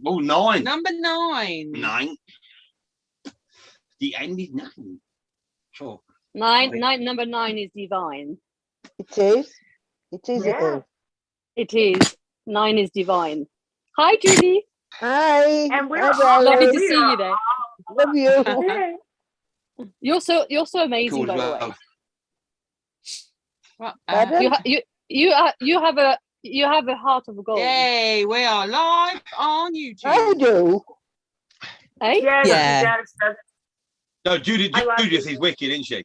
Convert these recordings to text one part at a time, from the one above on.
Oh, 9. Number 9. 9. The end is 9. Sure. Number 9 is divine. It is. It is. Yeah. It is. 9 is divine. Hi, Judy. Hi. And we're Hello. Lovely to we see are you there. Love you. You're so amazing, Cool by as the way. well. What, Pardon? You have a heart of gold. yay, we are live on YouTube. I do. Eh? Yes, Yeah. yes, yes. No, Judith I love is it. wicked, isn't she?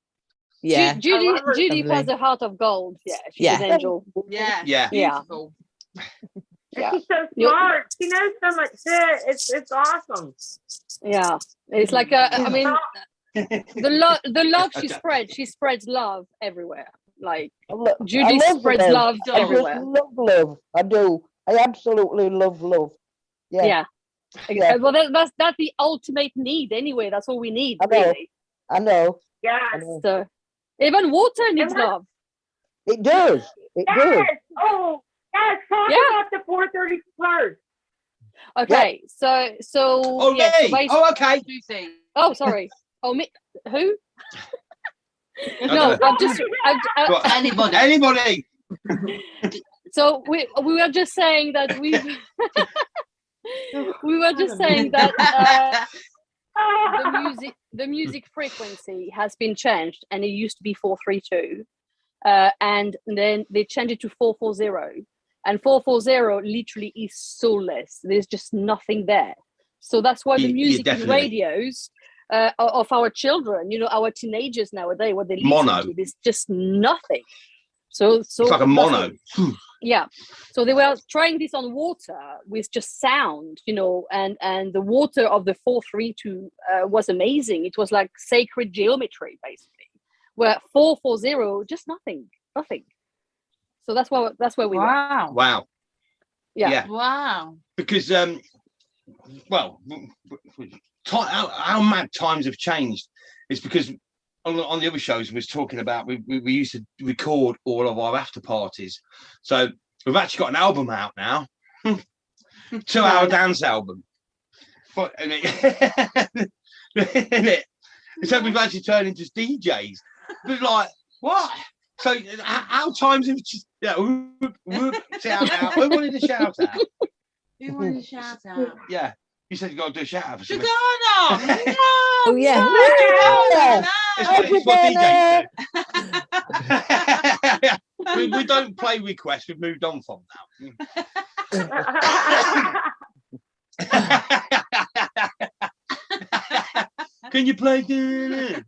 Yeah. Judy I love her. has Lovely. a heart of gold. Yeah, she's Yeah. an angel. Yeah, Yeah. Yeah. beautiful. And Yeah. she's so You- smart. She knows so much shit. It's awesome. Yeah. It's like I mean, the love she spreads love everywhere. Like Judy I love spreads love I just everywhere. love love. I do. I absolutely love love. Yeah. Yeah. Well, that's the ultimate need anyway. That's all we need, I know. really. I know. Yes. I know. So even water needs And love. It does. It does. Yes. Oh, yes. Talk Yeah. about the 430 first. Okay, so Oh, yeah, so me. basi- Oh, okay. Lucy. oh, sorry. Oh, me. Who? I No, don't know. I'm just. Anybody. So we were just saying that we were just saying that the music frequency has been changed, and it used to be 432, and then they changed it to 440, and 440 literally is soulless. There's just nothing there. So that's why the Yeah, music in definitely. radios of our children, our teenagers nowadays, what they listen Mono. to, there's just nothing. So It's like a that's mono. what- yeah. So they were trying this on water with just sound, and the water of the 432 was amazing. It was like sacred geometry, basically. Where 440, just nothing. So that's where we were. Wow. Wow. Yeah. Wow. Because how mad times have changed. It's because on the other shows we was talking about we used to record all of our after parties. So we've actually got an album out now. 2-hour dance album. But so we've actually turned into DJs. But like, what? So our times have just shout out. Who wanted to shout out? Who wanted to shout out? Yeah. You said you got to do a shout out for something. Shagana! No! Oh, yeah. Yeah. It's what DJs do. we don't play requests. We've moved on from that. Can you play?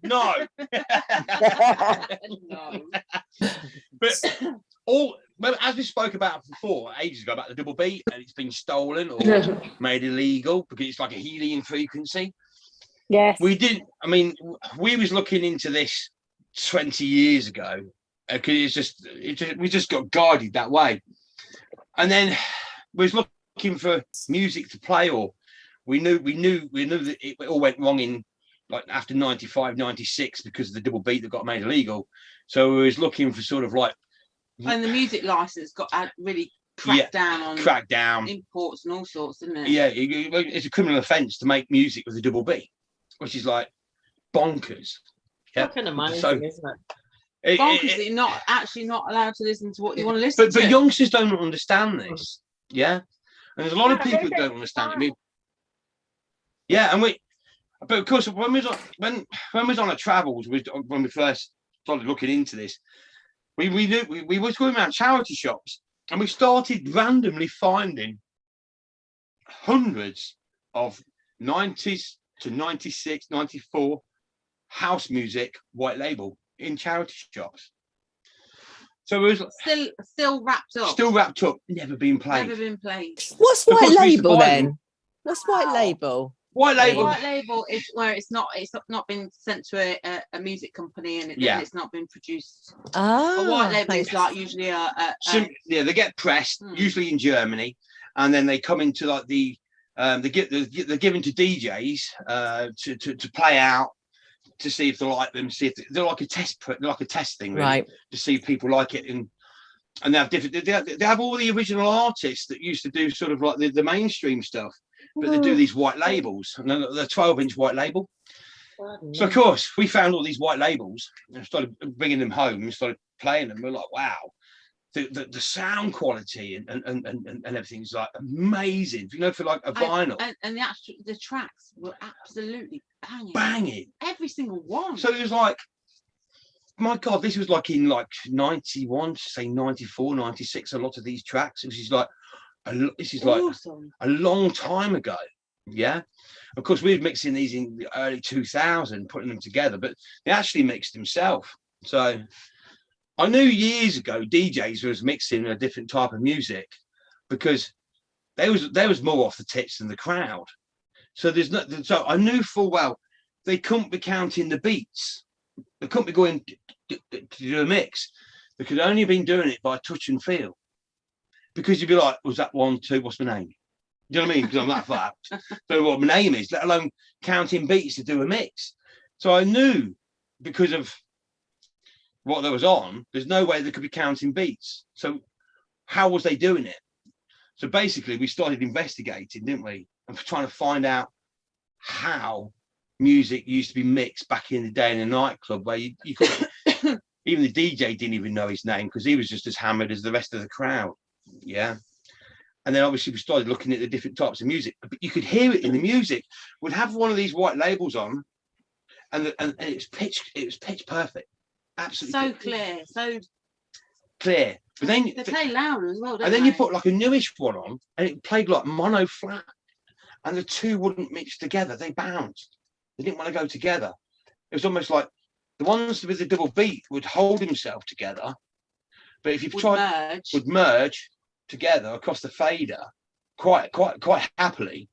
No. No. But as we spoke about before, ages ago, about the double beat, and it's been stolen or made illegal because it's like a helium frequency. Yes. We was looking into this 20 years ago because we just got guided that way. And then we was looking for music to play, or we knew that it all went wrong in like after 95, 96 because of the double beat that got made illegal. So we was looking for sort of like, And the music license got really cracked down on imports and all sorts, didn't it? Yeah, it's a criminal offence to make music with a double B, which is like bonkers. Yeah. Kind of money, So- isn't it? Bonkers that you're not allowed to listen to what you want to listen to. But youngsters don't understand this. Yeah, and there's a lot of Yeah, people they that don't understand it. I mean, yeah, but of course, when we was on our travels, when we first started looking into this, we was going around charity shops, and we started randomly finding hundreds of 90s to 96, 94 house music white label in charity shops. So it was still wrapped up. never been played. Never been played. What's Of course, white we used to label buy then? them. What's white label? White label. White label is where it's not been sent to a music company and it's not been produced. Oh, A white label is like usually they get pressed, usually in Germany, and then they come into like they're given to DJs to play out, to see if they like them, see if they're like a test thing, really, right, to see if people like it, and they have different. They have all the original artists that used to do sort of like the mainstream stuff, but they do these white labels, and they're 12-inch white label. So of course we found all these white labels and started bringing them home and started playing them. We're like, wow, the sound quality and everything is like amazing. You know, for like a vinyl. And the tracks were absolutely banging. Every single one. So it was like, my God, this was like in like 91, say 94, 96. A lot of these tracks. This is like awesome. A long time ago. Yeah. Of course, we were mixing these in the early 2000, putting them together, but they actually mixed themselves. So I knew years ago DJs was mixing a different type of music because there was more off the tits than the crowd. So so I knew full well they couldn't be counting the beats. They couldn't be going to do a mix. They could only have been doing it by touch and feel. Because you'd be like, was that 1, 2? What's my name? Do you know what I mean? Because I'm that far. Don't know what my name is, let alone counting beats to do a mix. So I knew because of what there was on, there's no way they could be counting beats. So how was they doing it? So basically we started investigating, didn't we? And trying to find out how music used to be mixed back in the day in a nightclub where you could, even the DJ didn't even know his name because he was just as hammered as the rest of the crowd. Yeah. And then obviously we started looking at the different types of music, but you could hear it in the music. We'd have one of these white labels on, and it was pitch perfect, absolutely so clear. But then they play louder as well. And then you put like a newish one on, and it played like mono flat, and the two wouldn't mix together. They bounced. They didn't want to go together. It was almost like the ones with the double beat would hold himself together, but if you would merge together across the fader quite happily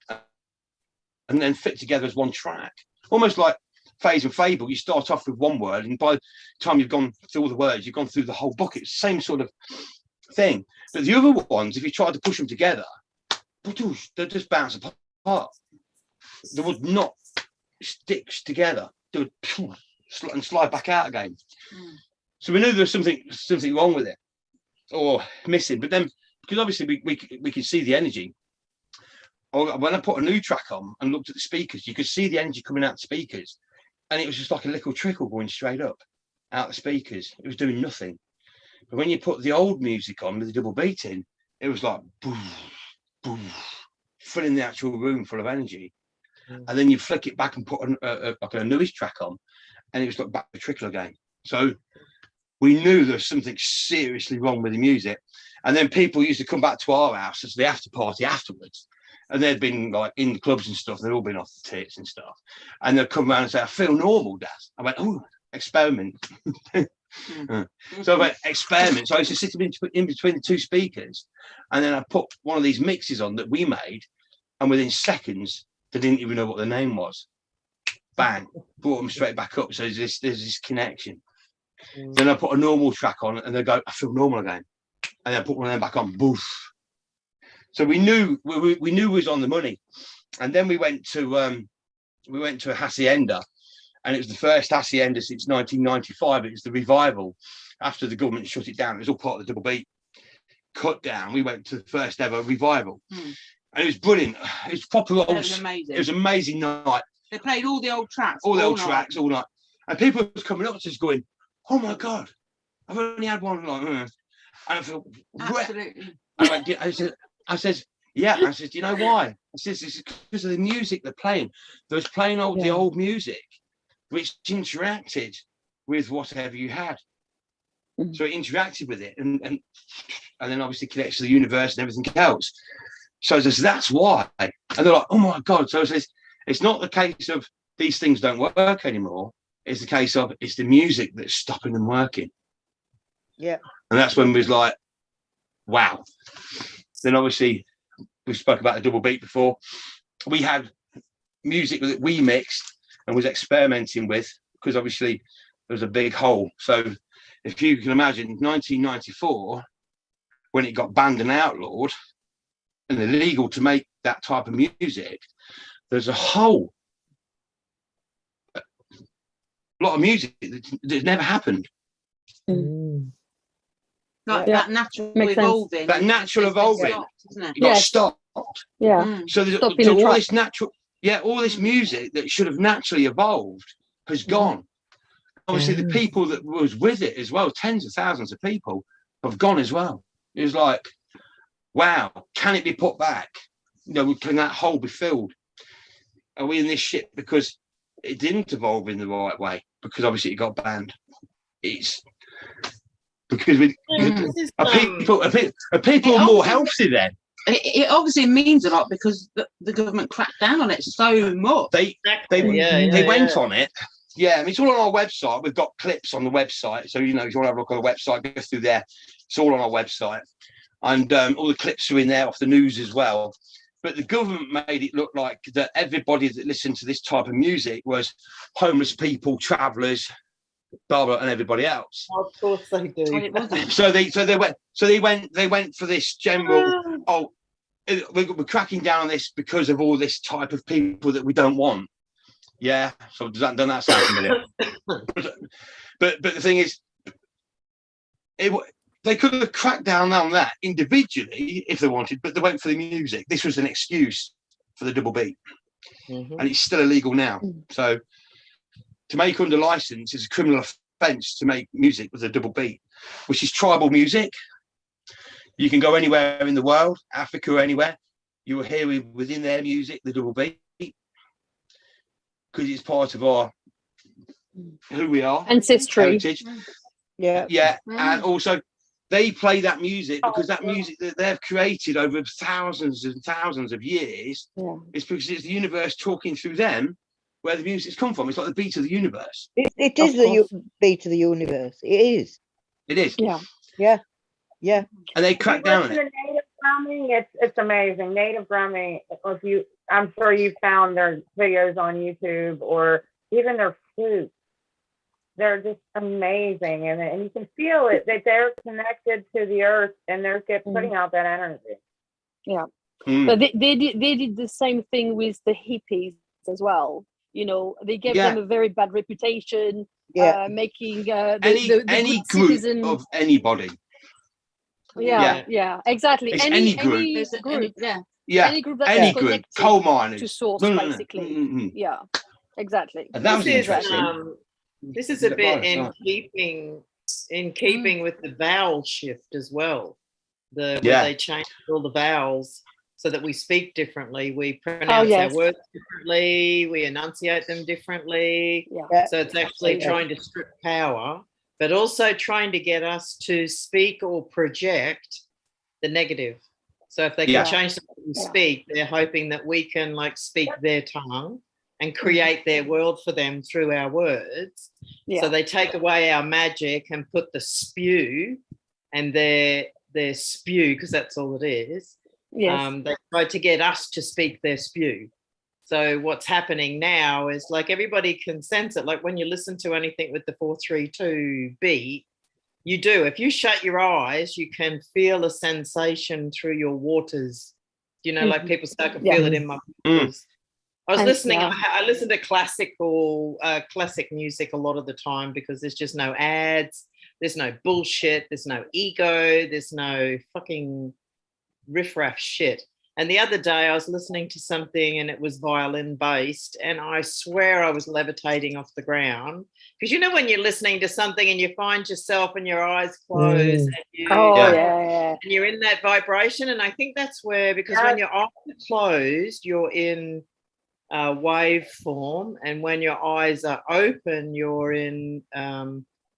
and then fit together as one track, almost like Phase and Fable. You start off with one word and by the time you've gone through all the words, you've gone through the whole book. It's the same sort of thing. But the other ones, if you try to push them together, they just bounce apart. They would not stitch together. They would and slide back out again. So we knew there was something wrong with it or missing. But then because obviously we can see the energy. When I put a new track on and looked at the speakers, you could see the energy coming out the speakers, and it was just like a little trickle going straight up out the speakers. It was doing nothing. But when you put the old music on with the double beat in, it was like boom, boom, filling the actual room full of energy. And then you flick it back and put a newish track on, and it was like back to trickle again. So we knew there was something seriously wrong with the music. And then people used to come back to our house as the after party afterwards. And they'd been like in the clubs and stuff. They'd all been off the tits and stuff. And they'd come around and say, I feel normal, Dad. I went, oh, experiment. So I went, experiment. So I used to sit in between the two speakers. And then I put one of these mixes on that we made. And within seconds, they didn't even know what the name was. Bang, brought them straight back up. So there's this connection. Then I put a normal track on and they go, I feel normal again. And then I put one of them back on, boof. So we knew we was on the money. And then we went to a hacienda, and it was the first hacienda since 1995. It was the revival after the government shut it down. It was all part of the double beat cut down. We went to the first ever revival, and it was brilliant. It was proper. It was amazing. It was an amazing night. They played all the old tracks, all night, and people was coming up to us going, "Oh my God, I've only had one like." And I felt absolutely. I said, yeah. I said, you know why? I said, it's because of the music they're playing. They was playing the old music, which interacted with whatever you had. So it interacted with it, and then obviously connects to the universe and everything else. So that's why. And they're like, oh my God. So it's not the case of these things don't work anymore. It's the case of it's the music that's stopping them working. Yeah. And that's when we was like, wow. Then obviously we spoke about the double beat before. We had music that we mixed and was experimenting with because obviously there was a big hole. So if you can imagine 1994, when it got banned and outlawed and illegal to make that type of music, there's a whole lot of music that's never happened. That natural evolving. That natural evolving. Stopped, isn't it? It got stopped. Yeah. So there's all this natural, all this music that should have naturally evolved has gone. Obviously, the people that was with it as well, tens of thousands of people, have gone as well. It was like, wow, can it be put back? Can that hole be filled? Are we in this shit because it didn't evolve in the right way? Because obviously it got banned. It's because people more healthy then. It obviously means a lot because the government cracked down on it so much. They went on it. Yeah, I mean, it's all on our website. We've got clips on the website. So, if you want to have a look on the website, go through there. It's all on our website. And all the clips are in there off the news as well. But the government made it look like that everybody that listened to this type of music was homeless people, travellers, blah, blah, and everybody else. Of course they do. So they went for this general, we're cracking down on this because of all this type of people that we don't want. Yeah, so doesn't that sound familiar? but the thing is, they could have cracked down on that individually if they wanted, but they went for the music. This was an excuse for the double beat, and it's still illegal now. So to make under license is a criminal offence to make music with a double beat, which is tribal music. You can go anywhere in the world, Africa or anywhere, you will hear within their music the double beat. Because it's part of who we are, ancestry, heritage. And also they play that music because that music that they've created over thousands and thousands of years is because it's the universe talking through them where the music's come from. It's like the beat of the universe. It is the beat of the universe. It is. Yeah. And they crack down on it. Native drumming, it's amazing. Native drumming. I'm sure you found their videos on YouTube or even their flutes. They're just amazing, and you can feel it that they're connected to the earth and they're putting out that energy. Yeah, but they did the same thing with the hippies as well. They gave them a very bad reputation. Making any group citizen of anybody. Yeah, exactly. It's any group. Any group that's any group, coal miners to source, basically. Yeah, exactly. And that was interesting. This is a bit in keeping with the vowel shift as well. Where they changed all the vowels so that we speak differently, we pronounce our words differently, we enunciate them differently. So it's actually trying to strip power, but also trying to get us to speak or project the negative. So if they can change the way we speak, they're hoping that we can speak their tongue and create their world for them through our words. So they take away our magic and put the spew and their spew, because that's all it is. They try to get us to speak their spew. So what's happening now is everybody can sense it. Like when you listen to anything with the 4-3-2 beat, you do. If you shut your eyes, you can feel a sensation through your waters. Like people say, I can feel it in my waters. I was listening. I listen to classic music a lot of the time because there's just no ads. There's no bullshit. There's no ego. There's no fucking riffraff shit. And the other day I was listening to something and it was violin based, and I swear I was levitating off the ground. Because when you're listening to something and you find yourself and your eyes close and you're in that vibration. And I think that's where, because when your eyes are closed, you're in wave form, and when your eyes are open, you're in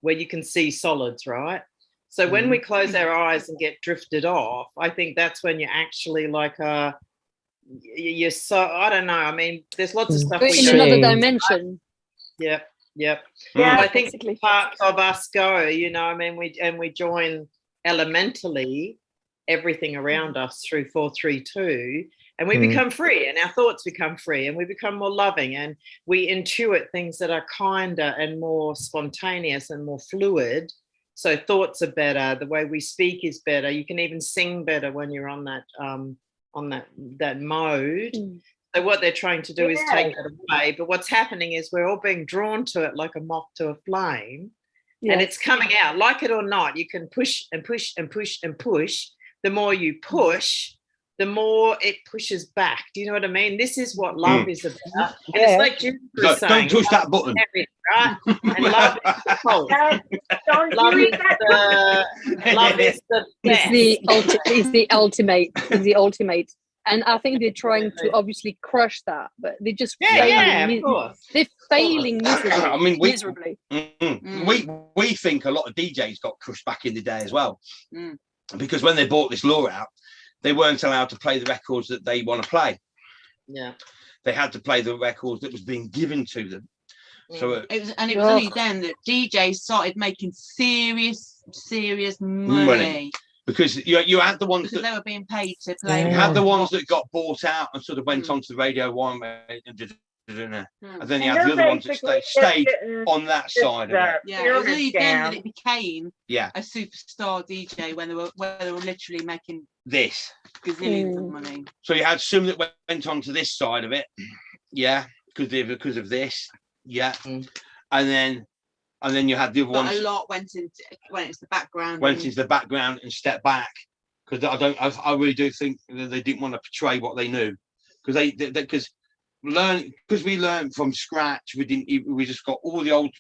where you can see solids, right? So when we close our eyes and get drifted off, I think that's when you're actually you're so, I don't know. I mean, there's lots of stuff in another dimension. Yep. Yeah, I think parts of us go, we join elementally everything around us through 4-3-2, and we become free, and our thoughts become free, and we become more loving, and we intuit things that are kinder and more spontaneous and more fluid. So thoughts are better. The way we speak is better. You can even sing better when you're on that mode. So what they're trying to do is take that away. But what's happening is we're all being drawn to it like a moth to a flame, and it's coming out, like it or not. You can push and push and push and push. The more you push, the more it pushes back. Do you know what I mean? This is what love is about. And it's like Jennifer was saying, don't touch that button. Right? And love is the pulse. Love is the best. It's the ultimate. It's the ultimate. And I think they're trying to obviously crush that, but they're just failing. Of course. They're failing miserably. I mean, miserably. We think a lot of DJs got crushed back in the day as well, because when they brought this law out, they weren't allowed to play the records that they want to play. Yeah, they had to play the records that was being given to them. So it was only then that DJs started making serious money. Because you had the ones because they were being paid to play. You had the ones that got bought out and sort of went onto the radio one way, and then you had the other ones that stayed on that side of it. Yeah, it was only then that it became a superstar DJ when they were literally making this gazillions of money. So you had some that went onto this side of it, because of this, and then you had the other ones. A lot went into the background. Went into the background and stepped back, because I really do think that they didn't want to portray what they knew, because we learned from scratch. We just got all the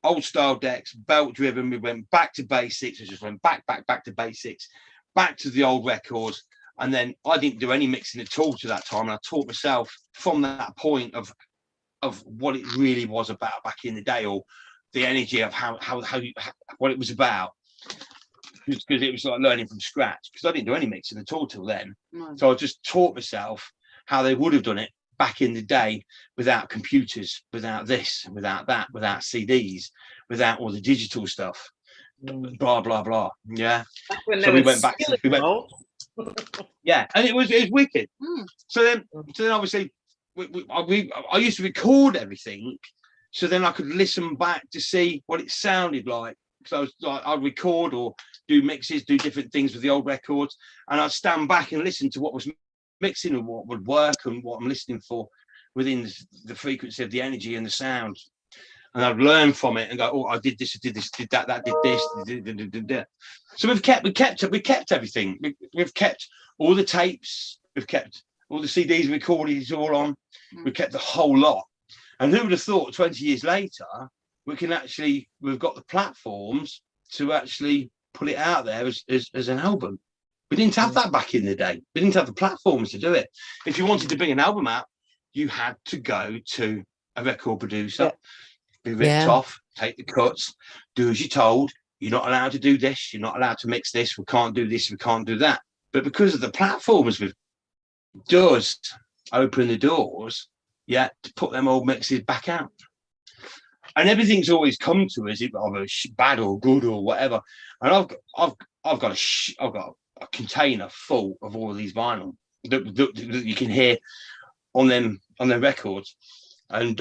old style decks, belt driven. We went back to basics. We just went back to basics, back to the old records. And then I didn't do any mixing at all to that time. And I taught myself from that point of what it really was about back in the day, or the energy of how what it was about, because it was like learning from scratch, because I didn't do any mixing at all till then. So I just taught myself how they would have done it back in the day, without computers, without this, without that, without CDs, without all the digital stuff, blah blah blah. So we went back to and it was wicked. So then obviously I used to record everything, so then I could listen back to see what it sounded like. So I'd record or do mixes, do different things with the old records, and I'd stand back and listen to what was mixing and what would work and what I'm listening for within the frequency of the energy and the sound. And I'd learn from it and go, I did this, did that, did this. So we kept everything. We've kept all the tapes, we've kept all the CDs recorded, it's all on. We kept the whole lot. And who would have thought 20 years later, we've got the platforms to actually put it out there as an album. We didn't have that back in the day. We didn't have the platforms to do it. If you wanted to bring an album out, you had to go to a record producer, be ripped off, take the cuts, do as you're told. You're not allowed to do this. You're not allowed to mix this. We can't do this. We can't do that. But because of the platforms, does open the doors, to put them old mixes back out. And everything's always come to us, either bad or good or whatever. And I've got a container full of all of these vinyl that you can hear on them records. And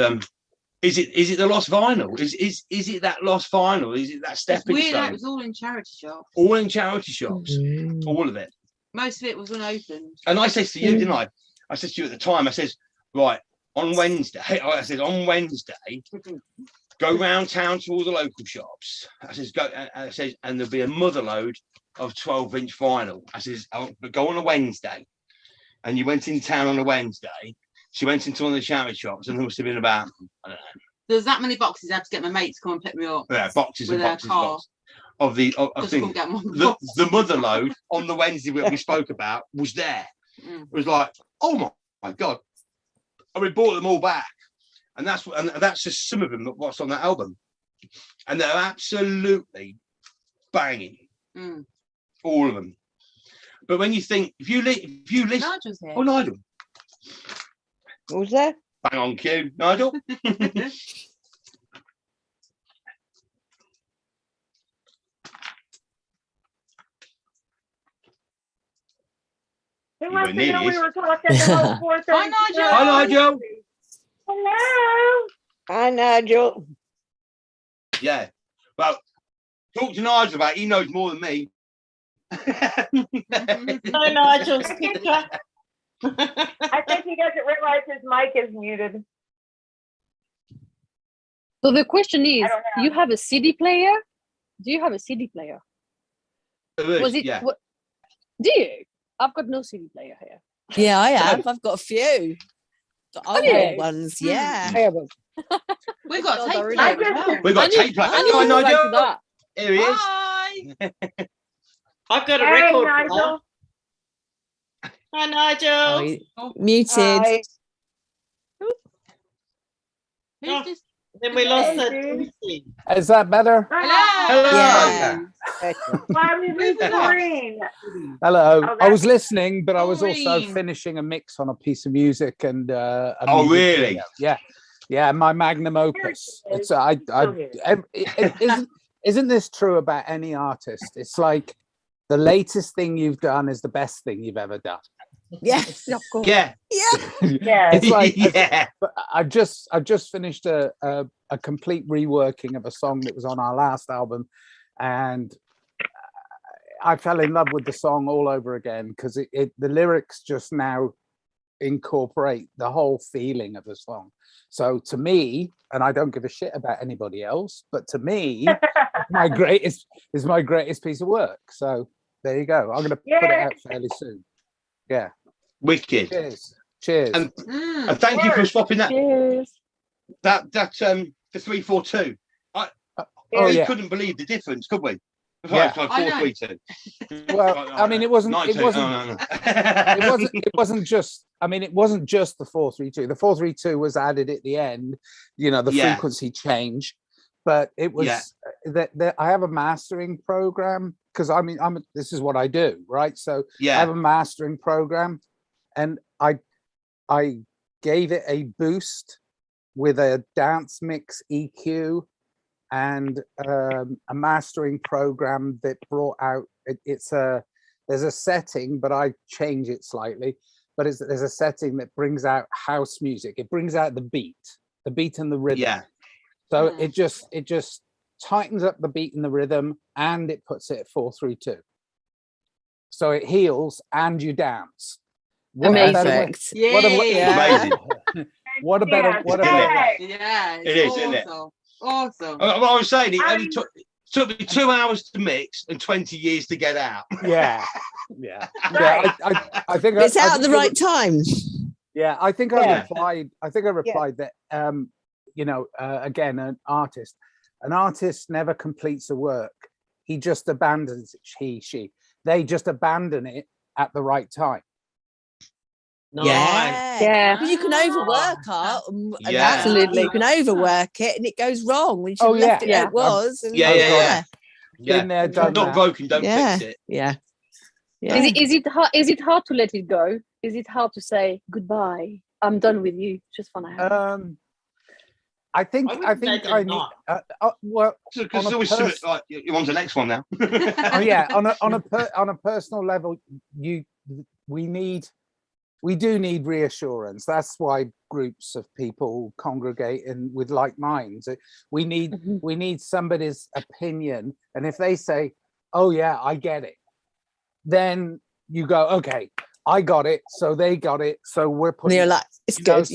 is it the lost vinyl? Is it that lost vinyl? Is it that stepping stone? It was all in charity shops. All in charity shops. All of it. Most of it was unopened. And I said to you, didn't I? I said to you at the time, I says, right, on Wednesday, go round town to all the local shops. I says, and there'll be a mother load of 12-inch vinyl. I says, go on a Wednesday. And you went in town on a Wednesday. She went into one of the charity shops, and there must have been about, I don't know. There's that many boxes. I had to get my mate to come and pick me up. Yeah, boxes and boxes. Of the mother load on the Wednesday we spoke about was there. It was like, oh my God. And we bought them all back. And that's just some of them, what's on that album. And they're absolutely banging. All of them. But when you think, if you listen, Nigel's here. Oh, Nigel. What was that? Bang on cue, Nigel. Who must have known we were talking about 4:30? Hi, Nigel. Hi, Nigel. Hello. Hi, Nigel. Yeah. Well, talk to Nigel about it. He knows more than me. Hi, Nigel's picture. I think he doesn't realize his mic is muted. So the question is, you have a CD player? Do you have a CD player? Is, was it? yeah. Do you? I've got no CD player here. Yeah, I have. I've got a few. Got old ones. Yeah. We've got tape really player. We've got tape player. I Nigel. That. Here he is. Hi. I've got a record. Nigel. Hi, Nigel. Oh, muted. Hi. Who's this? Then we lost the. Is that better? Hello. Yeah. Why are we losing Maureen? Hello. Oh, I was listening, but I was also Maureen. finishing a mix on a piece of music and. A Oh, music really? video. Yeah, yeah. My magnum opus. It's isn't this true about any artist? It's like the latest thing you've done is the best thing you've ever done. Yes. Of course. Yeah. Yeah. It's like yeah. I've just finished a complete reworking of a song that was on our last album, and I fell in love with the song all over again because the lyrics just now incorporate the whole feeling of the song. So to me, and I don't give a shit about anybody else, but to me, my greatest piece of work. So there you go. I'm going to put it out fairly soon. Yeah. Wicked. Cheers. And thank you for swapping that. Cheers. The 342. We couldn't believe the difference, could we? Yeah. 432. Well, I mean, it wasn't just. I mean, it wasn't just the 432. The 432 was added at the end. You know, the frequency change, but it was that I have a mastering program because I mean, this is what I do, right? So I have a mastering program, and I gave it a boost with a dance mix EQ and a mastering program that brought out there's a setting, but I change it slightly, but there's a setting that brings out house music. It brings out the beat and the rhythm. So it just tightens up the beat and the rhythm, and it puts it at 432. So it heals and you dance. Amazing. What a better way. Yeah, it is, isn't it? Awesome. What I was saying, it only took me 2 hours to mix and 20 years to get out. Yeah. I think it's out at the right time. Yeah, I think I replied. I think I replied that again, an artist never completes a work. He just abandons it. She. They just abandon it at the right time. Yeah. But you can overwork art. Absolutely. You can overwork it and it goes wrong when you should have left it where it was. And Been there, done not that. broken, don't fix it. Yeah. Is it hard to let it go? Is it hard to say goodbye? I'm done with you. Just for now. I think I need. Well, because always like you want the next one now. on a personal level, we do need reassurance. That's why groups of people congregate with like minds. We need somebody's opinion, and if they say, "Oh yeah, I get it," then you go, "Okay, I got it, so they got it, so we're putting." You're like, it's good.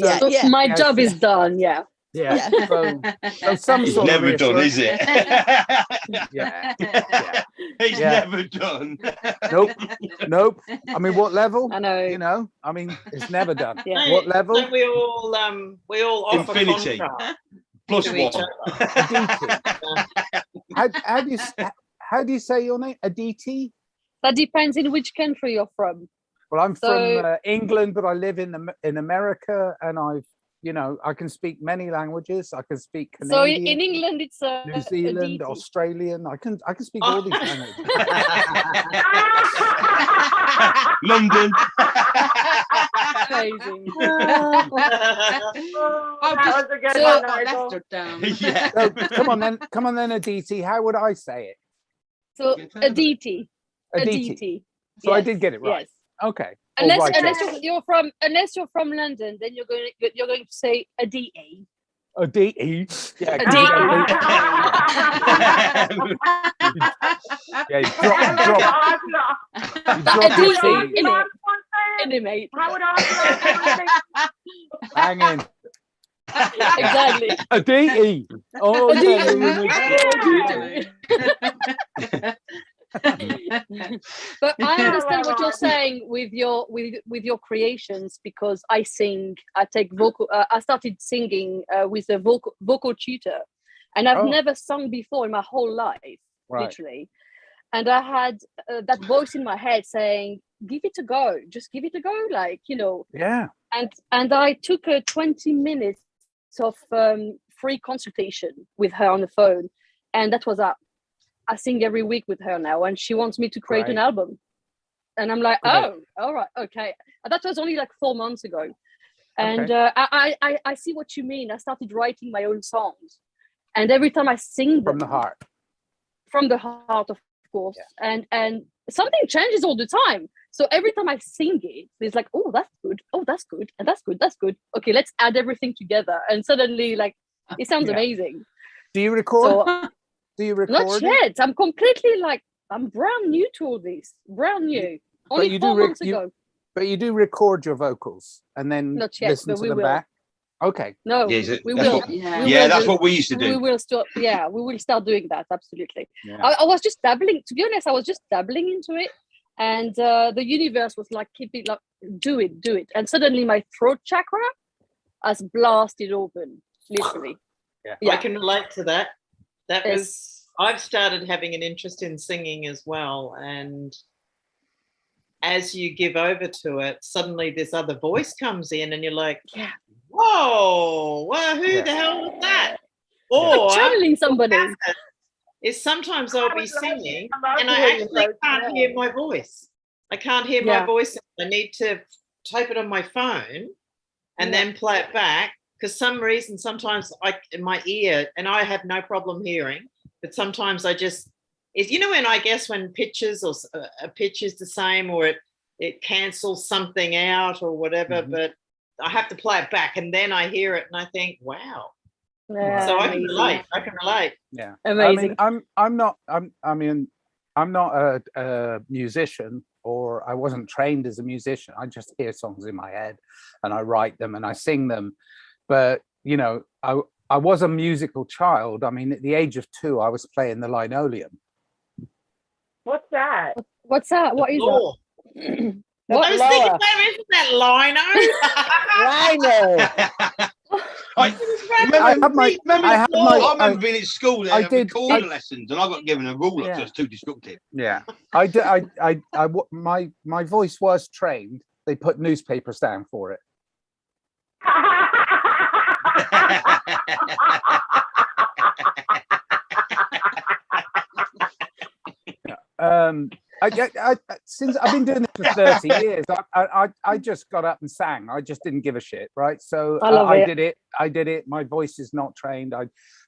My job is done. Yeah. Yeah. So some it's sort never of done, is it? Yeah. It's never done. Nope. I mean, what level? I know. You know, I mean, it's never done. Yeah. What level? Don't we all offer Infinity. contract Plus to one. each other. How do you say your name? Aditi? That depends in which country you're from. Well, I'm from England, but I live in America, and I can speak many languages. I can speak Canadian. So in England, it's New Zealand, Australian. I can speak all these languages. London. Amazing. That was a good one, Nigel. Yeah. So, come on then, Aditi. How would I say it? So Aditi. So I did get it right. Yes. Okay. Unless you're from London, then you're going to say Aditi. Aditi. Yeah. Intimate. How would I Hang in. Exactly. Aditi. Oh, But I understand what you're saying with your creations, because I sing. I take vocal. I started singing with a vocal tutor, and I've never sung before in my whole life, literally. And I had that voice in my head saying, "Give it a go. Just give it a go." Like, Yeah. And I took 20 minutes of free consultation with her on the phone, and that was up. I sing every week with her now, and she wants me to create an album. And I'm like, oh, all right, okay. That was only like 4 months ago. And I see what you mean. I started writing my own songs. And every time I sing them. From the heart. From the heart, of course. Yeah. And something changes all the time. So every time I sing it, it's like, oh, that's good. Oh, that's good. And that's good. That's good. Okay, let's add everything together. And suddenly, like, it sounds amazing. Do you record? Do you record? Not yet. I'm completely I'm brand new to all this. Brand new. Only 4 months ago. But you do record your vocals and then listen to them back? Okay. No, we will. That's what we used to do. We will start doing that. Absolutely. Yeah. I was just dabbling. To be honest, I was just dabbling into it. And the universe was like, keep it, like, do it. And suddenly my throat chakra has blasted open, literally. I can relate to that. I've started having an interest in singing as well. And as you give over to it, suddenly this other voice comes in and you're like, whoa, who the hell was that? Or channeling somebody. Is sometimes I'll be singing and I actually can't hear my voice. I can't hear my voice. I need to type it on my phone and then play it back. Because some reason, sometimes in my ear, and I have no problem hearing, but sometimes when I guess when pitches or a pitch is the same, or it cancels something out or whatever, but I have to play it back and then I hear it and I think, wow. Yeah, so I can relate. Yeah. Amazing. I'm not a musician, or I wasn't trained as a musician. I just hear songs in my head and I write them and I sing them. But, I was a musical child. I mean, at the age of 2, I was playing the linoleum. What's that? What's that? What is that? I was thinking, where is that lino? I remember being at school and I did recorder lessons, and I got given a ruler because I was too destructive. Yeah, my voice was trained. They put newspapers down for it. Since I've been doing this for 30 years, I just got up and sang. I just didn't give a shit, right? So I did it. My voice is not trained.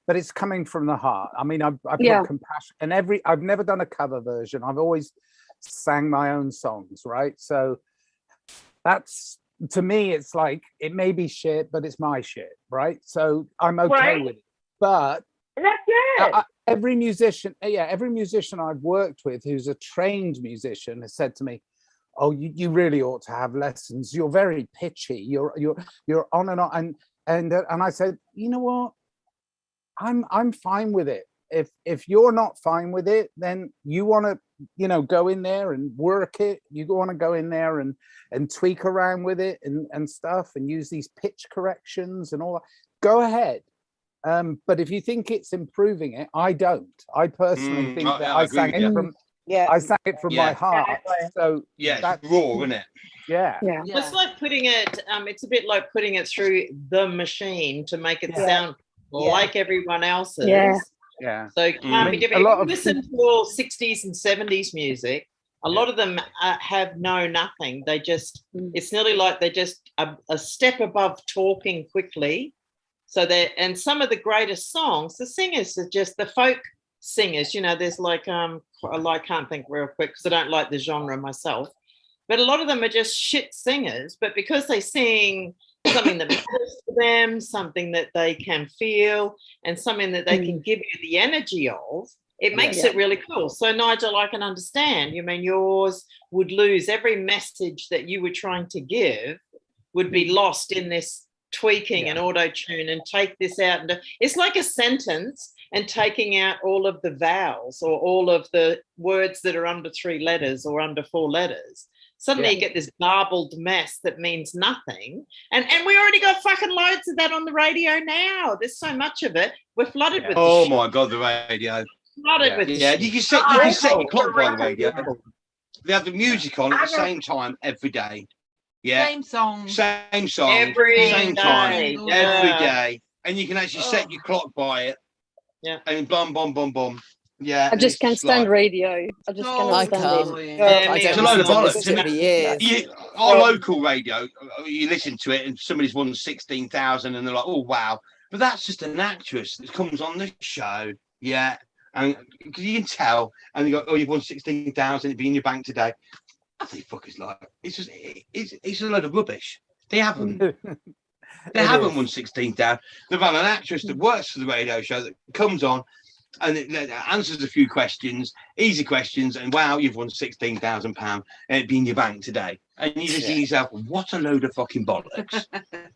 But it's coming from the heart. I mean, I've put compassion, and I've never done a cover version. I've always sang my own songs, right? So that's, to me, it's like, it may be shit, but it's my shit, right? So I'm okay with it. But that's good. Every musician I've worked with who's a trained musician has said to me, "Oh, you really ought to have lessons. You're very pitchy. You're on and on." And I said, you know what? I'm fine with it. If you're not fine with it, then you want to, go in there and work it. You want to go in there and tweak around with it and stuff and use these pitch corrections and all that. Go ahead. But if you think it's improving it, I don't. I personally think that I sang it from my heart. So that's raw, isn't it? Yeah. It's like putting it. It's a bit like putting it through the machine to make it sound like everyone else's. Yeah. So it can't be different. If you listen to all 60s and 70s music, a lot of them have nothing. They just, it's nearly like they're just a step above talking quickly. So and some of the greatest songs, the singers are just the folk singers. There's like, I can't think real quick because I don't like the genre myself, but a lot of them are just shit singers. But because they sing something that matters to them, something that they can feel, and something that they can give you the energy of, it makes it really cool. So Nigel, I can understand. You mean yours would lose every message that you were trying to give would be lost in this tweaking and auto tune and take this out. And it's like a sentence and taking out all of the vowels or all of the words that are under 3 letters or under 4 letters. Suddenly you get this garbled mess that means nothing. And we already got fucking loads of that on the radio now. There's so much of it. We're flooded with Oh my God, the radio. Flooded with you can set your clock by the radio. They have the music on at the same time every day. Yeah. Same song. Same song. Same time. Every day. And you can actually set your clock by it. Yeah. And boom, boom, boom, boom. Yeah. I just can't stand radio. I just cannot stand it. It's a load of bollocks. Our Oh. local radio, you listen to it and somebody's won 16,000 and they're like, oh, wow. But that's just an actress that comes on the show. Yeah. And because you can tell, and you go, oh, you've won 16,000, it'd be in your bank today. I think fuckers like it's just it's a load of rubbish. They haven't. They haven't won 16,000. They've had an actress that works for the radio show that comes on and it answers a few questions, easy questions, and wow, you've won £16,000 and it'd be in your bank today. And you just see yourself, what a load of fucking bollocks.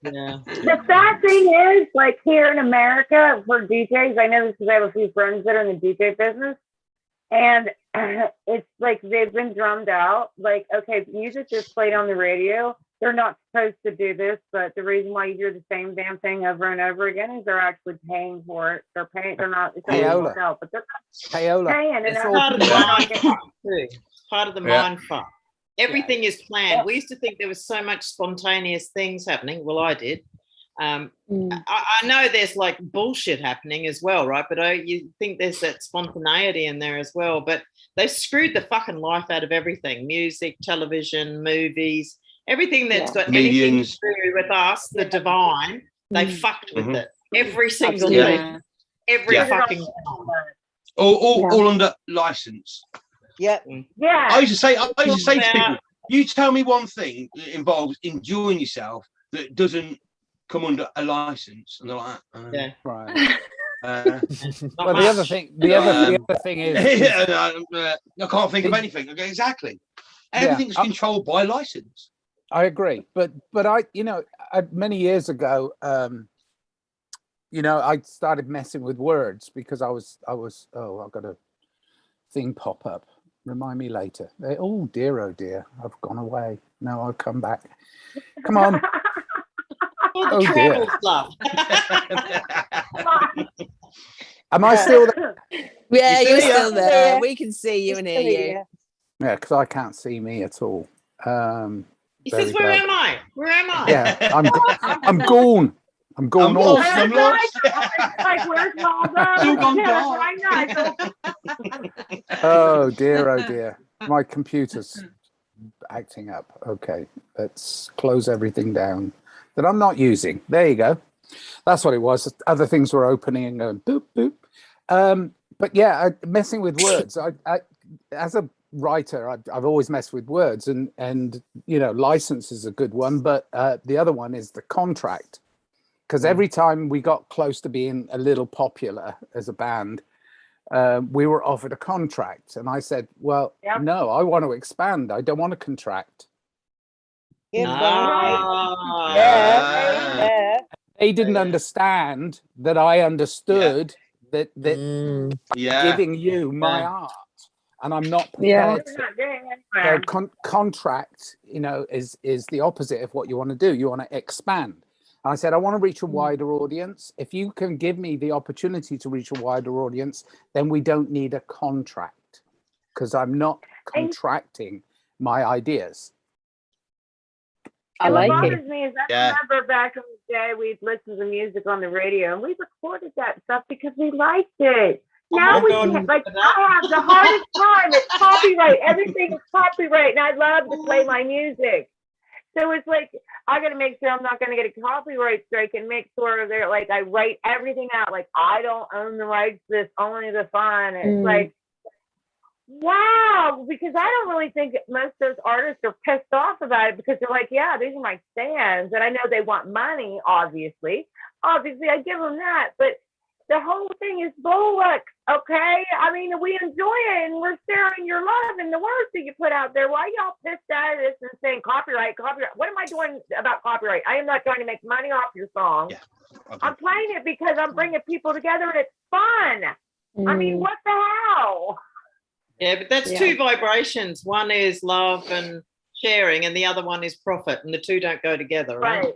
Yeah. The sad thing is, like here in America, for DJs, I know this because I have a few friends that are in the DJ business, and it's like they've been drummed out. Like, okay, music is played on the radio. They're not supposed to do this, but the reason why you hear the same damn thing over and over again is they're actually paying for it. They're paying. They're not. It's Payola. But they're Payola. paying. It's part of the mind fuck too. Part of the mind fuck. Everything is planned. We used to think there was so much spontaneous things happening. Well, I did. I know there's like bullshit happening as well, right? But you think there's that spontaneity in there as well. But they screwed the fucking life out of everything: music, television, movies, everything that's got anything to do with us, the divine. They fucked with it every single thing, every fucking time. All under license. Yeah. I used to say to people, you tell me one thing that involves enjoying yourself that doesn't come under a license, and they're like, right. Well, the other thing is, I can't think of anything. Okay, exactly. Everything's controlled by license. I agree, but I many years ago, I started messing with words because I was I've got a thing pop up. Remind me later. Oh dear, I've gone away. No, I'll come back. Come on. Oh dear. Am I still there? Yeah, you're still there. Yeah. We can see you and hear you. Yeah, because I can't see me at all. He says, "Where am I? Where am I?" Yeah, I'm gone. I'm going off. I'm lost. Like, where's Oh dear. My computer's acting up. Okay, let's close everything down that I'm not using. There you go. That's what it was. Other things were opening and going boop boop. But yeah, messing with words. I as a writer, I've always messed with words, and license is a good one, but the other one is the contract. Because every time we got close to being a little popular as a band, we were offered a contract. And I said, well, no, I want to expand. I don't want to contract. They didn't understand that I understood that giving you my art. And I'm not prepared to. So contract, is the opposite of what you want to do. You want to expand. I said, I want to reach a wider audience. If you can give me the opportunity to reach a wider audience, then we don't need a contract, because I'm not contracting my ideas. I like what it. bothers me is I remember back in the day, we'd listen to music on the radio and we recorded that stuff because we liked it. Now we can't, I have the hardest time. It's copyright. Everything is copyright, and I love to play my music. So it's like, I got to make sure I'm not going to get a copyright strike and make sure they're like, I write everything out. Like, I don't own the rights to this, only the fun. It's like, wow, because I don't really think most of those artists are pissed off about it, because they're like, yeah, these are my fans. And I know they want money, obviously. I give them that. But the whole thing is bollocks, okay? I mean, we enjoy it and we're sharing your love and the words that you put out there. Why y'all pissed at this and saying copyright? What am I doing about copyright? I am not trying to make money off your song. Yeah. Okay. I'm playing it because I'm bringing people together and it's fun. I mean, what the hell? Yeah, but that's two vibrations. One is love and sharing, and the other one is profit, and the two don't go together, right?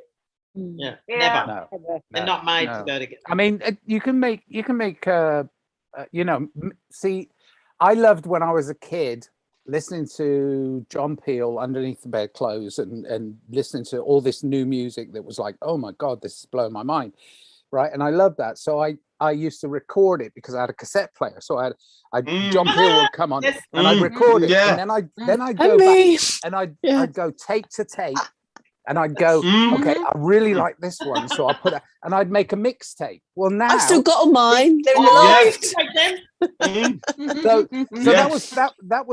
Yeah, never. No, they're not made to go together. I mean, you can make you know, see, I loved when I was a kid listening to John Peel Underneath the Bedclothes and listening to all this new music that was like, oh my God, this is blowing my mind, right? And I loved that. So I used to record it because I had a cassette player. So John Peel would come on and I'd record it, and then I'd go back and I'd go tape to tape. And I'd go, okay, I really like this one, so I'll put it, and I'd make a mixtape. Well, now I've still got mine. They're in the loft. So that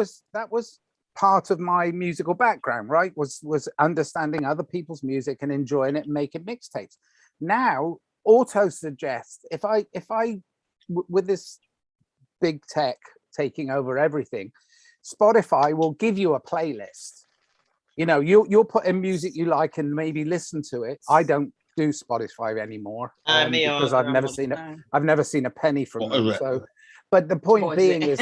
was part of my musical background, right? Was understanding other people's music and enjoying it and making mixtapes. Now, auto suggest if I with this big tech taking over everything, Spotify will give you a playlist. You know, you'll put in music you like and maybe listen to it. I don't do Spotify anymore because I've never seen a penny from them. So, but the point being is,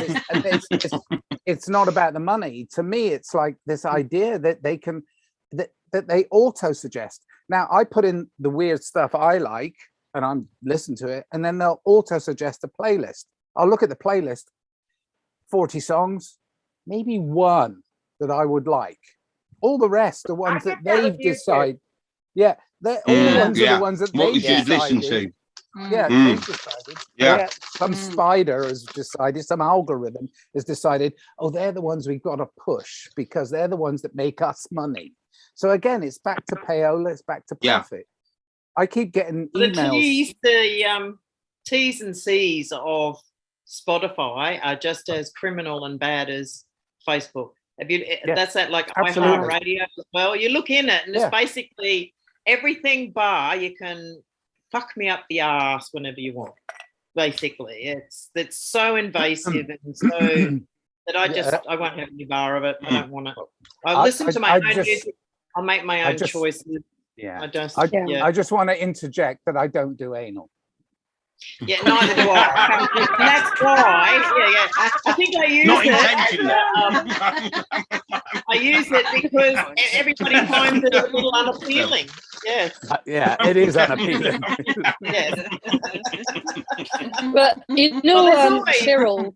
it's not about the money. To me, it's like this idea that they can that they auto suggest. Now, I put in the weird stuff I like and I'm listening to it, and then they'll auto suggest a playlist. I'll look at the playlist, 40 songs, maybe one that I would like. All the rest are ones that they've decided. Yeah, they're all the ones are the ones that they've decided. Listen to. Yeah, they've decided. Yeah, some spider has decided, some algorithm has decided, oh, they're the ones we've got to push because they're the ones that make us money. So again, it's back to payola, it's back to profit. I keep getting emails. The T's and C's of Spotify are just as criminal and bad as Facebook. Have you? That's that like iHeartRadio as well. You look in it, and it's basically everything bar you can fuck me up the arse whenever you want. Basically, it's so invasive and so that I won't have any bar of it. I don't want it. I listen to my own music. I'll make my own choices. Yeah, I just want to interject that I don't do anal. Yeah, neither do I. And that's why. Yeah. I think I use I use it because everybody finds it a little unappealing. Yes. Yeah, it is unappealing. Yes. But you know, Cheryl,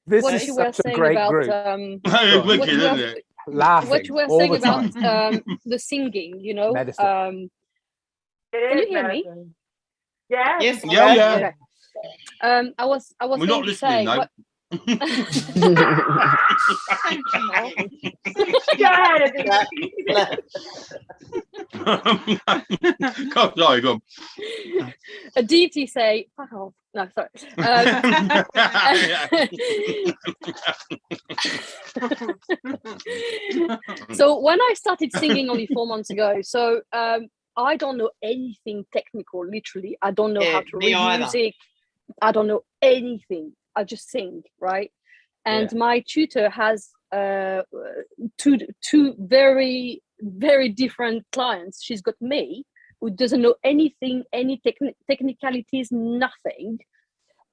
this is such a great group. Laughing. What you were saying about the singing, you know. Can you hear me? Yes. Yeah. Okay. I was We're not listening, no. Go on. A DT say, fuck off. No, sorry. So when I started singing only 4 months ago, so I don't know anything technical, literally. I don't know how to read music. I don't know anything. I just sing, right? And my tutor has two very, very different clients. She's got me, who doesn't know anything, any technicalities, nothing.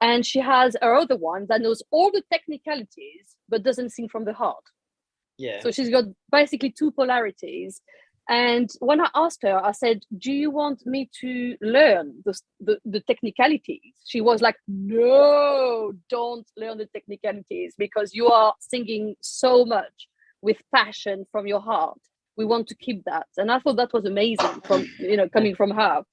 And she has her other one that knows all the technicalities, but doesn't sing from the heart. Yeah. So she's got basically two polarities. And when I asked her, I said, do you want me to learn the technicalities? She was like, no, don't learn the technicalities because you are singing so much with passion from your heart. We want to keep that. And I thought that was amazing from, coming from her.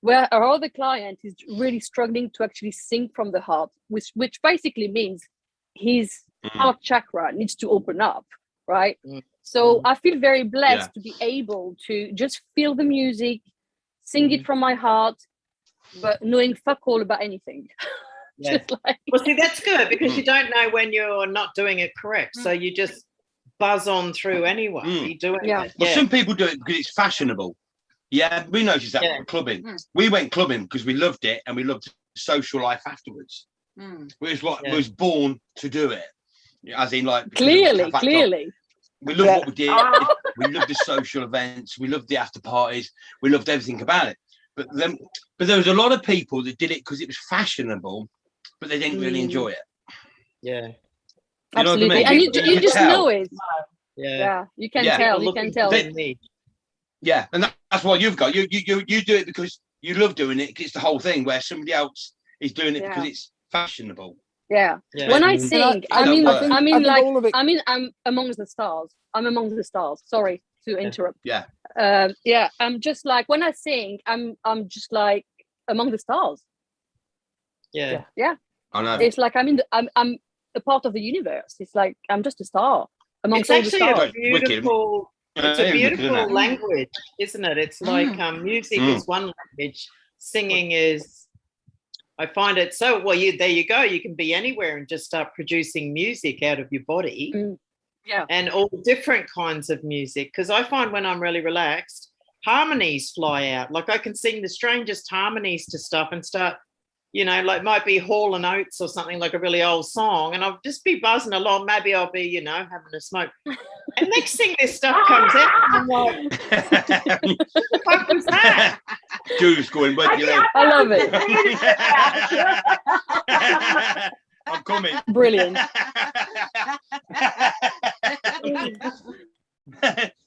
Where our other client is really struggling to actually sing from the heart, which basically means his heart chakra needs to open up, right? So I feel very blessed to be able to just feel the music, sing it from my heart, but knowing fuck all about anything. Yeah. Well, see, that's good because you don't know when you're not doing it correct. So you just buzz on through anyway. You're doing it. Well, some people do it because it's fashionable. Yeah, we noticed that clubbing. We went clubbing because we loved it and we loved social life afterwards. Which was born to do it, as in like clearly. We loved what we did. We loved the social events. We loved the after parties. We loved everything about it. But there was a lot of people that did it because it was fashionable, but they didn't really enjoy it. Yeah, you know absolutely. What I mean? And you just know it. Yeah, you can tell. You can tell. Yeah, and that's what you've got. You do it because you love doing it. It's the whole thing where somebody else is doing it because it's fashionable. Yeah. When I sing, I'm amongst the stars. I'm among the stars. Sorry to interrupt. Yeah. I'm just like when I sing, I'm just like among the stars. Yeah. I know. It's like I'm a part of the universe. It's like I'm just a star amongst all the stars. It's a beautiful language, isn't it? It's like music is one language, singing is. I find it so well. There you go. You can be anywhere and just start producing music out of your body, and all different kinds of music. Because I find when I'm really relaxed, harmonies fly out. Like I can sing the strangest harmonies to stuff and start, like might be Hall and Oates or something like a really old song, and I'll just be buzzing along. Maybe I'll be, having a smoke. And next thing this stuff comes out, and I'm like, what the fuck was that? Julie's going, where do you live? I love it. I'm coming. Brilliant.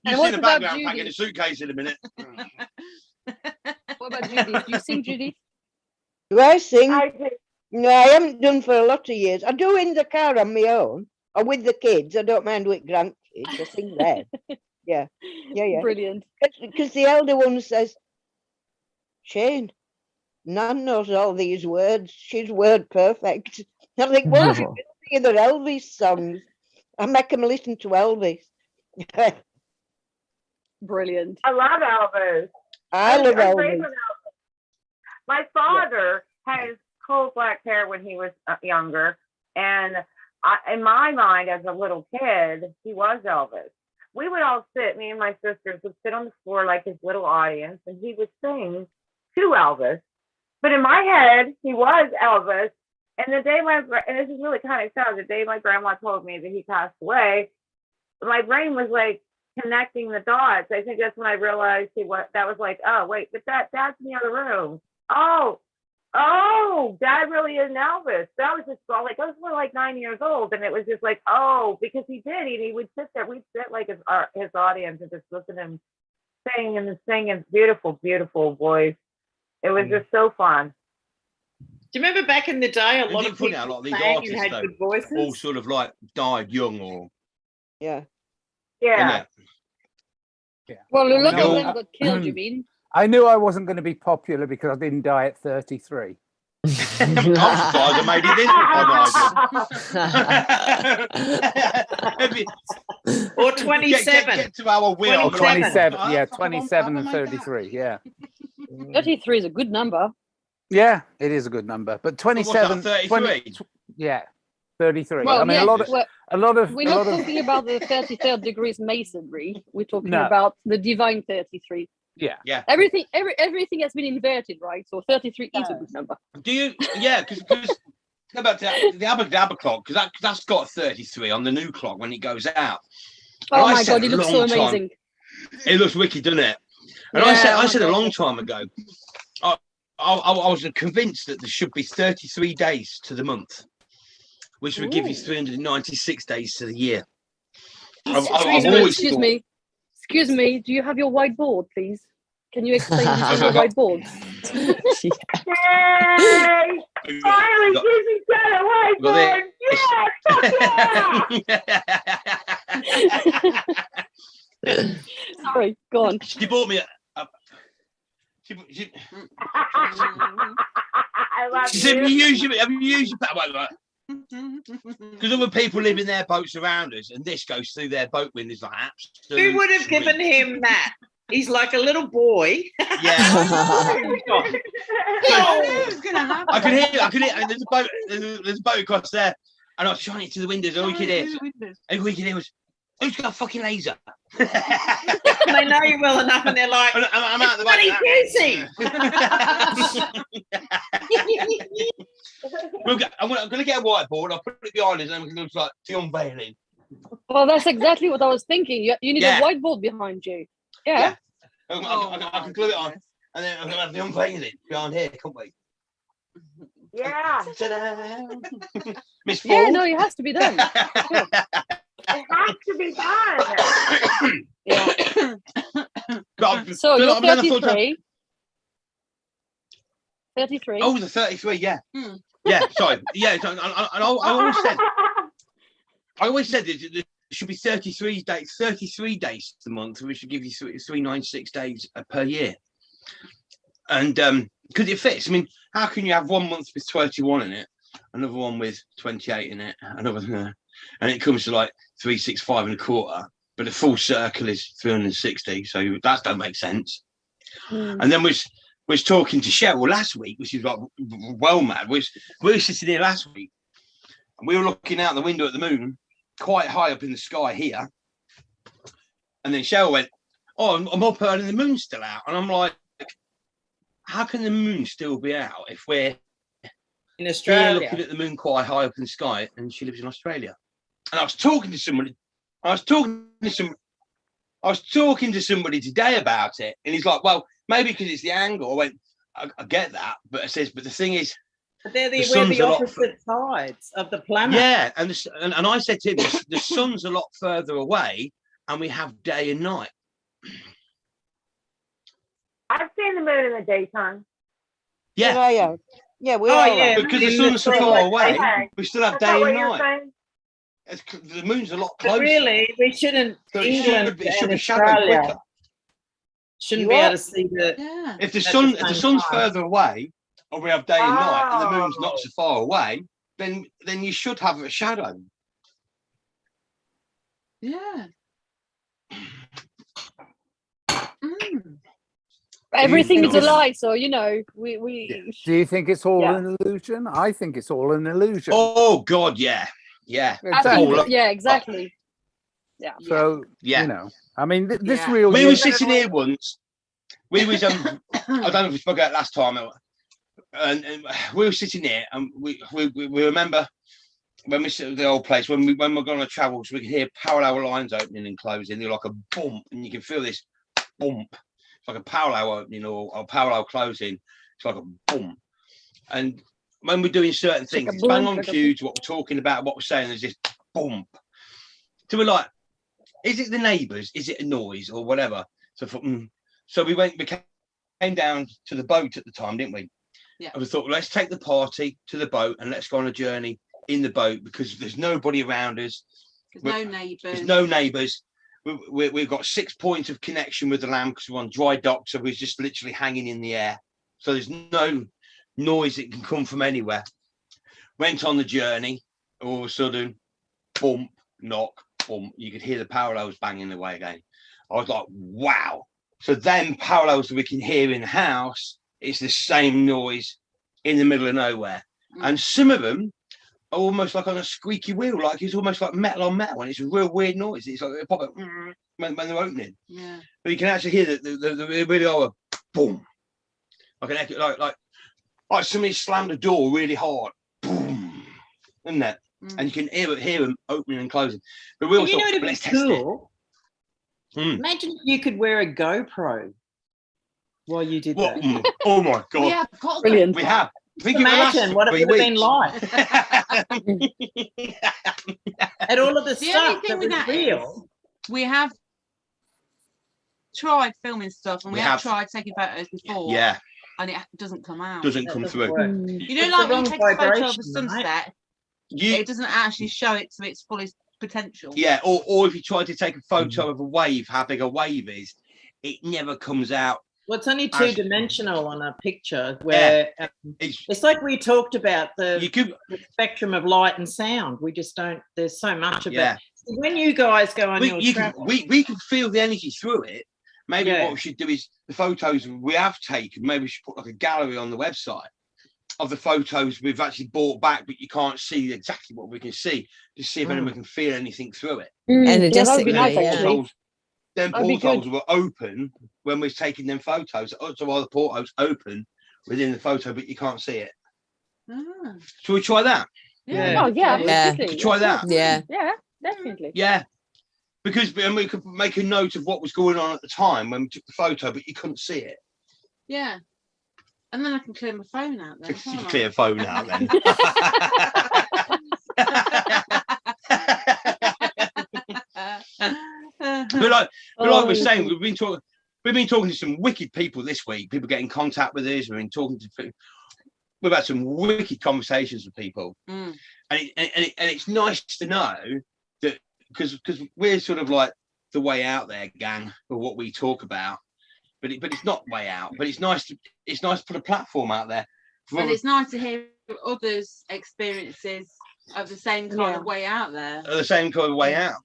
You see the background packing a suitcase in a minute. What about Judy? Do you sing, Judy? Do I sing? No, I haven't done for a lot of years. I do in the car on my own or with the kids. I don't mind with grandkids. I sing there. Yeah. Brilliant. Because the elder one says, Shane, Nan knows all these words. She's word perfect. I think, well, you can sing the Elvis songs. I make them listen to Elvis. Brilliant. I love Elvis. I love Elvis. My father had coal black hair when he was younger, and in my mind, as a little kid, he was Elvis. We would all sit, me and my sisters would sit on the floor like his little audience, and he would sing to Elvis. But in my head, he was Elvis. And the day and this is really kind of sad, the day my grandma told me that he passed away, my brain was like connecting the dots. I think that's when I realized that was like, oh, wait, but that's in the other room. Oh, Dad really is Elvis. That was just like, I was only like 9 years old, and it was just like, oh, because he did. He would sit there. We'd sit like his audience and just listen to him sing and sing his beautiful, beautiful voice. It was just so fun. Do you remember back in the day, a lot of people out a lot of these artists had good voices? All sort of like died young or yeah. Well, a lot of them got killed. You mean? I knew I wasn't going to be popular because I didn't die at 33. I'm surprised I made it this. Or 27. Get to our will. 27. Yeah, 27 and 33. Yeah. 33 is a good number. Yeah, it is a good number. But 27. 33. Yeah. 33. Well, I mean, a lot of. We're not talking about the 33rd degrees masonry. We're talking about the divine 33. Yeah. Everything has been inverted, right? So 33 is a good number. Do you? Yeah, because about the Abracadabra clock, because that's got 33 on the new clock when it goes out. Oh my God, it looks so amazing. It looks wicked, doesn't it? And I said a long time ago, I was convinced that there should be 33 days to the month, which would give you 396 days to the year. Excuse me, do you have your whiteboard, please? Can you explain this on the whiteboard? Yay! Finally, Disney got a whiteboard! Yeah! Sorry, go on. She bought me she said, have you used your because other people live in their boats around us, and this goes through their boat windows like absolutely. Who would have given him that? He's like a little boy. Yeah. I could hear. There's a boat across there, and I was shining it to the windows. All you could hear was, "Who's got a fucking laser?" They know you well enough, and they're like, I'm out the way. I'm going to get a whiteboard. I'll put it behind us, and we can look like the unveiling. Well, that's exactly what I was thinking. You need a whiteboard behind you. Yeah. I can glue it on, and then I'm going to have the unveiling behind here, can't we? Yeah. Miss Ford. Yeah, no, it has to be done. It has to be done. Yeah. So you're 33. 33. Oh, the 33, yeah. Yeah, sorry. Yeah, I always said that there should be 33 days a month. We should give you 396 days per year. And because it fits. I mean, how can you have 1 month with 31 in it, another one with 28 in it, another, and it comes to like 365 and a quarter, but the full circle is 360. So that don't make sense. And then was talking to Cheryl last week, which is like well mad. We were sitting here last week, and we were looking out the window at the moon, quite high up in the sky here. And then Cheryl went, "Oh, I'm up early, and the moon's still out." And I'm like, "How can the moon still be out if we're in Australia looking at the moon quite high up in the sky?" And she lives in Australia. And I was talking to somebody. I was talking to somebody today about it, and he's like, "Well, maybe because it's the angle." I went, I get that, but it says, but the thing is, but we're the opposite sides of the planet. Yeah, and I said to him, the sun's a lot further away, and we have day and night. I've seen the moon in the daytime. Yeah, we are. Yeah, because the sun's so far away, we still have day and night. The moon's a lot closer. But really, we shouldn't. So England it should be shadowed quicker. Shouldn't be able to see the. Yeah. If the sun's further away, or we have day and night, and the moon's not so far away, then you should have a shadow. Yeah. Everything is a lie, so we. Do you think it's all an illusion? I think it's all an illusion. Oh God, yeah. Exactly. Yeah. So I mean, this real. We were sitting here once. We was I don't know if we spoke about it last time, and we were sitting here, and we remember when we sit at the old place when we're going on travel, so we can hear parallel lines opening and closing. They're like a bump, and you can feel this bump. It's like a parallel opening or parallel closing. It's like a bump, and when we're doing certain things, it's bang on cue to what we're talking about, what we're saying. There's this bump. So we're like, is it the neighbours? Is it a noise or whatever? So we came down to the boat at the time, didn't we? Yeah. And we thought, well, let's take the party to the boat and let's go on a journey in the boat because there's nobody around us. There's no neighbours. There's no neighbours. We've got 6 points of connection with the land because we're on dry dock, so we're just literally hanging in the air. So there's no noise that can come from anywhere. Went on the journey, all of a sudden, bump, knock, bump. You could hear the parallels banging away again. I was like, wow. So then parallels that we can hear in the house, it's the same noise in the middle of nowhere. And some of them are almost like on a squeaky wheel, like it's almost like metal on metal, and it's a real weird noise. It's like they pop up when they're opening. Yeah. But you can actually hear the really are boom. Like an echo, like somebody slammed a door really hard, boom, isn't it? And you can hear them opening and closing. But we also let's test cool. Imagine if you could wear a GoPro while you did that. Oh my God! Yeah, brilliant. We have. Imagine what it would have been like. And all of the stuff that was real. We have tried filming stuff, and we have tried taking photos before. Yeah. And it doesn't come out. Doesn't come through. You know, like when you take a photo of a sunset, it doesn't actually show it to its fullest potential. Yeah, or if you try to take a photo of a wave, how big a wave is, it never comes out. Well, it's only two-dimensional on a picture where it's like we talked about the spectrum of light and sound. We just don't, there's so much of it. So when you guys go on your travel, we can feel the energy through it. Maybe what we should do is the photos we have taken, maybe we should put like a gallery on the website of the photos we've actually brought back, but you can't see exactly what we can see. Just see if anyone can feel anything through it. Energetically, Them portholes were open when we're taking them photos. So all the portholes open within the photo, but you can't see it. Shall we try that? Yeah. Oh yeah, absolutely. Try that. Yeah. Yeah, definitely. Yeah. Because we could make a note of what was going on at the time when we took the photo, but you couldn't see it. Yeah. And then I can clear my phone out then. You can clear a phone out then. But like we're saying, we've been talking to some wicked people this week. People get in contact with us. We've had some wicked conversations with people, and it's nice to know that because we're sort of like the way out there gang for what we talk about, but it's not way out. But it's nice to put a platform out there. But it's nice to hear others' experiences of the same kind of way out there. The same kind of way out,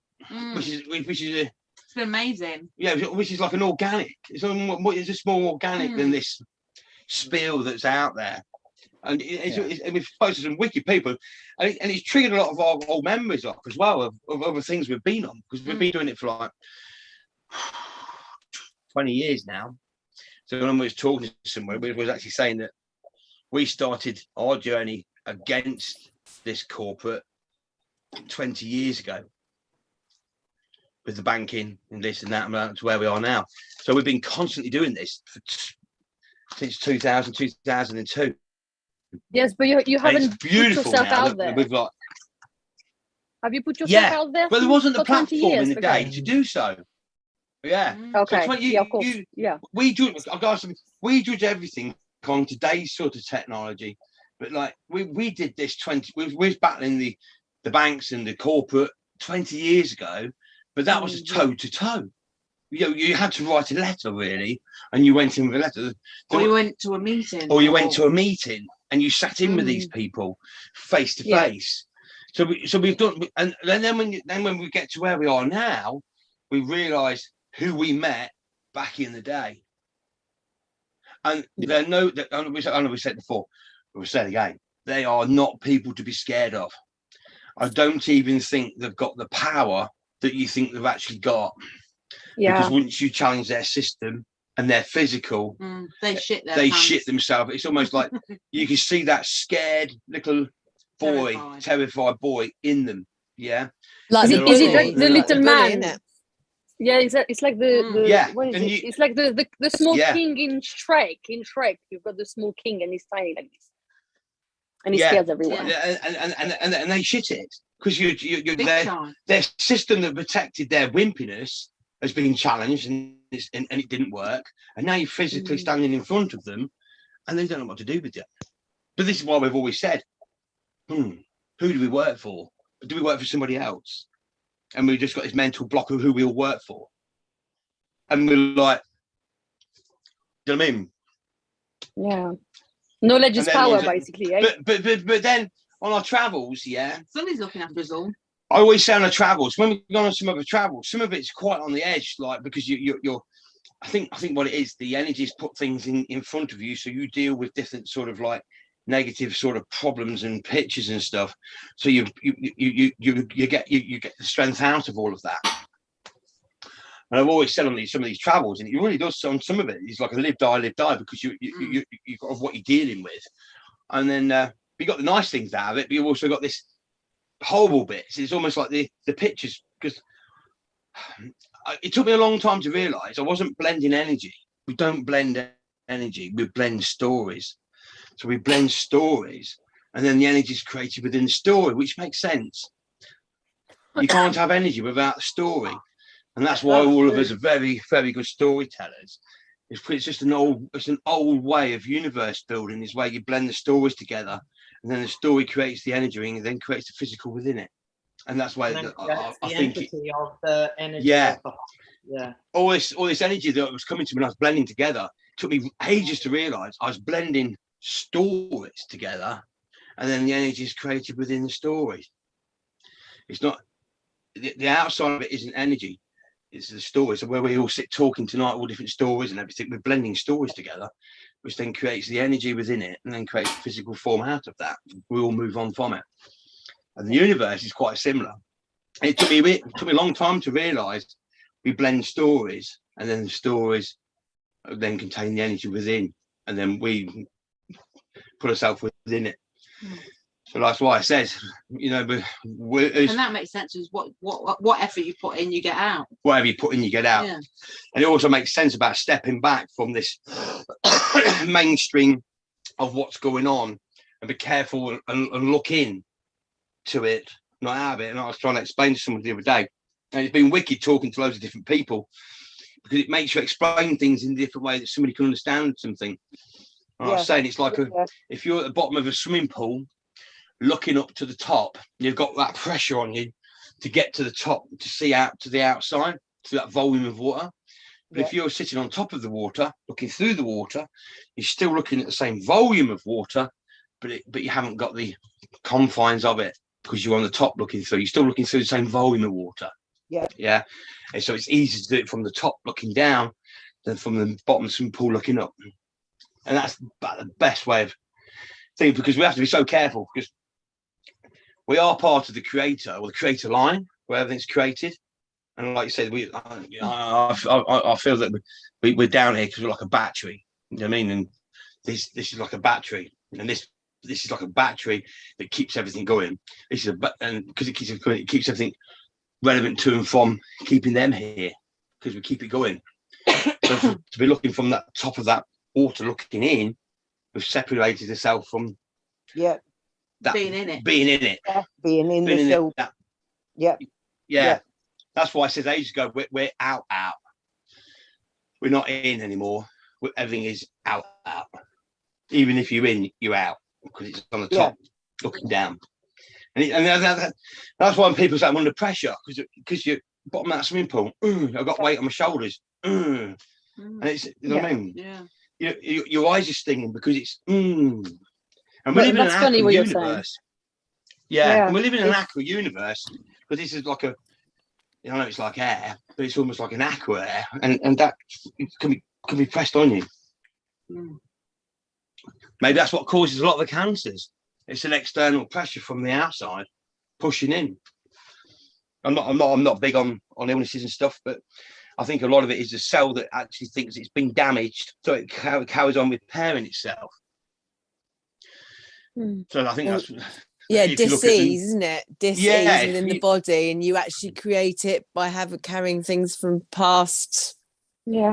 which is it's been amazing. Yeah, which is like an organic. It's just more organic than this spiel that's out there. And we've spoken to some wicked people, and it's triggered a lot of our old memories up as well of other things we've been on, because we've been doing it for like 20 years now. So when I was talking to someone, we was actually saying that we started our journey against this corporate 20 years ago with the banking and this and that, and that's where we are now. So we've been constantly doing this since 2002. Yes, but you haven't put yourself out there. We've got. Have you put yourself out there? But there wasn't the platform in the day to do so. Yeah. Okay. So of course. We judge everything on today's sort of technology, but like we did this 20. We was battling the banks and the corporate 20 years ago, but that was a toe to toe. You had to write a letter really, and you went in with a letter. Or you went to a meeting. Went to a meeting. And you sat in with these people face to face. So we've done, and then when we get to where we are now, we realise who we met back in the day. And they're I know we said before, but we'll say it again. They are not people to be scared of. I don't even think they've got the power that you think they've actually got. Yeah. Because once you challenge their system and their physical, they shit themselves. It's almost like you can see that scared little boy, terrified boy in them. Yeah, like is it like the little man? Yeah, it's like the what is it? It's like the small king in Shrek. In Shrek, you've got the small king and he's tiny like this, and he scares everyone. And they shit it because their system that protected their wimpiness has been challenged and it didn't work, and now you're physically standing in front of them and they don't know what to do with you. But this is why we've always said, who do we work for? Do we work for somebody else? And we've just got this mental block of who we all work for, and we're like, do you know what I mean? Yeah, knowledge is power, basically. But then on our travels, somebody's looking after us all. I always say on our travels, when we've gone on some other travels, some of it's quite on the edge, like because you're I think what it is, the energies put things in front of you, so you deal with different sort of like negative sort of problems and pictures and stuff. So you get the strength out of all of that. And I've always said on some of these travels, and it really does on some of it, it's like a live die because you've got what you're dealing with, and then you got the nice things out of it, but you've also got this horrible bits. It's almost like the pictures, because it took me a long time to realize I wasn't blending energy. We don't blend energy, we blend stories. So we blend stories, and then the energy is created within the story, which makes sense. You can't have energy without the story, and that's why all of us are very, very good storytellers. It's just an old way of universe building, is where you blend the stories together, and then the story creates the energy and then creates the physical within it. And that's why I think of the energy. All this energy that was coming to me when I was blending together, it took me ages to realize I was blending stories together, and then the energy is created within the stories. It's not the outside of it isn't energy, it's the story. So where we all sit talking tonight, all different stories and everything, we're blending stories together, which then creates the energy within it and then creates a physical form out of that. We all move on from it. And the universe is quite similar. It took me a long time to realize we blend stories, and then the stories then contain the energy within, and then we put ourselves within it. So that's why I said, you know, and that makes sense. Is what effort you put in, you get out. Whatever you put in, you get out. Yeah. And it also makes sense about stepping back from this mainstream of what's going on, and be careful and look in to it, not out of it. And I was trying to explain to someone the other day, and it's been wicked talking to loads of different people, because it makes you explain things in a different way that somebody can understand something. I was saying it's like if you're at the bottom of a swimming pool looking up to the top, you've got that pressure on you to get to the top, to see out to the outside, to that volume of water. But if you're sitting on top of the water, looking through the water, you're still looking at the same volume of water, but you haven't got the confines of it, because you're on the top looking through. You're still looking through the same volume of water. Yeah. And so it's easier to do it from the top looking down than from the bottom of the swimming pool looking up. And that's about the best way of thinking, because we have to be so careful, because we are part of the creator, or the creator line, where everything's created. And like you said, I feel that we're down here because we're like a battery. You know what I mean? And this is like a battery, and this is like a battery that keeps everything going. This is and because it keeps everything relevant to and from, keeping them here, because we keep it going. So to be looking from that top of that water looking in, we've separated ourselves from being in it. Being in the filter. Yeah. That's why I said ages ago, we're out. We're not in anymore. Everything is out. Even if you're in, you're out, because it's on the top, looking down. And that's why when people say I'm under pressure, because you're bottom of that swimming pool. I've got weight on my shoulders. And it's, you know what I mean? Yeah. Your eyes are stinging because it's. And we live in an aqua universe. Yeah, and we live in an aqua universe, because this is like a. You know, it's like air, but it's almost like an aqua air, and that can be pressed on you. Maybe that's what causes a lot of the cancers. It's an external pressure from the outside pushing in. I'm not big on illnesses and stuff, but I think a lot of it is a cell that actually thinks it's been damaged, so it carries on repairing itself. So I think that's. Disease, isn't it? Disease within the body, and you actually create it by carrying things from past.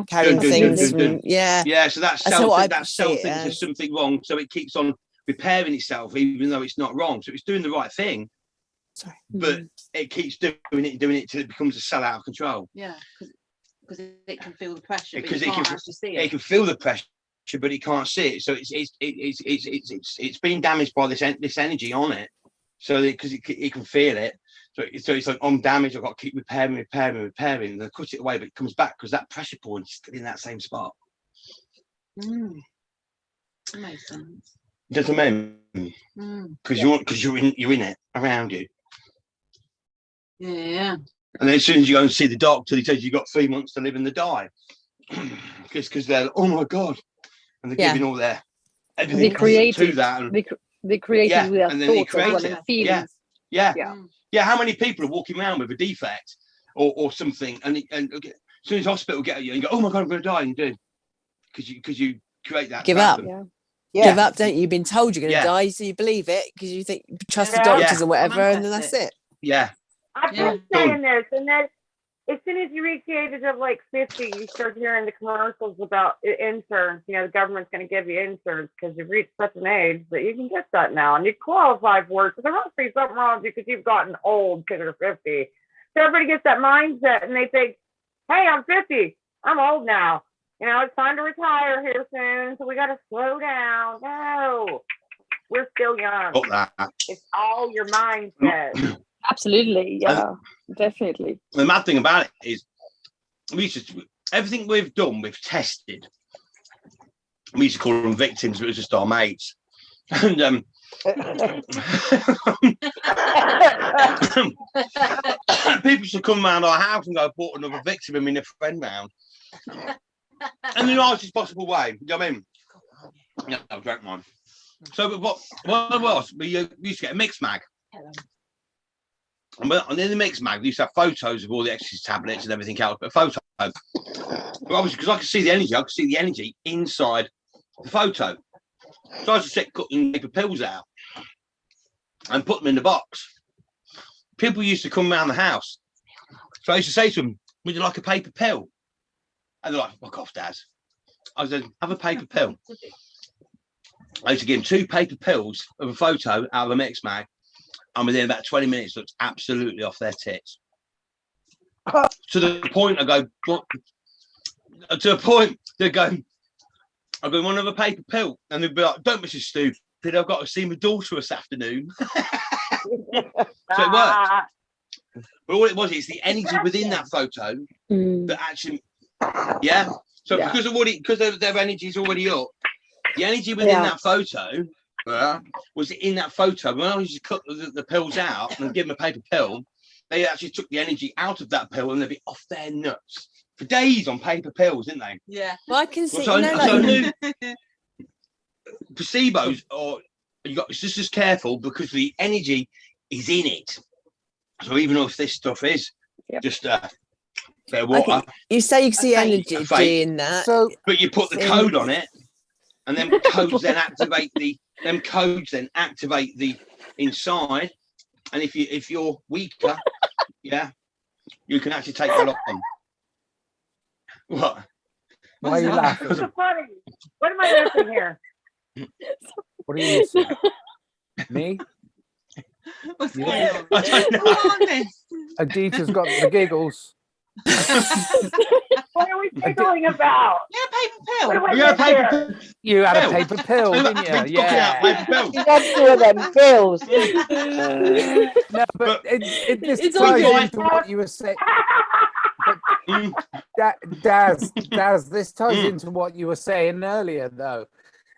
Carrying things from. So that cell thinks there's something wrong, so it keeps on repairing itself, even though it's not wrong. So it's doing the right thing. But it keeps doing it till it becomes a cell out of control. Yeah, because it can feel the pressure, because it can't actually see it. It can feel the pressure, but it can't see it. So it's being damaged by this energy on it. So because it can feel it. So it's like, I'm damaged. I've got to keep repairing, and then cut it away, but it comes back because that pressure point is still in that same spot. That makes sense. Does it mean? Because you're in it around you. Yeah. And then as soon as you go and see the doctor, he says you've got 3 months to live and to die. Because they're like, oh my God. And they're giving all their everything to that. And, they created with their thoughts and feelings. Yeah. How many people are walking around with a defect or something, and as soon as hospital get you and you go, oh my God, I'm going to die, and you do. Because you create that. Give up. Give up, don't you? You've been told you're going to die, so you believe it because you think trust the doctors or whatever, and then that's it. Yeah. I've been saying this, and then as soon as you reach the ages of like 50, you start hearing the commercials about insurance. You know, the government's going to give you insurance because you've reached such an age that you can get that now, and you qualify for it. So there must be something wrong with you because you've gotten old because you're 50. So everybody gets that mindset, and they think, "Hey, I'm 50. I'm old now. You know, it's time to retire here soon. So we got to slow down." No, we're still young. It's all your mindset. Absolutely, definitely. The mad thing about it is, everything we've done, we've tested. We used to call them victims, but it was just our mates. And people should come around our house and go, I brought another victim and me and a friend round. In the nicest possible way. You know what I mean? Yeah, I've drank mine. So what else? We used to get a mix mag. And in the mix mag, we used to have photos of all the ecstasy tablets and everything else, but photos. But obviously, because I could see the energy inside the photo. So I used to sit cutting paper pills out. and put them in the box. People used to come around the house. So I used to say to them, would you like a paper pill? And they're like, fuck off, Dad. I said, have a paper pill. I used to give them 2 paper pills of a photo out of a mix mag, and within about 20 minutes, looked absolutely off their tits. To the point, I go, what? To the point, they go, I go, want another paper pill? And they'd be like, don't be so stupid. I've got to see my daughter this afternoon. So it worked. But all it was, it's the energy within that photo that actually, So because their energy is already up, the energy within that photo was in that photo. When I used to cut the pills out and give them a paper pill, they actually took the energy out of that pill and they'd be off their nuts for days on paper pills, didn't they? Yeah. Well, I can see. So I knew placebos, or you got just careful because the energy is in it. So even if this stuff is just fair water, you say you see energy in that. So, but you put the code on it, and then codes then activate the inside. And if you're weaker, you can actually take that on. What? Why are you laughing? What's so funny? What am I missing here? What are you missing? Me? What's going on? I don't know. Adita's got the giggles. What are we giggling about? You had a paper pill, didn't you? Yeah. You got 2 of them pills. No, but it ties into what you were saying. Daz, this ties into what you were saying earlier, though.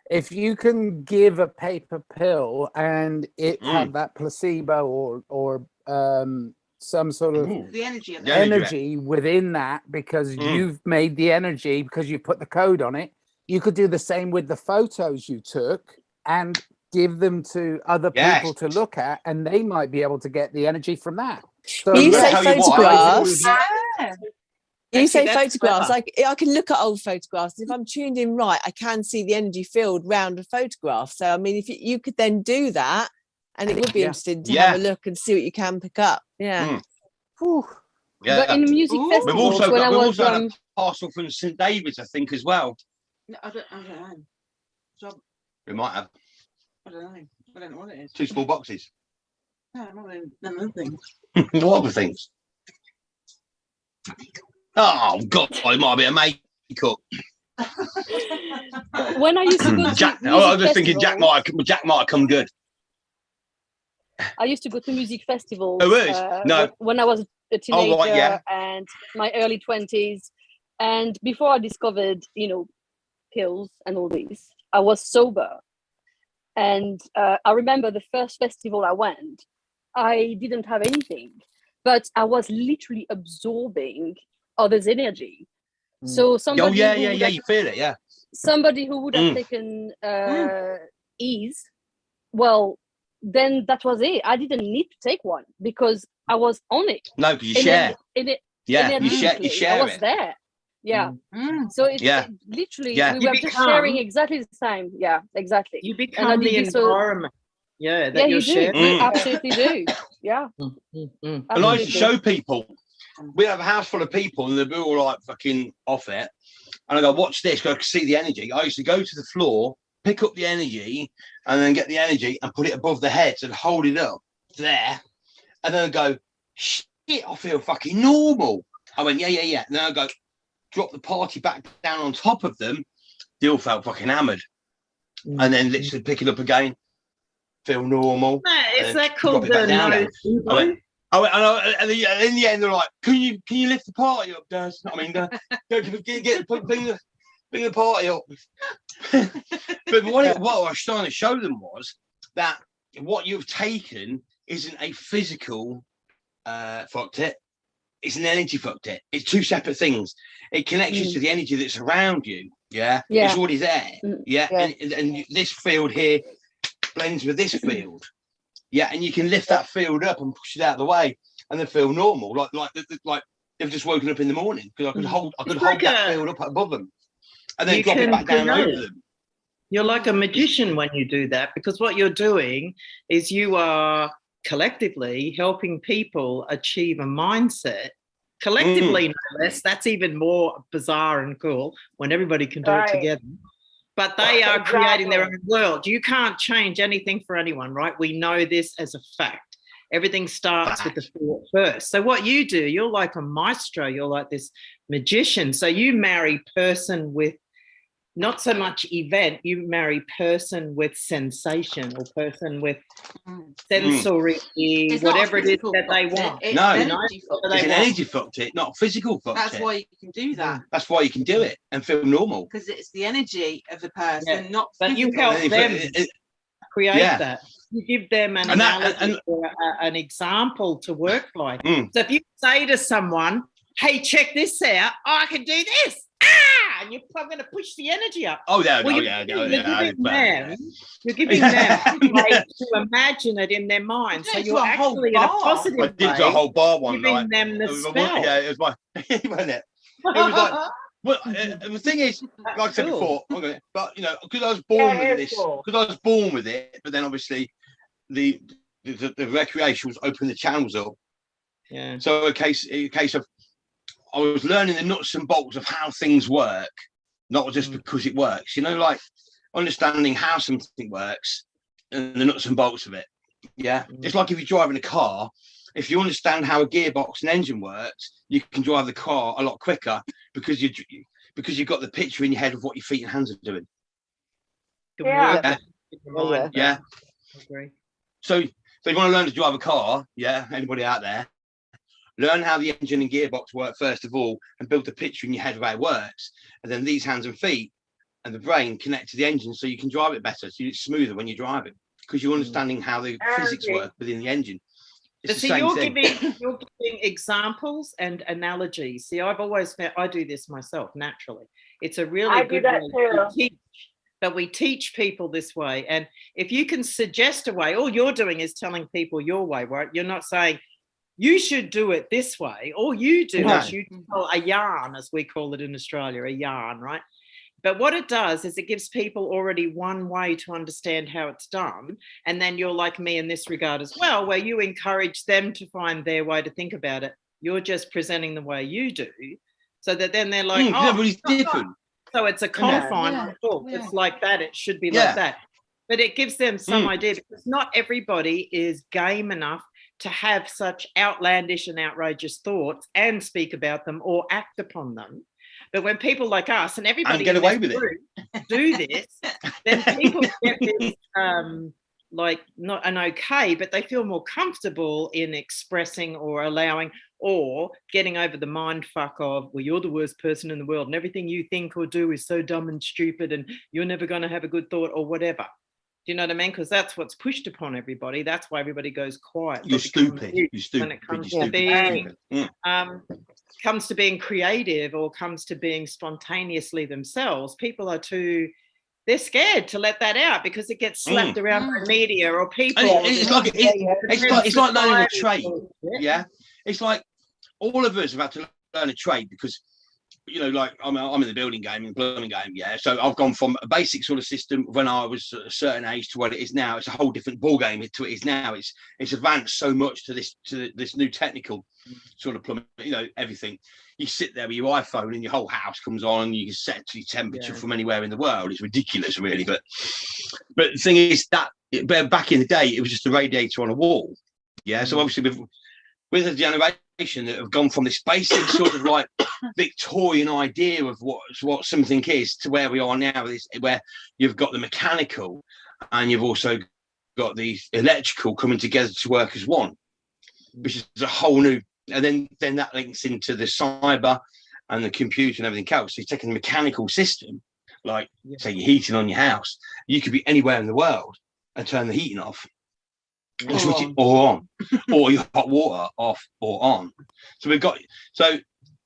If you can give a paper pill and it have that placebo or some sort of the energy within that, because you've made the energy, because you put the code on it, you could do the same with the photos you took and give them to other people to look at, and they might be able to get the energy from that. So you say photographs. You say photographs. I can look at old photographs. If I'm tuned in right, I can see the energy field round a photograph. So I mean, if you could then do that, and it would be interesting to have a look and see what you can pick up. Yeah. But in music festivals, we've also had a parcel from St David's, I think, as well. No, I don't know. So, we might have. I don't know. I don't know what it is. 2 small boxes. No, none of the things. What other things? Oh God, it might be a makeup. When I used to go to Jack, I was just thinking Jack might have come good. I used to go to music festivals. Oh, really? No. When I was a teenager and my early 20s, and before I discovered, pills and all these, I was sober. And I remember the first festival I went, I didn't have anything, but I was literally absorbing others' energy. So somebody you feel it, yeah. Somebody who would have taken ease, well, then that was it. I didn't need to take one because I was on it. No, because you share. You share. I was there. Yeah. So it literally we were just sharing exactly the same. Yeah, exactly. You become the environment. That you sharing. do. You absolutely do. Yeah. And I used to show people. We have a house full of people and they're all like fucking off it. And I go, watch this, because I can see the energy. I used to go to the floor, pick up the energy, and then get the energy and put it above the heads and hold it up there. And then I go, shit, I feel fucking normal. I went, yeah. And then I go, drop the party back down on top of them. They all felt fucking hammered. And then literally pick it up again, feel normal. Is that called the no? And in the end, they're like, "Can you lift the party up, Daz?" I mean, bring the party up. But what I was trying to show them was that what you've taken isn't a physical fucked it; it's an energy fucked it. It's 2 separate things. It connects you to the energy that's around you. Yeah, it's already there. Yeah. And this field here blends with this field. Yeah, and you can lift that field up and push it out of the way, and then feel normal, like they've just woken up in the morning because I could hold that field up above them, and then drop it back down over them. You're like a magician when you do that, because what you're doing is you are collectively helping people achieve a mindset. Collectively, no less. That's even more bizarre and cool when everybody can do it together. But they are creating their own world. You can't change anything for anyone, right? We know this as a fact. Everything starts with the thought first. So what you do, you're like a maestro. You're like this magician. So you marry person with not so much event, you marry person with sensation or person with sensory, whatever it is that they want. It's an energy fucked it, not physical fucked it. That's why you can do that. That's why you can do it and feel normal. Because it's the energy of the person, not but physical. you help them create that. You give them an analogy or an example to work by. So if you say to someone, hey, check this out, I can do this. And you're probably going to push the energy up. You're giving them a way to imagine it in their mind. So you're actually in a positive way. I did a whole bar one giving night. them the spell. Yeah, it was my, wasn't it? It was like, well, the thing is, like I said before, but you know, because I was born with this, because I was born with it, but then obviously the recreation was opening the channels up. Yeah. So a case of I was learning the nuts and bolts of how things work, not just because it works. You know, like understanding how something works and the nuts and bolts of it. Yeah. It's like if you're driving a car, if you understand how a gearbox and engine works, you can drive the car a lot quicker because you've got the picture in your head of what your feet and hands are doing. Yeah. Yeah. Okay. So if you want to learn to drive a car, anybody out there, learn how the engine and gearbox work first of all, and build the picture in your head of how it works. And then these hands and feet and the brain connect to the engine so you can drive it better, so it's smoother when you drive it, because you're understanding how the physics work within the engine. It's the same thing. You're giving examples and analogies. See, I've always found, I do this myself naturally. It's a really good way to teach, but we teach people this way. And if you can suggest a way, all you're doing is telling people your way, right? You're not saying, you should do it this way. All you do is you tell a yarn, as we call it in Australia, a yarn, right? But what it does is it gives people already one way to understand how it's done. And then you're like me in this regard as well, where you encourage them to find their way to think about it. You're just presenting the way you do, so that then they're like, everybody's different. So it's a confine. It's like that. It should be like that. But it gives them some idea, because not everybody is game enough to have such outlandish and outrageous thoughts and speak about them or act upon them. But when people like us and everybody get away with it do this, then people get this like not an okay, but they feel more comfortable in expressing or allowing or getting over the mind fuck of, well, you're the worst person in the world and everything you think or do is so dumb and stupid and you're never going to have a good thought or whatever. Do you know what I mean? Because that's what's pushed upon everybody. That's why everybody goes quiet. You're stupid. You're stupid. When it comes to being, comes to being creative or comes to being spontaneously themselves, people are they're scared to let that out because it gets slapped around by media or people. It's like learning a trade. Yeah. It's like all of us have had to learn a trade because, you know, like I'm in the building game, in the plumbing game, so I've gone from a basic sort of system when I was at a certain age to what it is now. It's a whole different ball game to it is now. It's advanced so much to this new technical sort of plumbing, you know, everything. You sit there with your iPhone and your whole house comes on and you can set to your temperature from anywhere in the world. It's ridiculous, really. But the thing is that back in the day, it was just a radiator on a wall. Yeah. So obviously with a generation that have gone from this basic sort of like Victorian idea of what something is to where we are now, where you've got the mechanical and you've also got the electrical coming together to work as one, which is a whole new, and then that links into the cyber and the computer and everything else. So you're taking the mechanical system, like say you're heating on your house, you could be anywhere in the world and turn the heating off. Or switch it or on, or your hot water off or on. So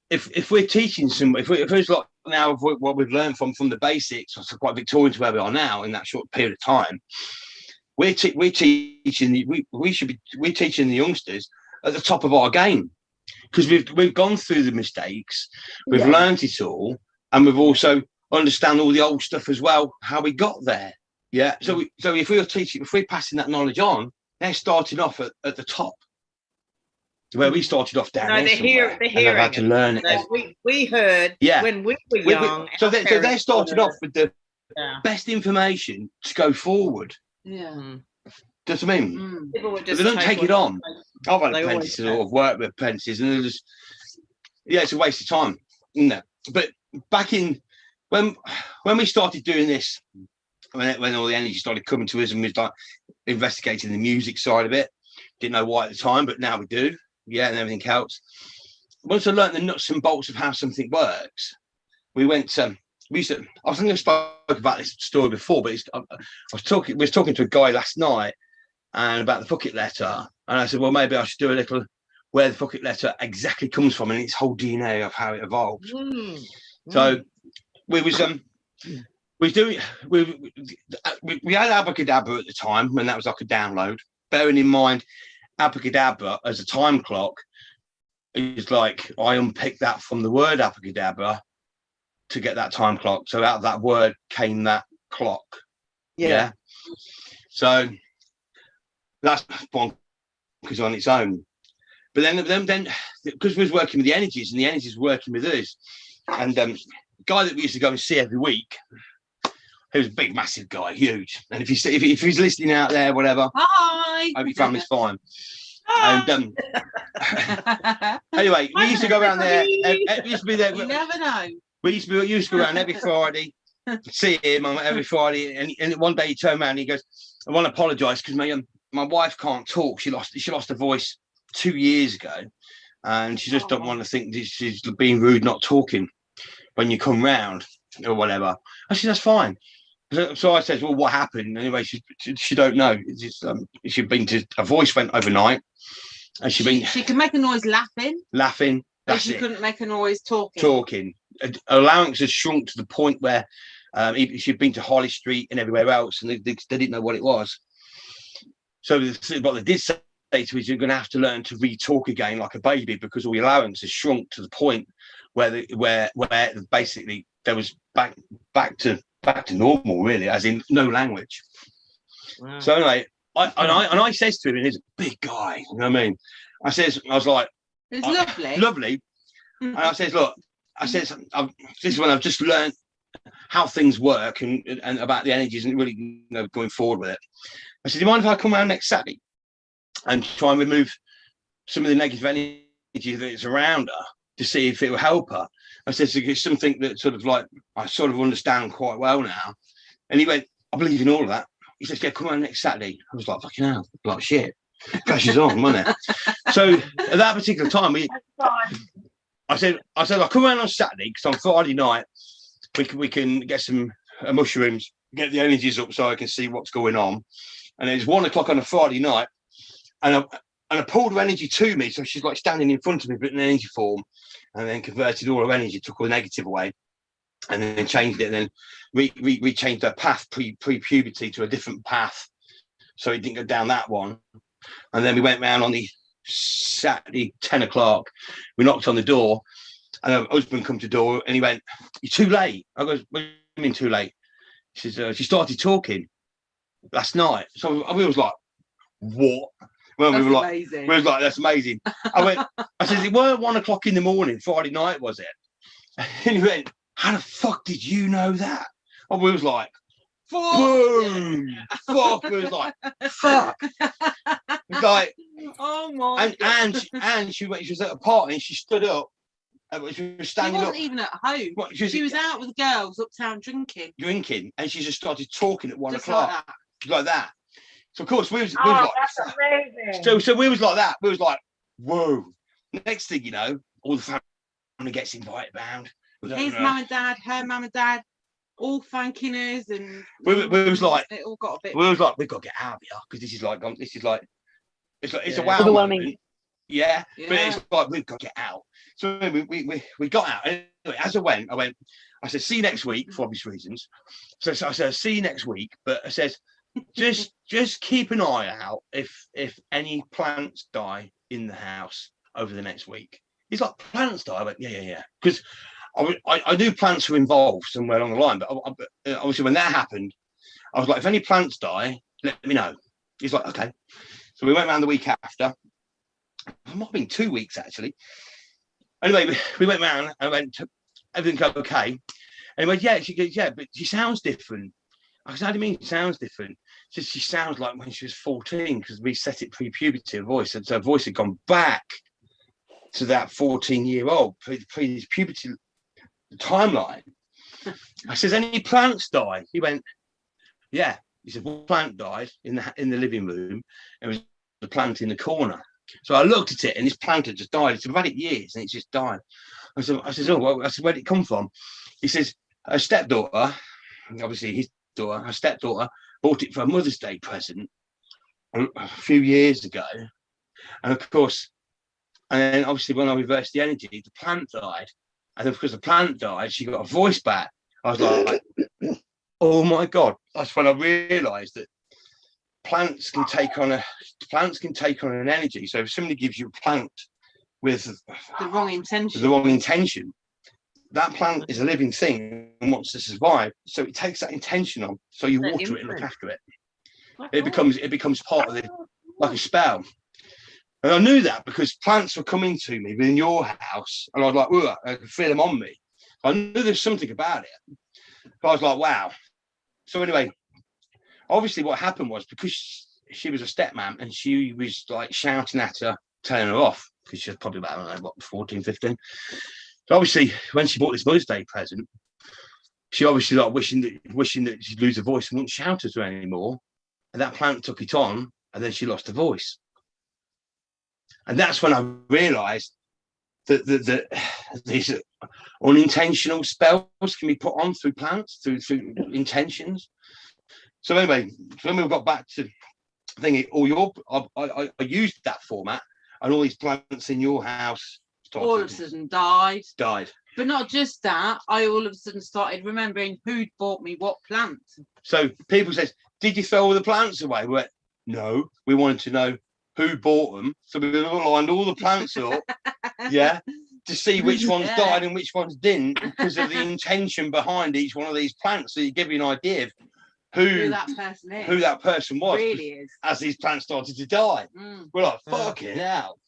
if we're teaching if it's like now what we've learned from the basics, it's quite Victorian to where we are now in that short period of time. We're teaching the youngsters at the top of our game because we've gone through the mistakes, we've learned it all, and we've also understand all the old stuff as well, how we got there. Yeah. So if we were teaching, if we're passing that knowledge on, they're starting off at the top. Where we started off down there somewhere, and they've had to learn it. We heard when we were young. So they're starting off with the best information to go forward. Yeah. Does what I mean? But they don't take it on. I've had apprentices or I've worked with apprentices, and they're just it's a waste of time, isn't it? But back in when we started doing this, when all the energy started coming to us, and we started investigating the music side of it, didn't know why at the time, but now we do. Yeah, and everything else. Once I learned the nuts and bolts of how something works, we went. I think I spoke about this story before, but I was talking to a guy last night, and about the bucket letter, and I said, well, maybe I should do a little where the bucket letter exactly comes from and its whole DNA of how it evolved. So we had Abracadabra at the time when that was like a download. Bearing in mind, Abracadabra as a time clock is like I unpicked that from the word Abracadabra to get that time clock. So out of that word came that clock. Yeah. So that's bonkers on its own. But then because we was working with the energies, and the energies were working with us, and the guy that we used to go and see every week, he was a big, massive guy, huge. And if he's listening out there, whatever, hi, hope your family's fine. And anyway, we used to go around there. It used to be there. You never know. We used to go around every Friday, see him every Friday. And one day he turned around and he goes, "I want to apologise because my wife can't talk. She lost her voice 2 years ago, and she just don't want to think that she's being rude, not talking when you come round or whatever." I said, "That's fine." So I said, "Well, what happened?" Anyway, she don't know. It's just, she'd been to, her voice went overnight, and she can make a noise laughing, but she couldn't make a noise talking. Her allowance had shrunk to the point where she'd been to Holly Street and everywhere else, and they didn't know what it was. So what they did say to her is, you're going to have to learn to re-talk again like a baby, because all your allowance has shrunk to the point where basically there was back to normal, really, as in no language. Wow. So anyway, I says to him, and he's a big guy, you know what I mean? I was like, it's lovely. And I says, look, this is when I've just learned how things work and about the energies and really going forward with it. I said, do you mind if I come around next Saturday and try and remove some of the negative energy that's around her to see if it will help her? I said, it's something that sort of like I sort of understand quite well now. And he went, I believe in all of that. He said, yeah, come on next Saturday. I was like, fucking hell, like shit. Pressure's on, wasn't it? So at that particular time, I said, I'll come around on Saturday, because on Friday night we can get some mushrooms, get the energies up so I can see what's going on. And it's 1 o'clock on a Friday night, and I pulled her energy to me, so she's like standing in front of me, but in energy form, and then converted all her energy, took all the negative away, and then changed it. And then we changed her path pre-puberty to a different path, so it didn't go down that one. And then we went round on the Saturday 10 o'clock. We knocked on the door, and her husband come to the door, and he went, "You're too late." I goes, "What do you mean too late?" She says, "She started talking last night." So we was like, "What?" Well, we were like, "That's amazing." I said, "It weren't 1 o'clock in the morning Friday night, was it?" And he went, "How the fuck did you know that?" And we was like, boom, fuck. We was like, fuck. Like, oh my. And she was at a party and she stood up. She was standing up. She wasn't even at home. What, she was out with the girls uptown drinking, and she just started talking at 1 just o'clock. Like that. So of course we was like, that's amazing. So we was like that. We was like, whoa. Next thing you know, all the family gets invited round. His mum and dad, her mum and dad, all thanking us, and we was like, it all got a bit. We was like, we've got to get out of here, because this is a wow moment. Yeah, but it's like we've got to get out. So we got out. Anyway, as I said, see you next week for obvious reasons. So I said, see you next week, but I said, just keep an eye out if any plants die in the house over the next week. He's like, plants die? I went, yeah. Because I knew plants were involved somewhere along the line, but obviously when that happened, I was like, if any plants die, let me know. He's like, okay. So we went around the week after. It might have been 2 weeks actually. Anyway, we went round and I went, everything okay? And he went, yeah. She goes, yeah, but she sounds different. I said, how do you mean it sounds different? She said, she sounds like when she was 14 because we set it pre-puberty, her voice. And so her voice had gone back to that 14-year-old pre-puberty timeline. I said, any plants die? He went, yeah. He said, one plant died in the living room. It was the plant in the corner. So I looked at it and this plant had just died. He said, we've had it years and it's just died. I said, oh, well, I said, where did it come from? He says, her stepdaughter, obviously his daughter, her stepdaughter, bought it for a Mother's Day present a few years ago. And of course, and then obviously when I reversed the energy, the plant died. And then because the plant died, she got a voice back. I was like, oh my God. That's when I realized that plants can take on an energy. So if somebody gives you a plant with the wrong intention, that plant is a living thing and wants to survive. So it takes that intention on. So you water it and look after it. It becomes part of it, like a spell. And I knew that because plants were coming to me within your house, and I was like, ooh, I could feel them on me. I knew there's something about it. So I was like, wow. So anyway, obviously what happened was because she was a stepmom and she was like shouting at her, telling her off, because she was probably about, I don't know, 14, 15. So obviously when she bought this Mother's Day present, she obviously like wishing that she'd lose her voice and wouldn't shout at her anymore. And that plant took it on, and then she lost her voice. And that's when I realised that these unintentional spells can be put on through plants, through intentions. So anyway, when we got back to thinking, I used that format, and all these plants in your house all of a sudden died. But not just that, I all of a sudden started remembering who'd bought me what plant. So people says, did you throw all the plants away? We went, no, we wanted to know who bought them. So we lined all the plants up, to see which ones died and which ones didn't, because of the intention behind each one of these plants. So you give you an idea of who that person was. Really is. As these plants started to die. We're like, fucking hell.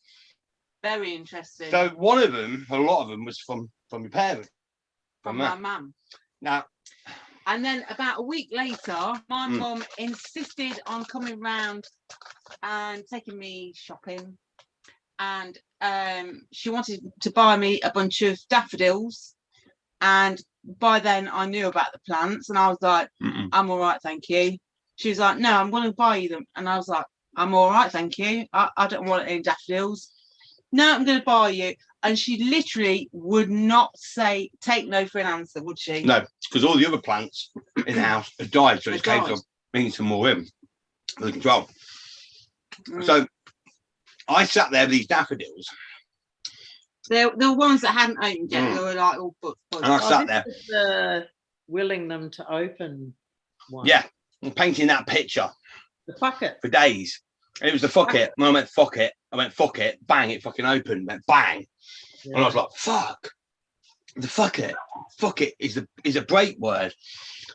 Very interesting. So one of them, a lot of them, was from your parents. From my mum. Now, and then about a week later, my mum insisted on coming round and taking me shopping. And she wanted to buy me a bunch of daffodils. And by then I knew about the plants. And I was like, I'm all right, thank you. She was like, no, I'm going to buy you them. And I was like, I'm all right, thank you. I don't want any daffodils. No, I'm going to buy you. And she literally would not take no for an answer, would she? No, because all the other plants in the house have died. So it's a case of bringing some more in under control. So I sat there with these daffodils. They're the ones that hadn't opened yet. They were like all buds. And I sat there. Willing them to open one. Yeah, I'm painting that picture. The fuck it. For days. It was the fuck it. When I went fuck it, bang, it fucking opened, went bang. Yeah. And I was like, fuck. The fuck it is a break word.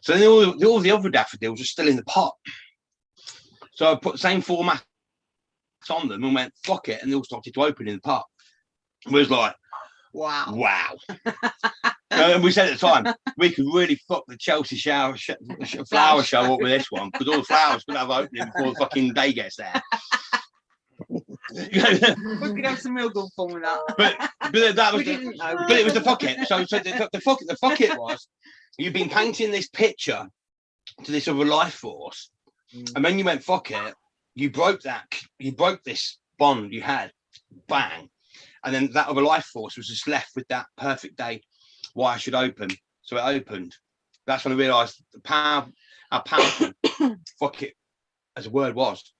So then all the other daffodils are still in the pot. So I put the same format on them and went, fuck it, and they all started to open in the pot. It was like, wow. And we said at the time, we could really fuck the Chelsea flower show up with this one, because all the flowers could have opening before the fucking day gets there. We could have some real good fun with that. But that was but it was the fuck it. So the fuck it was, you've been painting this picture to this other life force, and when you went fuck it, you broke this bond you had, bang, and then that other life force was just left with that perfect day why I should open. So it opened. That's when I realised how powerful fuck it as a word was,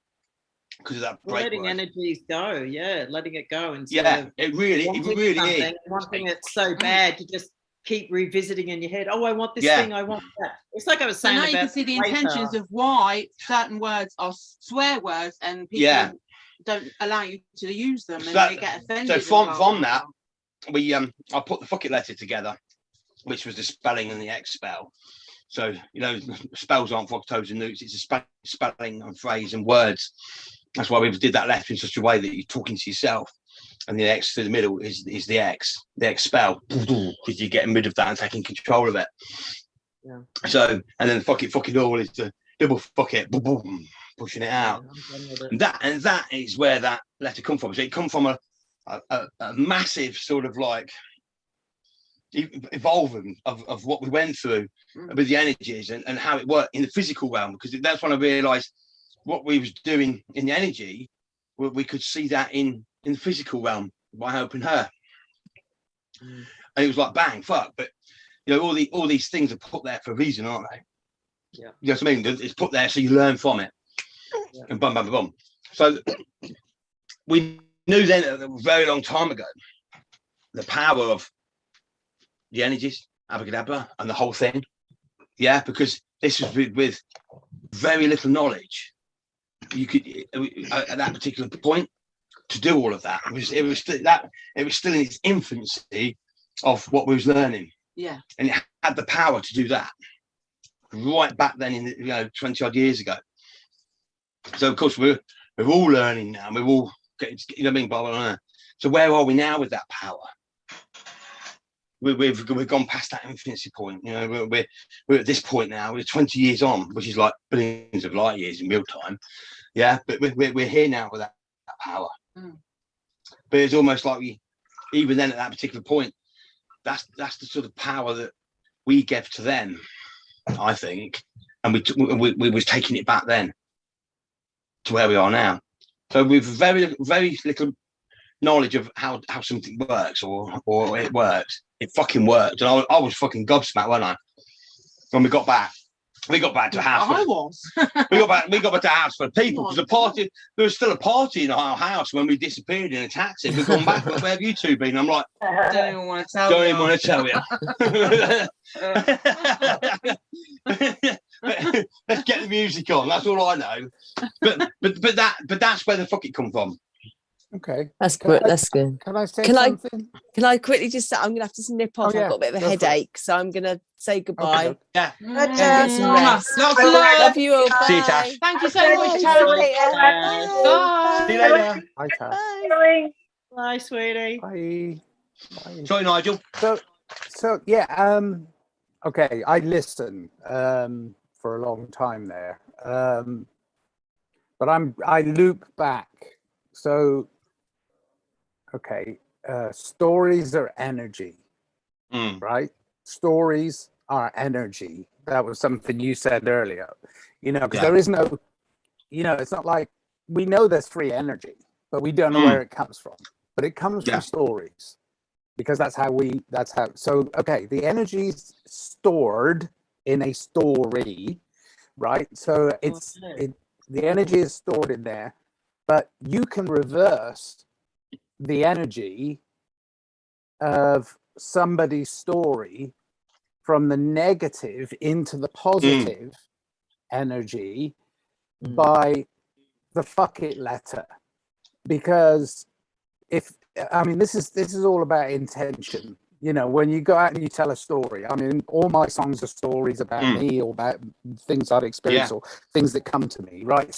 because of that letting energies go, letting it go, and it really is. Wanting it so bad to just keep revisiting in your head. Oh, I want this thing. I want that. It's like I was saying. So now you can see the intentions of why certain words are swear words, and people don't allow you to use them, and they get offended. So from that, I put the fuck it letter together, which was the spelling and the expel. So, you know, spells aren't froctos and newts, it's a spelling and phrase and words. That's why we did that left in such a way that you're talking to yourself. And the X through the middle is the expel, because you're getting rid of that and taking control of it. Yeah. So, and then fuck it all is the double fuck it, boom, boom, pushing it out. And that is where that letter come from. So it come from a massive sort of like evolving of what we went through with the energies and how it worked in the physical realm, because that's when I realized what we was doing in the energy, we could see that in the physical realm by helping her. And it was like bang, fuck. But you know, all these things are put there for a reason, aren't they? Yeah. You know what I mean? It's put there so you learn from it. Yeah. And boom, boom, boom. So we knew then a very long time ago the power of the energies, Abracadabra, and the whole thing. Yeah, because this was with very little knowledge. You could at that particular point to do all of that. It was still in its infancy of what we was learning. Yeah, and it had the power to do that right back then in 20 odd years ago. So of course we're all learning now. We're all getting, you know what I mean, blah, blah, blah. So where are we now with that power? We've gone past that infinity point. You know, we're at this point now. We're 20 years on, which is like billions of light years in real time. Yeah, but we're here now with that power. But it's almost like even then at that particular point, that's the sort of power that we gave to them, I think, and we was taking it back then to where we are now. So with very little knowledge of how something works or it works, it fucking worked, and I was fucking gobsmacked, wasn't I? When we got back to the house. I was. we got back to the house for people, because there was still a party in our house when we disappeared in a taxi. We've gone back. Where have you two been? I'm like, don't even want to tell you. Let's get the music on. That's all I know. But that's where the fuck it come from. Okay, that's good. That's good. Can I say something? Can I quickly just say, I'm gonna have to nip off. I've got a bit of a headache, so I'm gonna say goodbye. Okay. Yeah. Get some rest. Lots of love. Love you all. See you, Bye. Tash. Thank you so much, Tara. Bye. See you later. Hi, Tash. Bye, sweetie. Bye. Bye. Sorry, Nigel. So yeah. Okay, I listened for a long time there, but I loop back. So, okay, stories are energy, right? Stories are energy. That was something you said earlier, because there is no, it's not like, we know there's free energy, but we don't know where it comes from. But it comes from stories, because so, okay, the energy's stored in a story, right? So the energy is stored in there. But you can reverse the energy of somebody's story from the negative into the positive energy by the fuck it letter. Because this is all about intention. When you go out and you tell a story, all my songs are stories about me or about things I've experienced or things that come to me, right?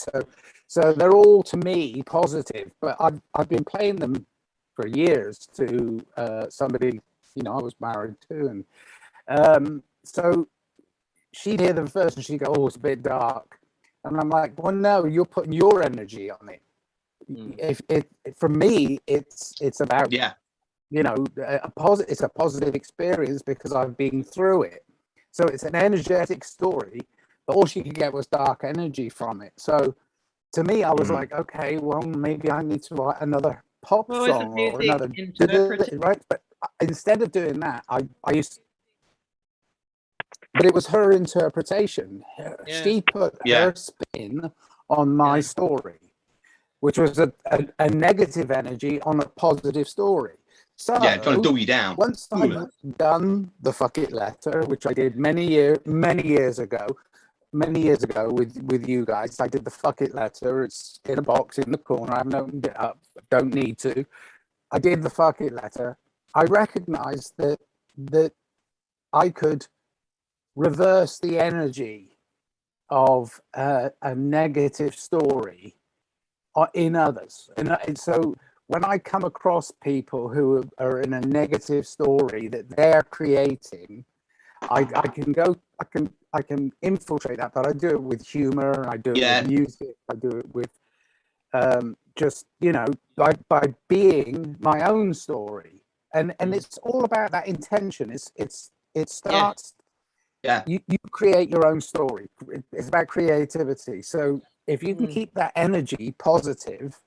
So they're all, to me, positive, but I've been playing them for years to somebody, I was married to, and so she'd hear them first and she'd go, oh, it's a bit dark. And I'm like, well, no, you're putting your energy on it. For me, it's about, it's a positive experience because I've been through it. So it's an energetic story, but all she could get was dark energy from it. So to me, I was like, okay, well, maybe I need to write another pop song or another, right? But instead of doing that, I used, but it was her interpretation. She put her spin on my story, which was a negative energy on a positive story. So trying to dull you down. Once I've done the fuck it letter, which I did many years ago with you guys, I did the fuck it letter. It's in a box in the corner. I haven't opened it up. Don't need to. I did the fuck it letter. I recognized that I could reverse the energy of a negative story in others. And so when I come across people who are in a negative story that they're creating, I can infiltrate that, but I do it with humor, I do it with music, I do it with just, you know, by being my own story. And it's all about that intention. It starts, you create your own story. It's about creativity. So if you can keep that energy positive,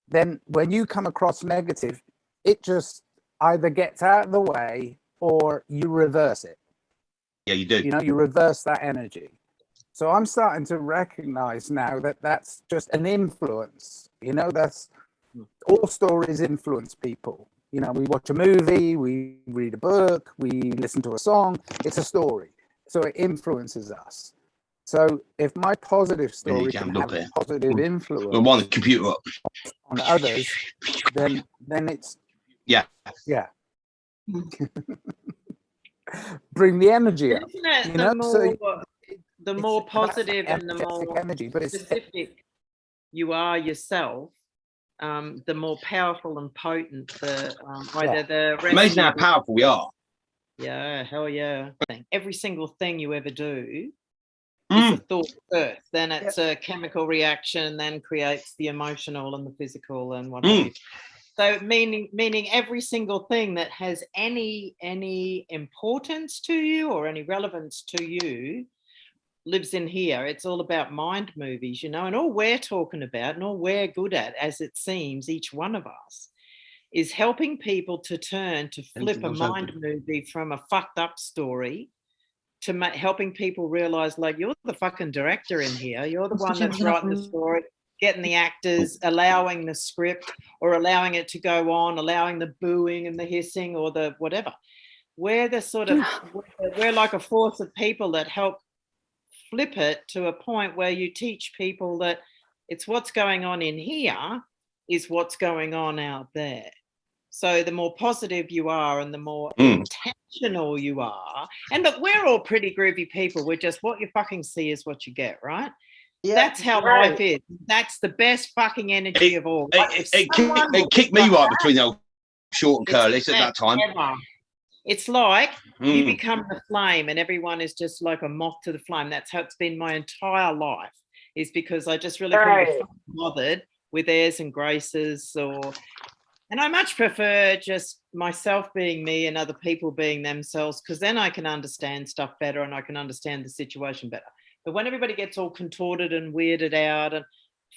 then when you come across negative, it just either gets out of the way or you reverse it. Yeah, you do. You know, you reverse that energy. So I'm starting to recognize now that that's just an influence. You know, that's all stories influence people. You know, we watch a movie, we read a book, we listen to a song. It's a story. So it influences us. So if my positive story can have a positive influence on the computer up on others, then it's bring the energy up. Isn't it, you know, the more positive and the more energy, but specific you are yourself, the more powerful and potent the amazing how powerful we are. Yeah, hell yeah. Every single thing you ever do is a thought first, then it's a chemical reaction, then creates the emotional and the physical and whatever. So meaning every single thing that has any importance to you or any relevance to you lives in here. It's all about mind movies, you know, and all we're talking about and all we're good at, as it seems, each one of us, is helping people to turn to flip a mind movie from a fucked up story to helping people realize, like, you're the fucking director in here. You're the one that's writing the story, getting the actors, allowing the script or allowing it to go on, allowing the booing and the hissing or the whatever. We're the sort of, we're like a force of people that help flip it to a point where you teach people that it's what's going on in here is what's going on out there. So the more positive you are and the more intentional you are, and look, we're all pretty groovy people. We're just, what you fucking see is what you get, right? Yeah, that's how life is. That's the best fucking energy of all. It kicked me right between the old short and curlies at that time. It's like you become the flame and everyone is just like a moth to the flame. That's how it's been my entire life, is because I just really couldn't be bothered with airs and graces and I much prefer just myself being me and other people being themselves, because then I can understand stuff better and I can understand the situation better. But when everybody gets all contorted and weirded out and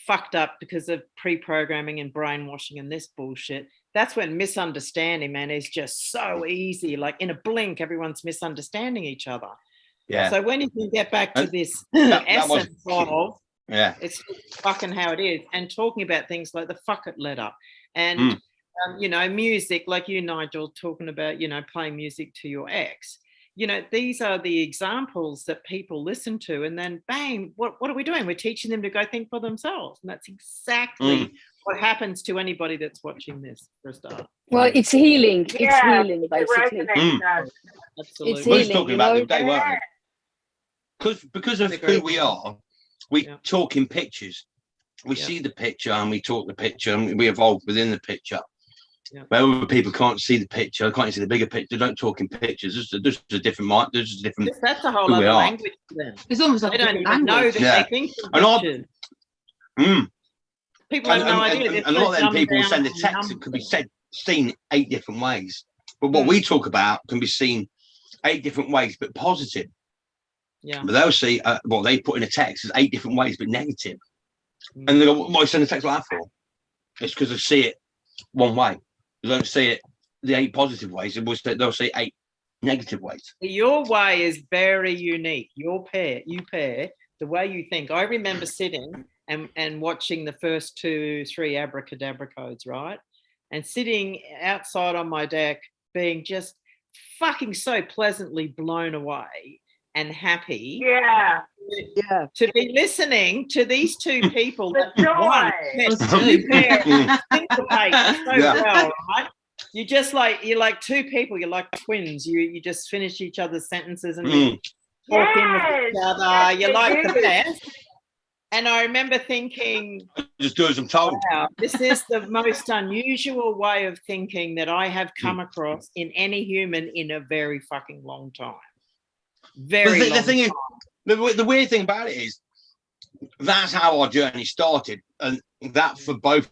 fucked up because of pre-programming and brainwashing and this bullshit, that's when misunderstanding, man, is just so easy. Like in a blink, everyone's misunderstanding each other. Yeah. So when you can get back to this essence of, it's fucking how it is, and talking about things like the fuck it letter and you know, music, like you, Nigel, talking about, you know, playing music to your ex. You know, these are the examples that people listen to, and then bang, what are we doing? We're teaching them to go think for themselves. And that's exactly what happens to anybody that's watching this, for a start. Well, it's healing. It's healing, basically. Absolutely. It's healing, talking about the other day, weren't we? Because of who we are, we talk in pictures. We see the picture and we talk the picture and we evolve within the picture. Where other people can't see the picture, can't see the bigger picture, don't talk in pictures. There's a different mind. There's a different. That's a whole other language to them. It's almost like they don't even know that they think in pictures. People have no idea. And a lot of them people send a text that could be seen 8 different ways. But what we talk about can be seen 8 different ways, but positive. Yeah. But they'll see what they put in a text is 8 different ways, but negative. And they go, "What are you sending a text like that for?" It's because they see it one way. They don't see it the 8 positive ways. They'll see 8 negative ways. Your way is very unique. You pair the way you think. I remember sitting and watching the first 2-3 Abracadabra codes, right? And sitting outside on my deck being just fucking so pleasantly blown away and happy. To be listening to these 2 people that syncopate so well, right? you're like two people. You're like twins. You just finish each other's sentences and talk in with each other. Yes, You're like they the do. best. And I remember thinking, just do as I'm told. wow, this is the most unusual way of thinking that I have come across in any human in a very fucking long time. Very long time. The weird thing about it is that's how our journey started, and that for both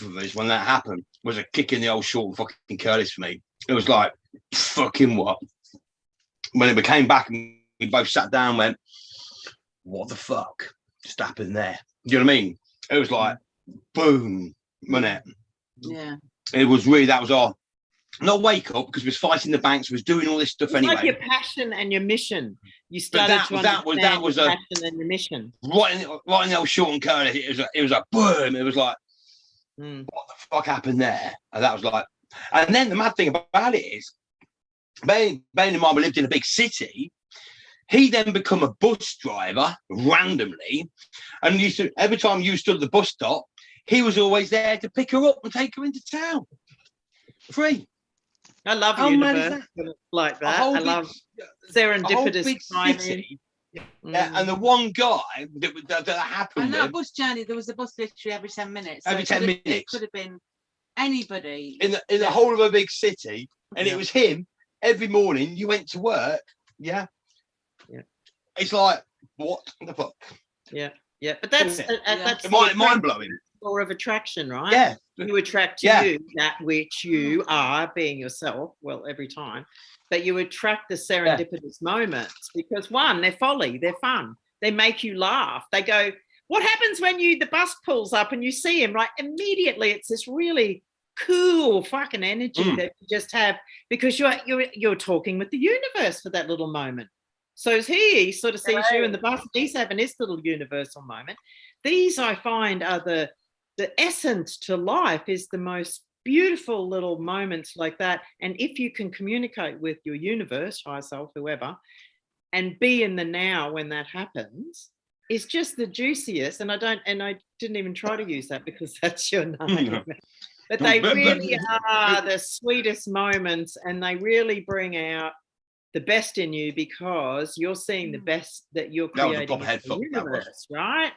of us, when that happened, was a kick in the old short fucking Curtis for me. It was like, fucking what? When it came back and we both sat down and went, what the fuck just happened there? You know what I mean? It was like, boom, wasn't it? Yeah. It was really, that was our, not wake up, because we was fighting the banks, we was doing all this stuff it's anyway. Like your passion and your mission. You started to understand that was your passion and your mission. Right in the old short and Curtis, it was like, boom, it was like, what the fuck happened there? And that was like, and then the mad thing about it is, bearing in mind we lived in a big city, he then become a bus driver randomly, and every time you stood at the bus stop, he was always there to pick her up and take her into town, free. I love universe like that. I love serendipitous timing. Yeah, and the one guy that happened. And that bus journey, there was a bus literally every 10 minutes. Every 10 minutes, it could have been anybody in the whole of a big city, and it was him every morning. You went to work, yeah. It's like, what the fuck? Yeah, but that's mind blowing. Law of attraction, right? Yeah, you attract to you that which you are, being yourself. Well, every time, but you attract the serendipitous moments because one, they're folly, they're fun, they make you laugh. They go, what happens when the bus pulls up and you see him? Right, immediately, it's this really cool fucking energy that you just have because you're talking with the universe for that little moment. So as he sort of sees you in the bus, he's having his little universal moment. These I find are the essence to life, is the most beautiful little moments like that. And if you can communicate with your universe, higher self, whoever, and be in the now when that happens, is just the juiciest. And I didn't even try to use that because that's your name. But they really are the sweetest moments, and they really bring out the best in you because you're seeing the best that you're creating in the universe, right?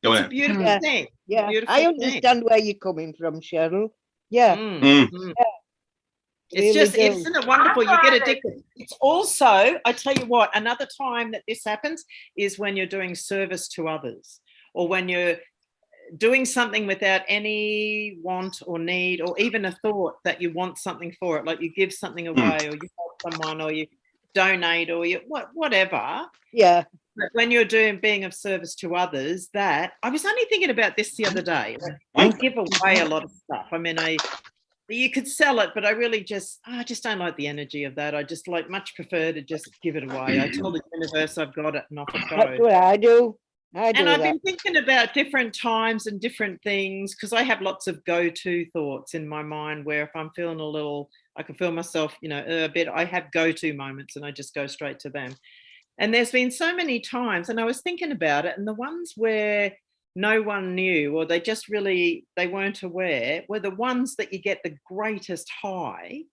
It's a beautiful thing. Yeah, beautiful I understand where you're coming from, Cheryl. Yeah. It's just, isn't it wonderful? You get addicted. It's also, I tell you what, another time that this happens is when you're doing service to others, or when you're doing something without any want or need, or even a thought that you want something for it, like you give something away, or you help someone, or you donate, or you whatever. Yeah. But when you're being of service to others, that I was only thinking about this the other day. I give away a lot of stuff. I mean, you could sell it, but I really I just don't like the energy of that. I just much prefer to just give it away. I tell the universe I've got it and off it goes. That's what I do. And I've been thinking about different times and different things because I have lots of go-to thoughts in my mind where if I'm feeling a little, I can feel myself, a bit, I have go-to moments and I just go straight to them. And there's been so many times, and I was thinking about it, and the ones where no one knew or they weren't aware were the ones that you get the greatest high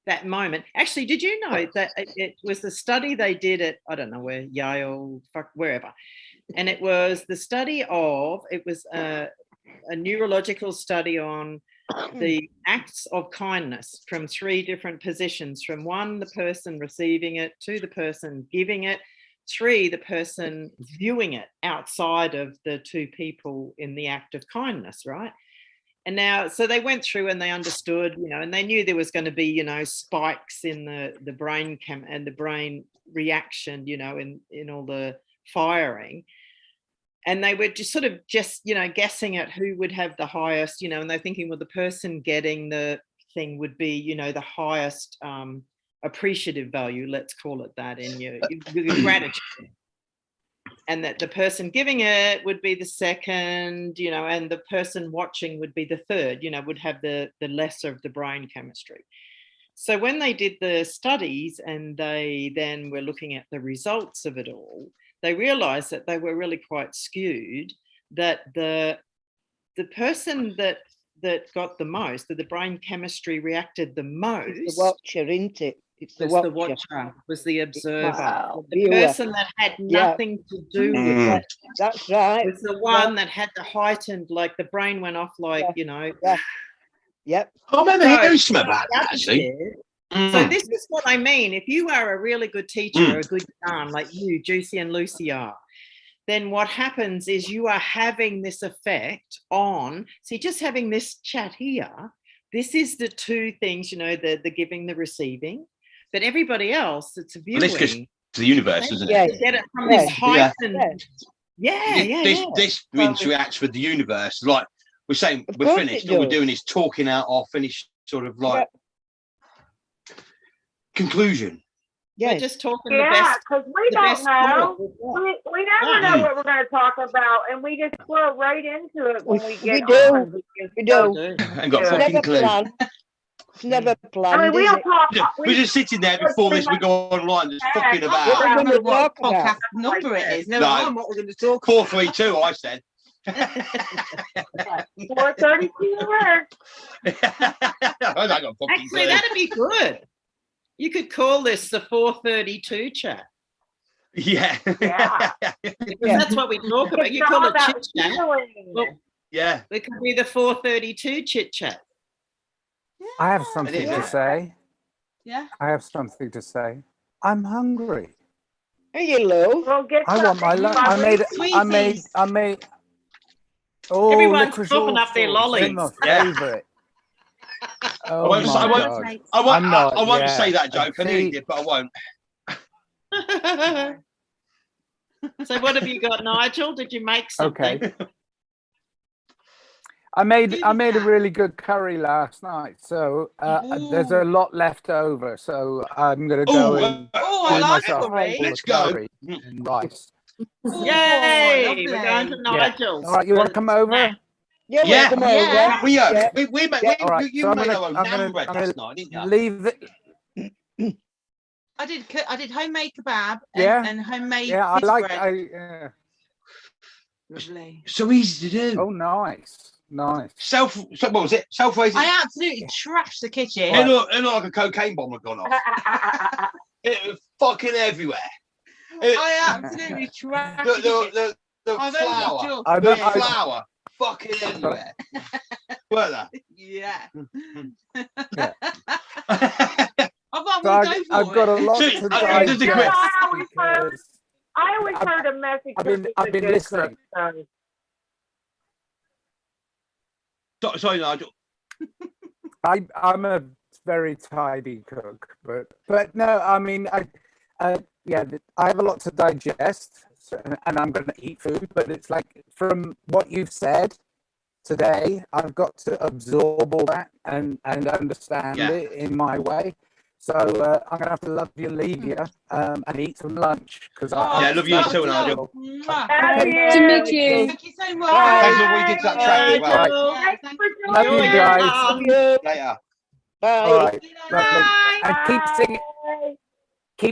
that moment. Actually, did you know that it was the study they did at, I don't know where, Yale, wherever. And it was the study of, it was a neurological study on the acts of kindness from 3 different positions, from 1, the person receiving it, 2, the person giving it, 3, the person viewing it outside of the 2 people in the act of kindness, right? And now, so they went through and they understood, and they knew there was going to be, spikes in the brain and the brain reaction, in all the firing. And they were just guessing at who would have the highest, and they're thinking, well, the person getting the thing would be, the highest appreciative value, let's call it that, in your gratitude. And that the person giving it would be the second, and the person watching would be the third, would have the lesser of the brain chemistry. So when they did the studies and they then were looking at the results of it all, they realized that they were really quite skewed, that the person that that got the most, that the brain chemistry reacted the most. It's the watcher, isn't it? It's the watcher. Was the observer. Wow. The person that had nothing to do with it. That's right. Was the one that had the heightened, like the brain went off, like, you know. Yeah. Yep. I remember hearing some about that, actually. So this is what I mean. If you are a really good teacher, or a good yarn, like you, Juicy and Lucy are, then what happens is you are having this effect on, see, just having this chat here, this is the two things, you know, the giving, the receiving, but everybody else that's viewing. Well, this goes to the universe, isn't it? Yeah. Get it from this heightened. This interacts with the universe. Like we're saying, we're finished. All we're doing is talking out our finished sort of like conclusion. Yeah, we're just talking the best. Because we don't know. We never know what we're going to talk about, and we just flow right into it when we get on. We do. Ain't got fucking clue. It's never planned. I mean, we don't talk. We're just sitting there before this. We go online, just fucking about. I don't know what podcast number it is. Never mind what we're going to talk about. 432. I said. 432 words. Actually, that'd be good. You could call this the 432 chat. Yeah. That's what we talk about. You call it chit chat. Well, yeah. It could be the 432 chit chat. I have something to say. Yeah. I have something to say. I'm hungry. Hello. Well, I want my lunch. I made. Oh, everyone's popping up their lollies. My favorite. Oh, I won't say that joke. I nearly did, but I won't. So what have you got, Nigel? Did you make something? Okay. I made a really good curry last night, so there's a lot left over. So I'm gonna go and do myself a curry and rice. Yay! We're going to Nigel's. All right, you want to come over? Yeah. We made our own I'm naan bread last night, didn't you? Leave it. I did homemade kebab and homemade I like bread. Lovely. So easy to do. Oh, nice. What was it? Self-raising. I absolutely trashed the kitchen. It looked like a cocaine bomb had gone off. It was fucking everywhere. I absolutely trashed the flour fucking everywhere. Weren't that? Yeah. I've got a lot to digest. I always heard a message. I've been listening. Sorry, Nigel. I'm a very tidy cook, but no, I mean, I have a lot to digest, and I'm going to eat food. But it's like, from what you've said today, I've got to absorb all that and understand it in my way. So I'm going to have to love you, leave you, and eat some lunch. I love you too, Nigel. Nice to meet you. Thank you so much. Thanks for we did that track as well. Love you guys. Love you. Later. Bye. All right. Lovely. And keep singing.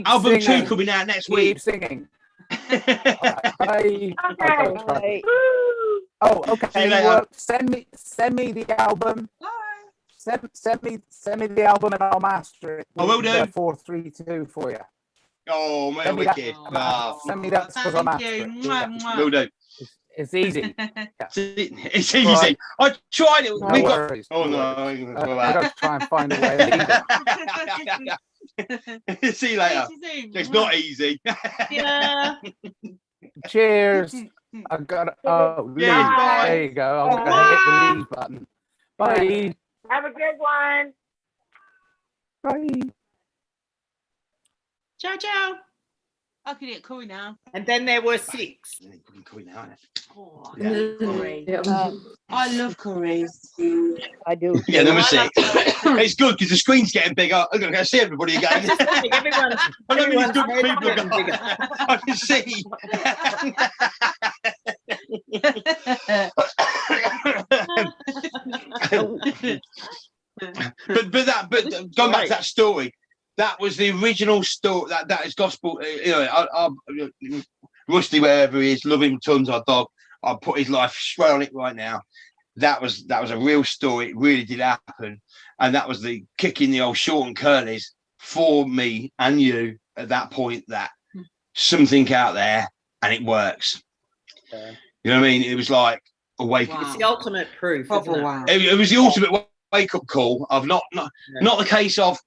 Album 2 coming out next week. Keep singing. Right. Bye. Bye. Oh, okay. Well, send me the album. Bye. Send me the album and I'll master it. I will do. 432 for you. Oh man, wicked. Send me that because I'm after it. Will do. It's easy. It's easy. Right. I tried it. No worries. Oh no. I got to try and find a way to leave it. See you later. It's not easy. Yeah. Cheers. I've got leave. There you go. I'm going to hit the leave button. Bye. Have a good one. Bye. Ciao, ciao. I can eat curry now. And then there were 6. Oh, I love curries. I do. Yeah, number 6. It's good because the screen's getting bigger. I'm going to see everybody again. Everyone's bigger. I can see. but going back to that story, that was the original story. That is gospel. Rusty, wherever he is, love him tons. Our dog. I'll put his life straight on it right now. that was a real story. It really did happen, and that was the kicking the old short and curlies for me and you at that point. That something out there and it works. Yeah. You know what I mean? It was like a wake. It's the ultimate proof. Isn't it? Wow. It was the ultimate wake up call of not the case of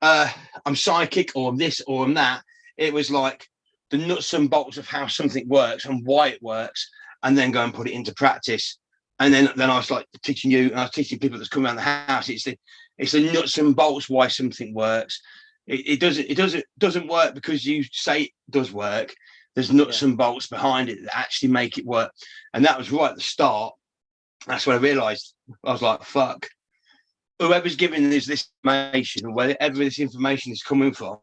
I'm psychic or I'm this or I'm that. It was like the nuts and bolts of how something works and why it works, and then go and put it into practice. And then I was like teaching you, and I was teaching people that's come around the house. It's the nuts and bolts why something works. It doesn't work because you say it does work. There's nuts and bolts behind it that actually make it work. And that was right at the start. That's when I realized. I was like, fuck. Whoever's giving us this information, or wherever this information is coming from,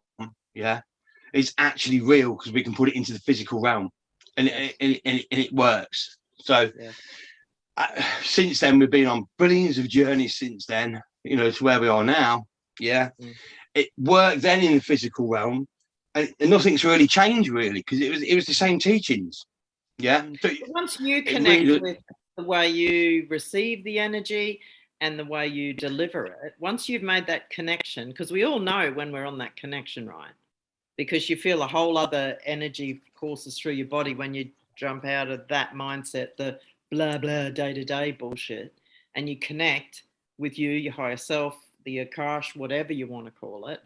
is actually real, because we can put it into the physical realm, and it works. So since then, we've been on billions of journeys since then, to where we are now. It worked then in the physical realm, and nothing's really changed, really, because it was the same teachings. So once you connect with the way you receive the energy and the way you deliver it, once you've made that connection, because we all know when we're on that connection, right? Because you feel a whole other energy courses through your body when you jump out of that mindset, the blah, blah, day-to-day bullshit, and you connect with you, your higher self, the Akash, whatever you want to call it.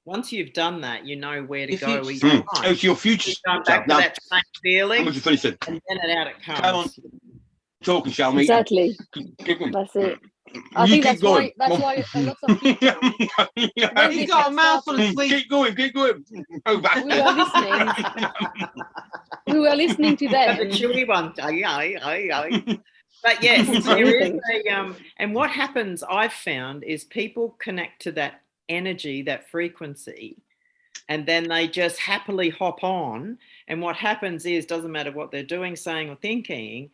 Once you've done that, you know where to go each time. It's your future. Go back to that same feeling, and then out it comes. Come on. Talking, shall we? Exactly. That's it. I think that's why a lot of people. You got a mouthful of sweet. Keep going. Go back. We were listening to them. The chewy one. But yes, there is and what happens, I've found, is people connect to that energy, that frequency, and then they just happily hop on. And what happens is, doesn't matter what they're doing, saying, or thinking,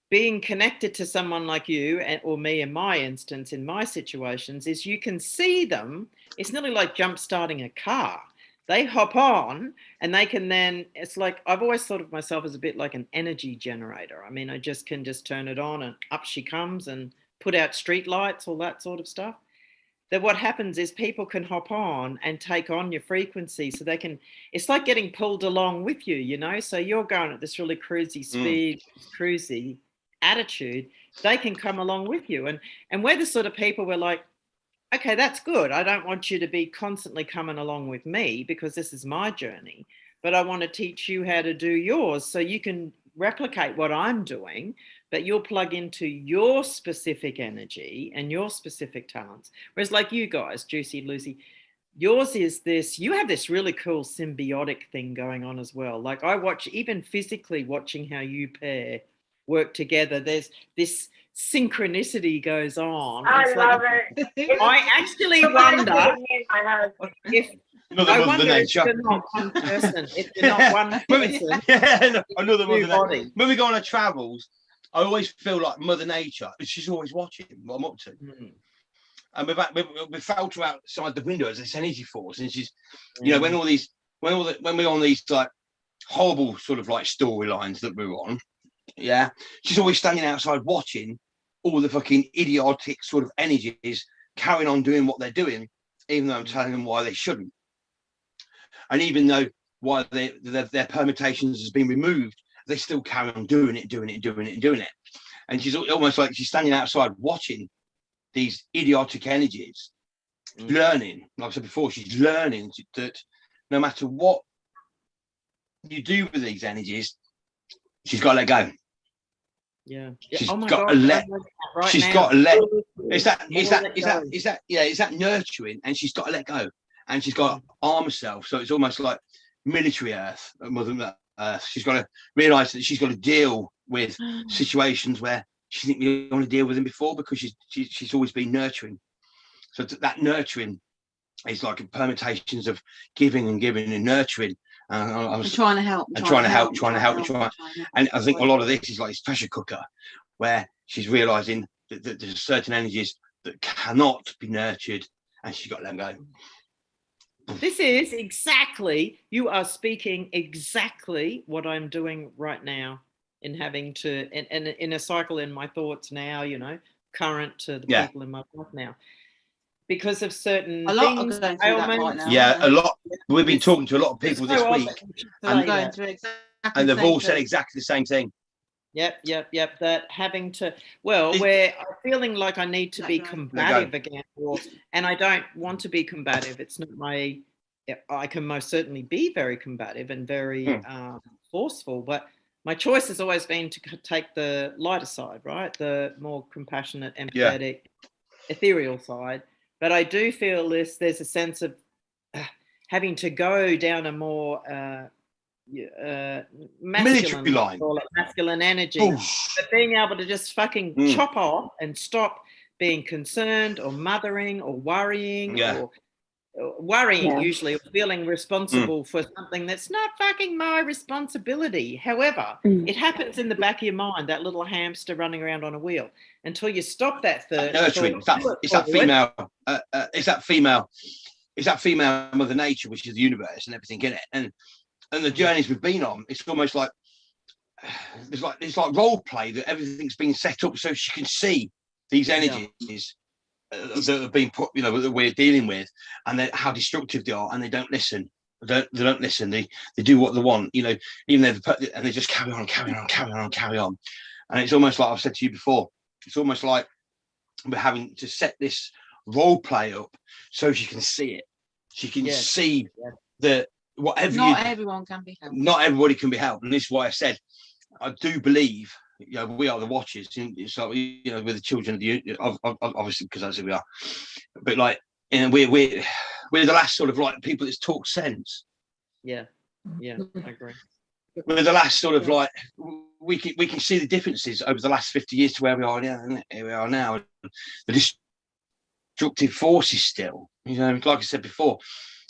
being connected to someone like you or me, in my instance, in my situations, is you can see them. It's nearly like jump starting a car. They hop on and they can then, it's like, I've always thought of myself as a bit like an energy generator. I mean, I can turn it on and up she comes and put out street lights, all that sort of stuff. That what happens is people can hop on and take on your frequency, so they can, it's like getting pulled along with you, so you're going at this really cruisy speed, cruisy attitude, they can come along with you. And we're the sort of people we're like, okay, that's good. I don't want you to be constantly coming along with me, because this is my journey, but I want to teach you how to do yours, so you can replicate what I'm doing, but you'll plug into your specific energy and your specific talents. Whereas like you guys, Juicy, Lucy, yours is this, you have this really cool symbiotic thing going on as well. Like I watch, even physically watching how you pair work together, there's this synchronicity goes on. I love it. I actually wonder if they're not one person. If they're not one person. Another Mother. When we go on our travels, I always feel like Mother Nature. She's always watching what I'm up to. And we felt her outside the window as this energy force, and she's, when we're on these like horrible sort of like storylines that we're on, she's always standing outside watching all the fucking idiotic sort of energies carrying on doing what they're doing, even though I'm telling them why they shouldn't. And even though why their permutations has been removed, they still carry on doing it. And she's almost like she's standing outside watching these idiotic energies, learning. Like I said before, she's learning that no matter what you do with these energies, she's got to let go. She's got to let. She's got to let. It's that nurturing, and she's got to let go, and she's got to arm herself. So it's almost like military Earth, Mother Earth. She's got to realise that she's got to deal with situations where she didn't really want to deal with them before, because she's always been nurturing. So that nurturing is like permutations of giving and nurturing. I was trying to help. And I think a lot of this is like this pressure cooker, where she's realizing that there's certain energies that cannot be nurtured, and she's got to let them go. This is exactly, you are speaking exactly what I'm doing right now in having to, and in a cycle in my thoughts now, you know, current to the people in my life now. Because of certain things, ailments. A lot. We've been talking to a lot of people this week, and they've all said exactly the same thing. Yep. That having to, where I'm feeling like I need to be combative again, and I don't want to be combative. It's not my. I can most certainly be very combative and very forceful, but my choice has always been to take the lighter side, right? The more compassionate, empathetic, ethereal side. But I do feel there's a sense of having to go down a more military line, masculine energy, but being able to just fucking chop off and stop being concerned or mothering or worrying or worrying usually, or feeling responsible for something that's not fucking my responsibility. However, it happens in the back of your mind, that little hamster running around on a wheel, until you stop that thirst. Nurturing. It's that female Mother Nature, which is the universe and everything in it. And the journeys we've been on, it's almost like it's like role play, that everything's been set up so she can see these energies that have been put, you know, that we're dealing with, and how destructive they are, and they don't listen. They don't listen. They do what they want, you know, even though and they just carry on. And it's almost like I've said to you before. It's almost like we're having to set this role play up so she can see it. She can see that whatever. Not everyone can be helped. Not everybody can be helped, and this is why I said I do believe. You know, we are the watchers. So, you know, we're the children of the obviously, because that's who we are. But like, you know, we're the last sort of like people that talk sense. Yeah, I agree. We're the last sort of like we can see the differences over the last 50 years to where we are now. Here we are now. The destructive forces still. You know, like I said before,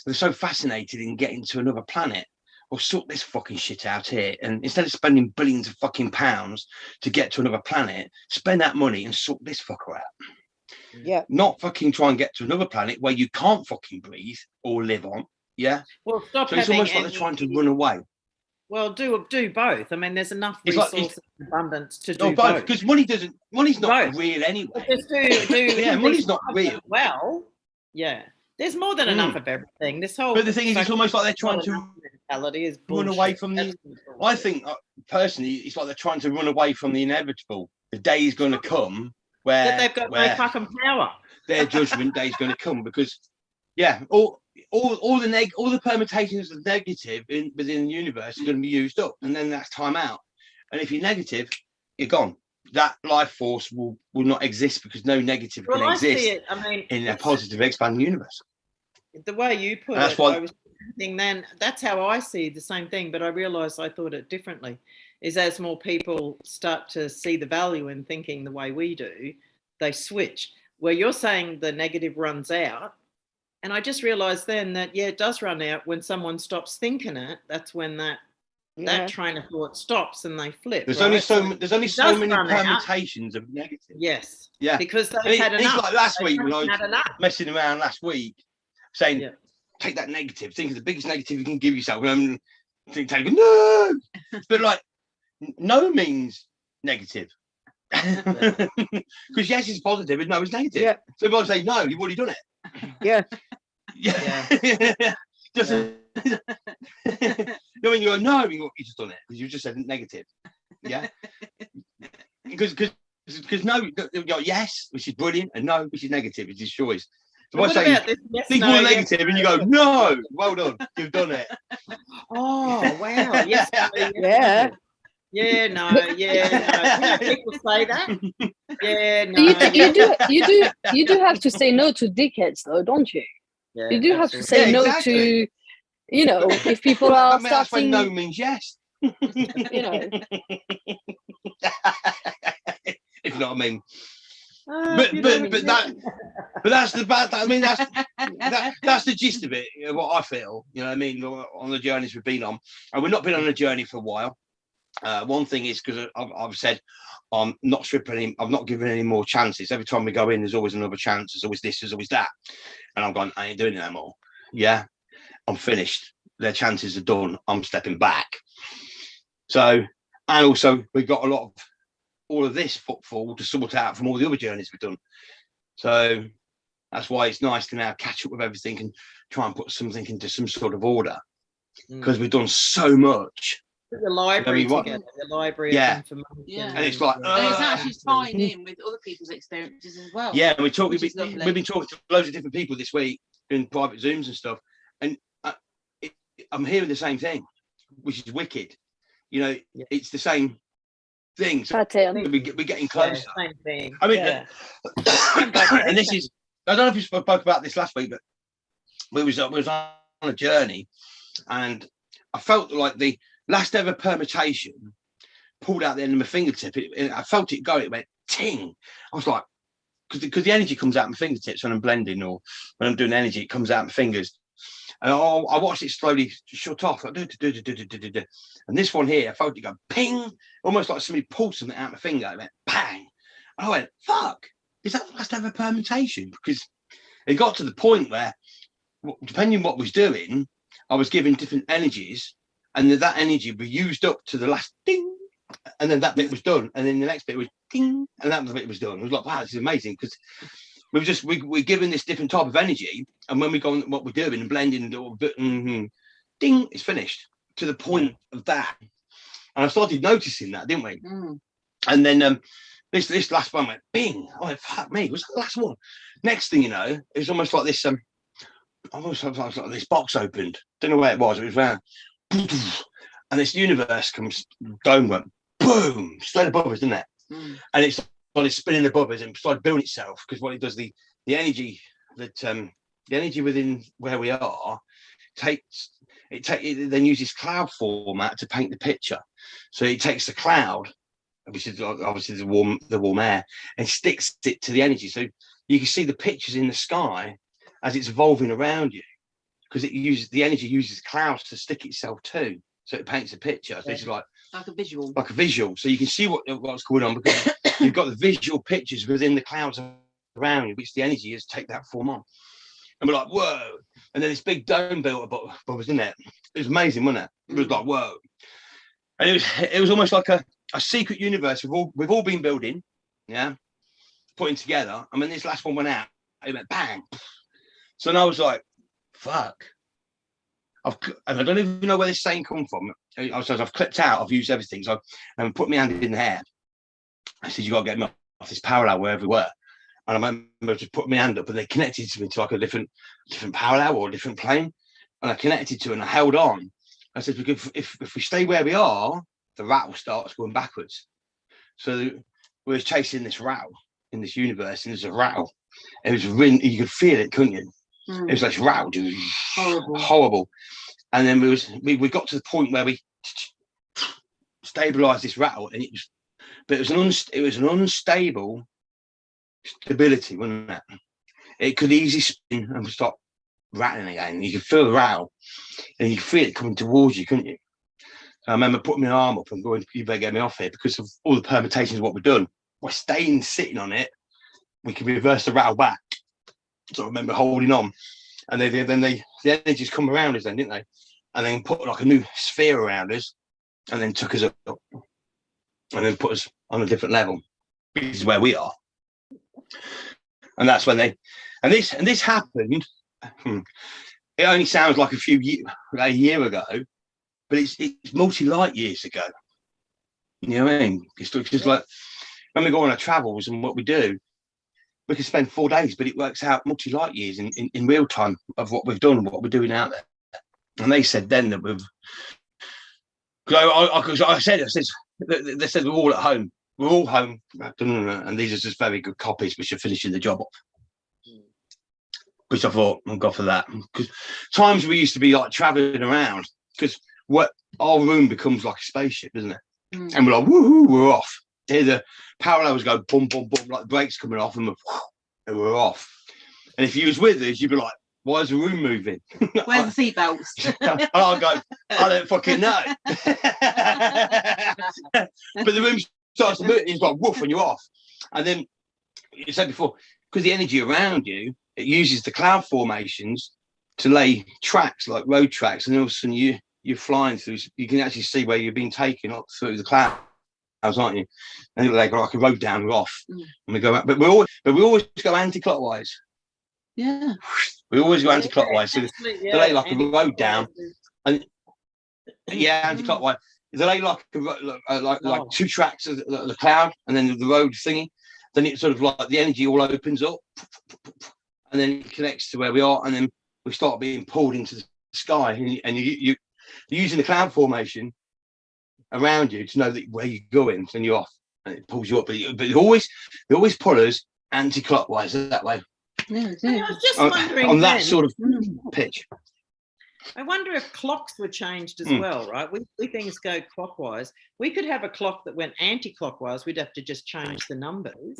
they're so fascinated in getting to another planet. Or sort this fucking shit out here, and instead of spending billions of fucking pounds to get to another planet, spend that money and sort this fucker out. Yeah. Not fucking try and get to another planet where you can't fucking breathe or live on. Yeah. Well, stop. So it's almost like they're trying to run away. Well, do both. I mean, there's enough resources and abundance to do both. Because money's not real anyway. Just do money's not real. Well, yeah. There's more than enough of everything. This whole. But the thing is, it's almost like they're trying to is run away from the. I think personally, it's like they're trying to run away from the inevitable. The day is going to come where that they've got no fucking power. Their judgment day is going to come because, all the permutations of negative within the universe are going to be used up, and then that's time out. And if you're negative, you're gone. That life force will not exist because no negative can exist in a positive expanding universe. The way you put it, I was thinking then that's how I see the same thing, but I realized I thought it differently. Is as more people start to see the value in thinking the way we do, they switch. Where you're saying the negative runs out, and I just realized then that it does run out when someone stops thinking it. That's when that train of thought stops and they flip. There's only so many permutations of negative. Yes. Yeah. Because they've had enough. It's like last week when I was messing around last week, saying, take that negative. Think of the biggest negative you can give yourself. And I'm no. But like, no means negative. Because yes, it's positive, and no, it's negative. Yeah. So if I say no, you've already done it. Yeah. Just. When you go no, you just done it because you just said negative. Yeah. Because no, you go yes, which is brilliant, and no, which is negative, which is choice. So I say think more negative, and you go no, well done, you've done it. Oh wow, yes, yeah. Yeah, no. People say that. Yeah, no. You do have to say no to dickheads, though, don't you? Yeah, you do have to say no to, you know, if people are starting. That's when no means yes. You know. If you know what I mean. But that's the bad. I mean, that's the gist of it. You know, what I feel. You know what I mean, on the journeys we've been on, and we've not been on a journey for a while. One thing is because I've said I'm not stripping. I'm not giving any more chances. Every time we go in, there's always another chance. There's always this. There's always that. And I'm going. I ain't doing it anymore. Yeah, I'm finished. Their chances are done. I'm stepping back. So And also we've got a lot of all of this footfall to sort out from all the other journeys we've done. So that's why it's nice to now catch up with everything and try and put something into some sort of order, because we've done so much. The library together, the library of information. Yeah. And it's like, and it's actually tying in with other people's experiences as well. Yeah, and we've been talking to loads of different people this week in private Zooms and stuff, and I'm hearing the same thing, which is wicked. You know, it's the same thing. So we're getting closer. Yeah, same thing. I mean, and this is, I don't know if we spoke about this last week, but we was on a journey, and I felt like the last ever permutation pulled out the end of my fingertip. I felt it go. It went ting. I was like, because the energy comes out my fingertips when I'm blending or when I'm doing energy, it comes out my fingers. And I watched it slowly shut off. Like, and this one here, I felt it go ping, almost like somebody pulled something out my finger. It went bang. And I went, fuck, is that the last ever permutation? Because it got to the point where, depending on what I was doing, I was giving different energies, and that energy was used up to the last ding, and then that bit was done, and then the next bit was ding, and that bit was done. I was like, wow, this is amazing, because we're given this different type of energy, and when we go on what we're doing and blending and ding, it's finished to the point of that. And I started noticing that, didn't we? And then this last one went bing. I went, fuck me, was that the last one? Next thing you know, it was almost like this almost like this box opened. Don't know where it was round, and this universe dome went boom straight above us, didn't it? And it started spinning above us and started building itself, because what it does, the energy that the energy within where we are it then uses cloud format to paint the picture. So it takes the cloud, which is obviously the warm air, and sticks it to the energy, so you can see the pictures in the sky as it's evolving around you, because the energy uses clouds to stick itself to, so it paints a picture. So it's like a visual, so you can see what's going on, because you've got the visual pictures within the clouds around you, which the energy is take that form on. And we're like, whoa. And then this big dome built above us, isn't it? It was amazing, wasn't it? It was like, whoa. And it was almost like a secret universe we've all been building, putting together. And when this last one went out, it went bang. So then I was like, fuck. And I don't even know where this saying come from. I've clipped out, I've used everything. So I put my hand in the hair. I said, you got to get me off this parallel wherever we were. And I remember just put my hand up, and they connected to me to like a different parallel or a different plane. And I connected to it and I held on. I said, because if we stay where we are, the rattle starts going backwards. So we were chasing this rattle in this universe, and there's a rattle. It was really, you could feel it, couldn't you? It was like rattle, horrible. And then we got to the point where we stabilized this rattle, and it was an unstable stability, wasn't it? It could easily spin and stop rattling again. You could feel the rattle, and you could feel it coming towards you, couldn't you? So I remember putting my arm up and going, you better get me off here, because of all the permutations of what we've done. By sitting on it, we can reverse the rattle back. So I remember holding on, and then the energies come around us then, didn't they? And then put like a new sphere around us, and then took us up, and then put us on a different level. This is where we are. And that's when this happened. It only sounds like a year ago, but it's multi-light years ago. You know what I mean? It's just like when we go on our travels and what we do, we can spend 4 days, but it works out multi-light years in real time of what we've done and what we're doing out there. And they said then that I said they said we're all at home. We're all home, and these are just very good copies which are finishing the job off. Which I thought, oh God for that. Because times we used to be like traveling around, because our room becomes like a spaceship, isn't it? And we're like, woohoo, we're off. Hear the parallels go boom, boom, boom, like the brakes coming off, and we're off. And if you was with us, you'd be like, why is the room moving? Where's the seatbelts? And I'll go, I don't fucking know. But the room starts to move, it's like woof, and you're off. And then you said before, because the energy around you, it uses the cloud formations to lay tracks, like road tracks, and all of a sudden you're flying through, you can actually see where you've been taken up through the clouds, aren't you? And like a road down, we're off, and we go out. But we always go anti-clockwise. Yeah, we always go anti-clockwise. So they lay like a road down, and anti-clockwise. They lay like two tracks of the cloud, and then the road thingy. Then it's sort of like the energy all opens up, and then it connects to where we are, and then we start being pulled into the sky, and you're using the cloud formation around you to know that where you're going, and you're off, and it pulls you up. But they always pull us anti-clockwise that way. Yeah, I was just wondering on that sort of pitch. I wonder if clocks were changed as well, right? We things go clockwise. We could have a clock that went anti-clockwise. We'd have to just change the numbers.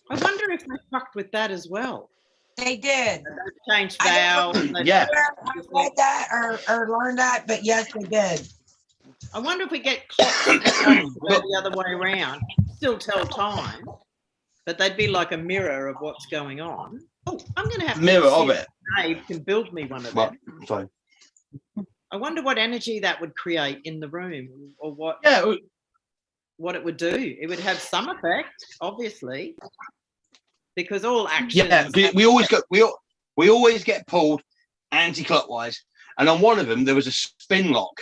I wonder if they fucked with that as well. They did. They changed vowels. Yeah. I read that or learned that, but yes, they did. I wonder if we get clocks the other way around, still tell time, but they'd be like a mirror of what's going on. Oh, I'm going to have mirror of it. Dave can build me one of them. Sorry. I wonder what energy that would create in the room, or what it would do. It would have some effect, obviously, because all actions. Yeah, we always get pulled anti-clockwise, and on one of them there was a spin lock,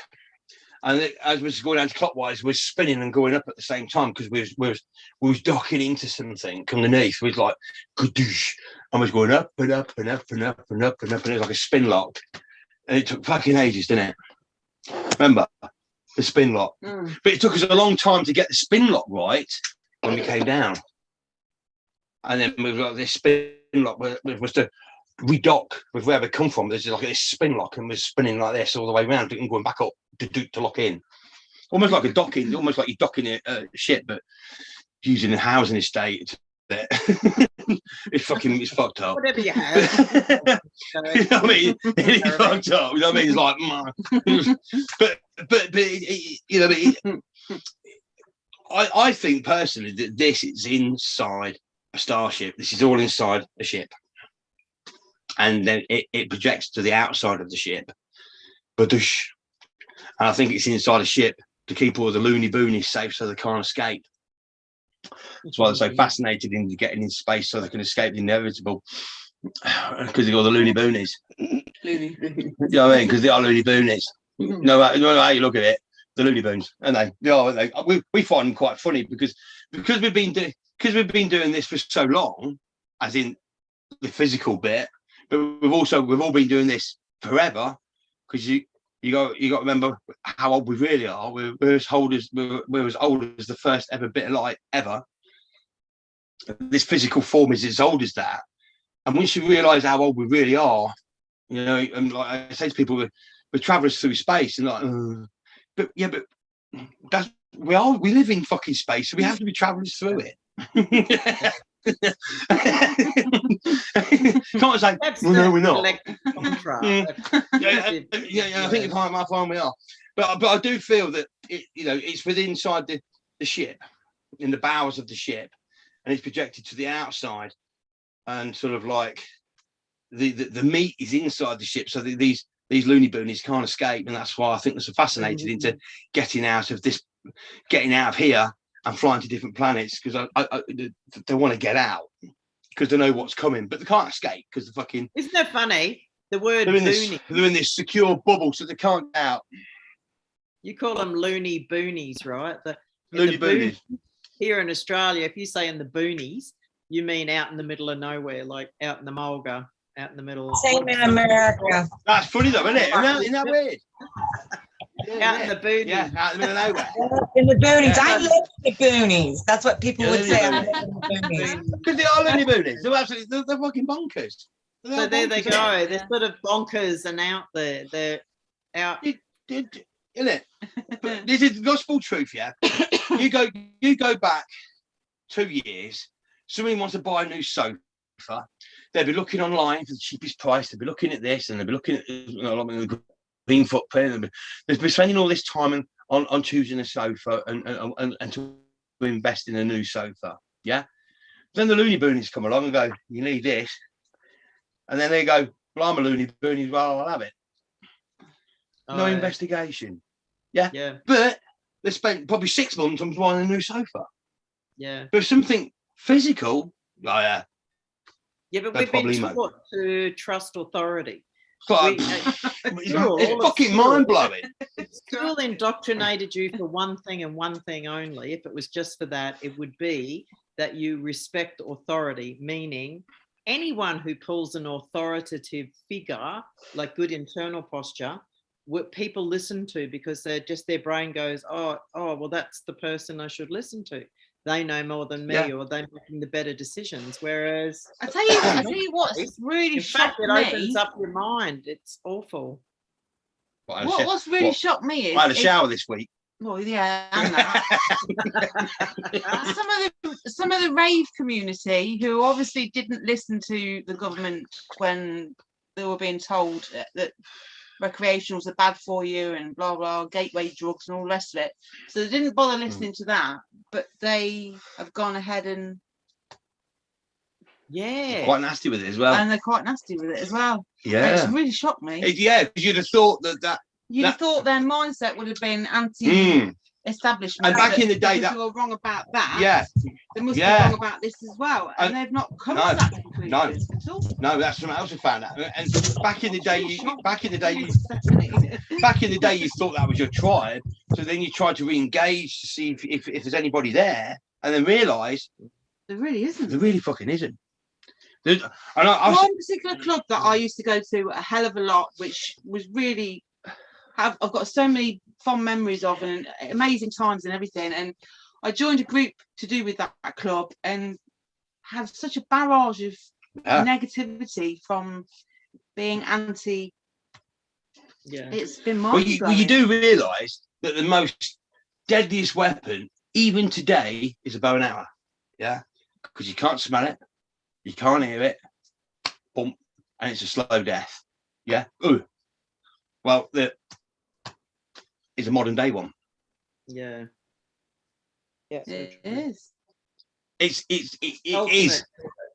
and as we was going anti-clockwise, we're spinning and going up at the same time because we was docking into something underneath. We was like, kadoosh, and we was going up and up and up and up and up and up, and it was like a spin lock. And it took fucking ages, didn't it? Remember the spin lock? But it took us a long time to get the spin lock right when we came down. And then we got this spin lock was to redock with where we come from. There's like this spin lock, and we're spinning like this all the way around and going back up to lock in. Almost like a docking, almost like you're docking a ship, but using a housing estate. It's fucked up. Whatever you have. You know what I mean? It's fucked up. You know what I mean? It's like, but I think personally that this is inside a starship. This is all inside a ship, and then it projects to the outside of the ship. Badoosh. And I think it's inside a ship to keep all the loony boonies safe so they can't escape. That's why they're so fascinated in getting in space so they can escape the inevitable, because they got the loony boonies. You know what I mean? Because they are loony boonies. No matter how you look at it, the loony boons, and we find them quite funny because we've been doing this for so long, as in the physical bit, but we've all been doing this forever, because you got to remember how old we really are. We're as old as the first ever bit of light ever. This physical form is as old as that. And once you realise how old we really are, you know, and like I say to people, we're travellers through space, and like, but we live in fucking space, so we have to be travellers through it. Can't say, well, no, we're not. I think I find we are, but I do feel that it's within inside the ship, in the bowels of the ship, and it's projected to the outside, and sort of like the meat is inside the ship, so that these loony boonies can't escape, and that's why I think they're so fascinated into getting out of here and flying to different planets, because they want to get out because they know what's coming, but they can't escape because the fucking. Isn't that funny? The word they're in boony. This secure bubble, so they can't get out. You call them loony boonies, right? Loony boonies. Here in Australia, if you say in the boonies, you mean out in the middle of nowhere, like out in the mulga, out in the middle. Same in America. That's funny though, isn't it? Isn't that weird? Out in the boonies. Yeah, out in the middle of nowhere. In the boonies. I live in the boonies. That's what people would say. I live in the boonies. Because they are loony boonies. They're fucking bonkers. So there they go. They're sort of bonkers and out there. They're out. Isn't it? But this is gospel truth, yeah. You go back 2 years. Somebody wants to buy a new sofa. They'll be looking online for the cheapest price. They'll be looking at this, and they'll be looking at the green footprint. They'll be spending all this time on choosing a sofa and to invest in a new sofa. Yeah. Then the loony boonies come along and go, "You need this," and then they go, "Well, I'm a loony boonies. Well, I'll have it." No investigation. Yeah. But they spent probably 6 months on buying a new sofa. Yeah. But something physical, yeah, but we've been taught to trust authority. It's fucking mind-blowing. School indoctrinated you for one thing and one thing only. If it was just for that, it would be that you respect authority, meaning anyone who pulls an authoritative figure, like good internal posture, what people listen to, because they're just, their brain goes, oh, well, that's the person I should listen to. They know more than me, or they're making the better decisions. Whereas I tell you what's really shocked me. In fact, it opens up your mind. It's awful. What's really shocked me is I had a shower this week. Well, yeah, and that. some of the rave community who obviously didn't listen to the government when they were being told that recreationals are bad for you and blah blah, gateway drugs and all the rest of it. So they didn't bother listening to that, but they have gone ahead and they're quite nasty with it as well. And they're quite nasty with it as well. Yeah, and it's really shocked me. Because you'd have thought that you'd have thought their mindset would have been anti-establishment. And back in the day, that you were wrong about that. Yeah, they must be wrong about this as well, and they've not come to that conclusion at all. No, that's something else I found out. And back in the day, you thought that was your tribe. So then you tried to re-engage to see if there's anybody there, and then realise there really isn't. There really fucking isn't. One particular club that I used to go to a hell of a lot, which was really, I've got so many fond memories of and amazing times and everything. And I joined a group to do with that club and had such a barrage of negativity from being anti. Yeah, it's been well, you do realise that the most deadliest weapon, even today, is a bow and arrow. Yeah, because you can't smell it. You can't hear it, bump, and it's a slow death. Yeah. Ooh. Well, it's a modern day one. Yeah. Yeah. It is. It is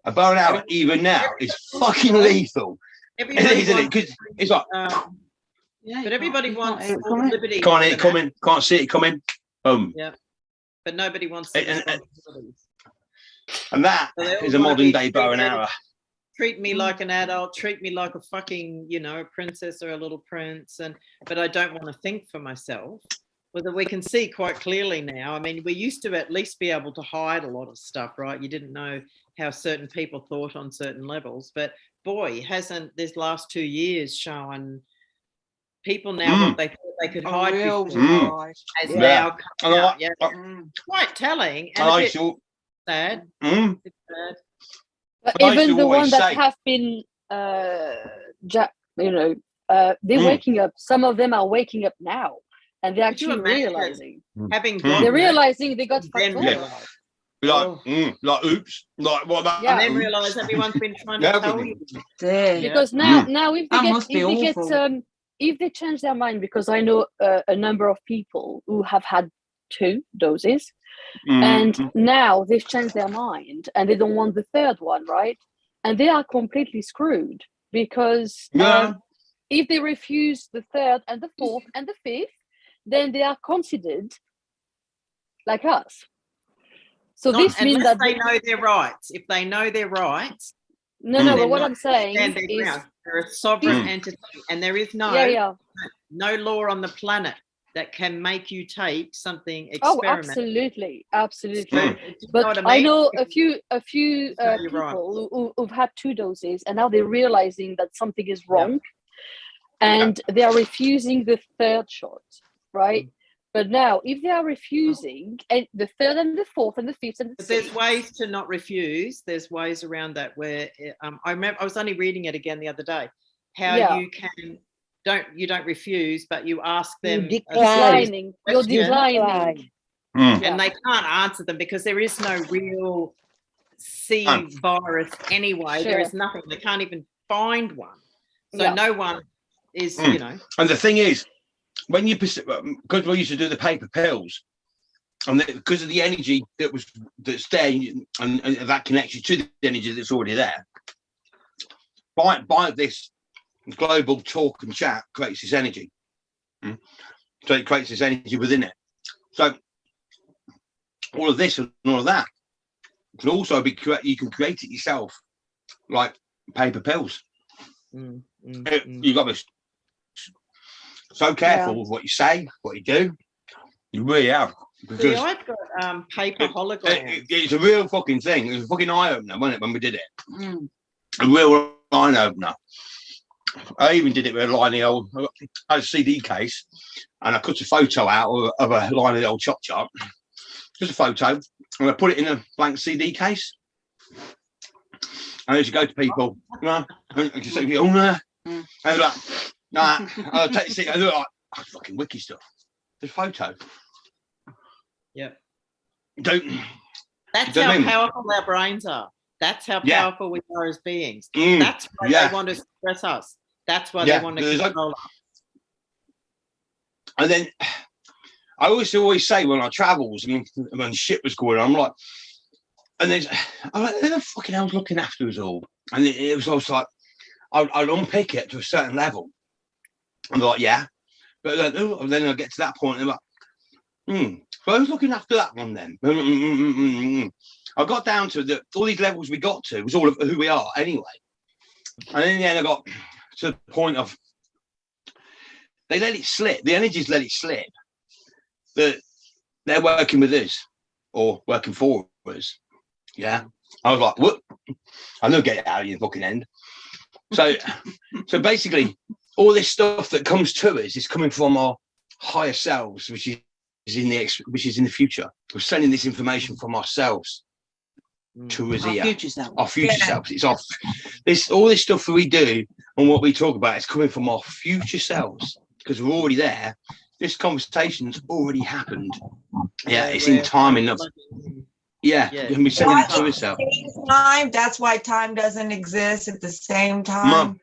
a bow and arrow. Even now, it's fucking lethal. Isn't it? Because it's like. But everybody wants liberty. Can't hear it coming. Can't see it coming. Boom. Yeah. But nobody wants it. And that is a modern day bow and arrow. Treat me like an adult, treat me like a fucking, a princess or a little prince, but I don't want to think for myself. Whether we can see quite clearly now. I mean, we used to at least be able to hide a lot of stuff, right? You didn't know how certain people thought on certain levels. But boy, hasn't this last 2 years shown people now what they thought they could hide before has now come out. Yeah. Quite telling. And a bit sad. It's sad. But even the ones that have been they're waking up. Some of them are waking up now, and they're actually realizing they're realizing they got fucked over. Like oops, like what that? And then realize everyone's been trying to tell you. Because now if they change their mind, because I know a number of people who have had 2 doses. And now they've changed their mind and they don't want the 3rd one, right? And they are completely screwed because if they refuse the 3rd and the 4th and the 5th, then they are considered like us. So this means that they know their rights. If they know their rights, but what I'm saying is they're a sovereign entity, and there is no law on the planet that can make you take something experimental. Absolutely. But I know a few people who've had 2 doses, and now they're realizing that something is wrong, and they are refusing the 3rd shot, right? But now, if they are refusing the 3rd and the 4th and the 5th and the 6th, there's ways to not refuse. There's ways around that. Where I remember I was only reading it again the other day. How you can. You don't refuse, but you ask them. You're declining. And they can't answer them because there is no real C virus anyway. There is nothing. They can't even find one. So no one is, And the thing is, when you because we used to do the paper pills, and because of the energy that's there, and that connects you to the energy that's already there. By this global talk and chat creates this energy. So it creates this energy within it. So all of this and all of that can also be you can create it yourself, like paper pills. You got to be so careful with what you say, what you do. You really have. Because I've got paper holograms. It's a real fucking thing. It was a fucking eye opener, wasn't it, when we did it? A real eye opener. I even did it with a line of the old, I had a CD case, and I cut a photo out of a line of the old chop, just a photo, and I put it in a blank CD case. And I used to go to people, and just say, oh no, and they're like, nah, I'll take the CD, and they're like, oh, fucking wicked stuff. The photo. Yep. That's how powerful our brains are. That's how powerful we are as beings. That's why they want to suppress us. That's why they want to control us. And then I always say when I travels and when shit was going on, I'm like, and I'm like, who the fucking hell's looking after us all? And it was always like, I'd unpick it to a certain level. I'm like, yeah. But then I get to that point and I'm like, so who's looking after that one then? I got down to all these levels we got to was all of who we are anyway. And in the end, I got to the point of they let it slip. The energies let it slip. That they're working with us or working for us. Yeah. I was like, what? I'm gonna get it out of your fucking end. So basically, all this stuff that comes to us is coming from our higher selves, which is in the future. We're sending this information from ourselves to us here. Our future selves. It's all this stuff that we do and what we talk about is coming from our future selves because we're already there. This conversation's already happened. Yeah, it's in time enough. Yeah, and we send it to ourselves. Time. That's why time doesn't exist at the same time.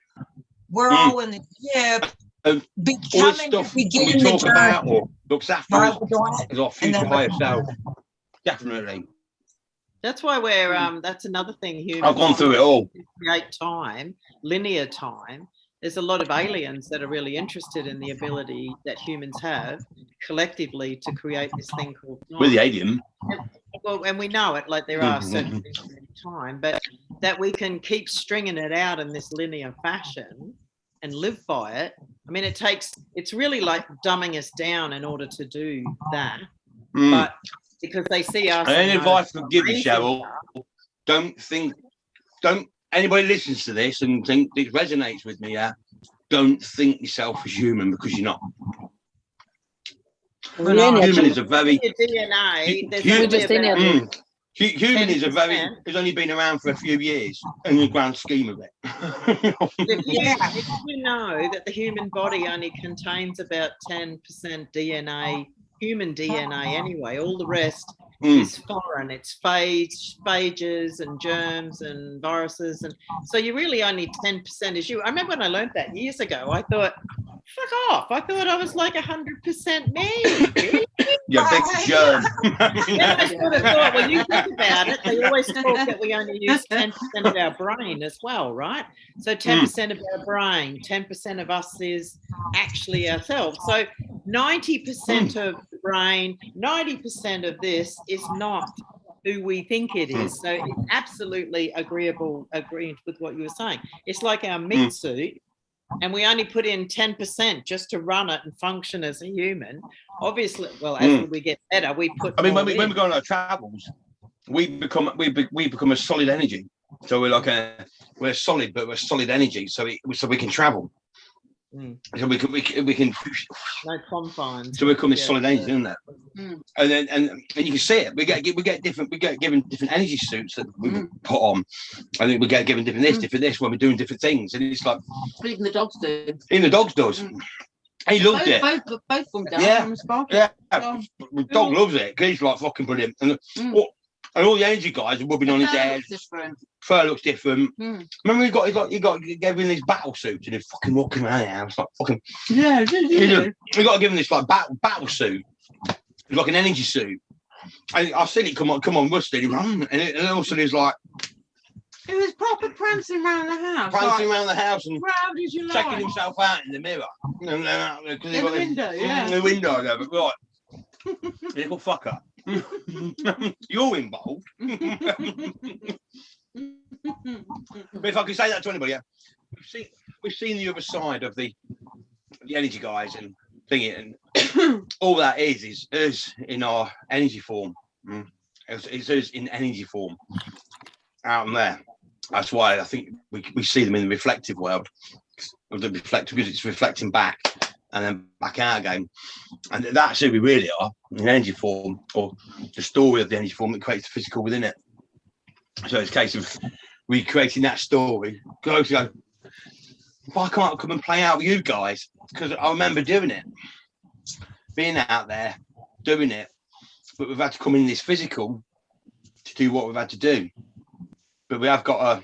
We're all in the ship. All this stuff we talk about or looks after us is our future higher self. Definitely. That's why we're that's another thing humans I've gone through it all. Create time, linear time. There's a lot of aliens that are really interested in the ability that humans have collectively to create this thing called time. With the alien. Well, and we know it, like there are certain things in time, but that we can keep stringing it out in this linear fashion and live by it. I mean, it's really like dumbing us down in order to do that. But because they see us. And any advice I can give you, Cheryl, don't anybody listens to this and think it resonates with me, don't think yourself as human because you're not. Human is a very human has only been around for a few years in the grand scheme of it. If you know that the human body only contains about 10% DNA, human DNA anyway, all the rest is foreign. It's phages and germs and viruses, and so you really only 10% is you. I remember when I learned that years ago, I thought, fuck off. I thought I was like 100% me. You're a big germ. Then I sort of thought, when you think about it, they always talk that we only use 10% of our brain as well, right? So 10% of our brain, 10% of us is actually ourselves. So 90% of the brain, 90% of this is not who we think it is. So it's absolutely agreeing with what you were saying. It's like our meat suit. And we only put in 10% just to run it and function as a human. Obviously, well, as we get better, we put. I mean, when we go on our travels, we become a solid energy. So we're solid, but we're solid energy. So we can travel. So we can no confines. So we become this solid energy, isn't it? And then and you can see it. We get given different energy suits that we put on. I think we get given different this when we're doing different things, and it's like even the dogs do. Even the dogs does. He loved it. Both of them does. Yeah. The dog loves it because he's like fucking brilliant. And all the energy guys are rubbing on his head. Fur looks different. Remember he got given this battle suit and he's fucking walking around the house like fucking. Yeah. We got given this like battle suit. It's like an energy suit. And I said it, come on, Rusty, and all of a sudden he's like, He was proper prancing around the house. Prancing around the house and proud as you checking like. himself out in the mirror. In the window, yeah. In the window, right. Little fucker. You're involved. But if I could say that to anybody, we've seen the other side of the energy guys and thingy, and all that is in our energy form. It's in energy form out there. That's why I think we see them in the reflective world, because it's reflecting back and then back out again. And that's who we really are in energy form, or the story of the energy form that creates the physical within it. So it's a case of recreating that story. Go, why can't I come and play out with you guys? Because I remember doing it, being out there, doing it, but we've had to come in this physical to do what we've had to do. But we have got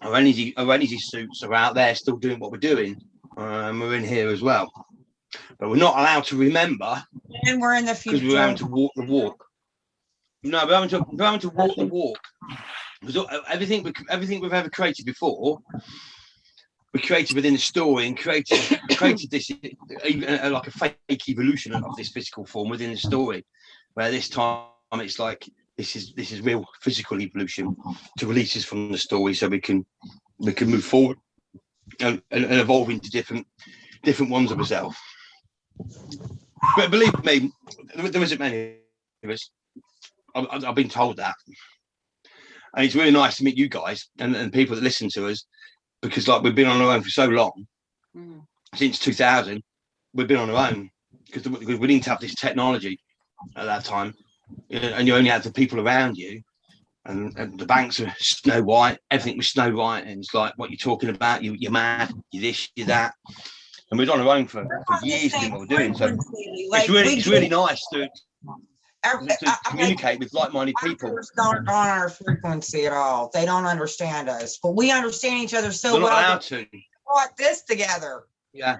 our energy suits are out there still doing what we're doing. We're in here as well, but we're not allowed to remember. And we're in the future because we're having to walk the walk. No, we're having to walk the walk. Because everything we've ever created before, we created within the story and created this like a fake evolution of this physical form within the story, where this time it's like this is real physical evolution to release us from the story, so we can move forward and evolve into different ones of ourselves. But believe me, there isn't many of us. I've been told that, and it's really nice to meet you guys and people that listen to us, because like we've been on our own for so long, since 2000, we've been on our own because we didn't have this technology at that time, and you only had the people around you, and the banks were Snow White, everything was Snow White, and it's like, what you're talking about, you're mad, you're this, you're that, and we're on our own for years doing what we're doing. So it's really nice to communicate with like-minded people. Don't on our frequency at all. They don't understand us, but we understand each other so well. They're not allowed to. Brought this together. Yeah.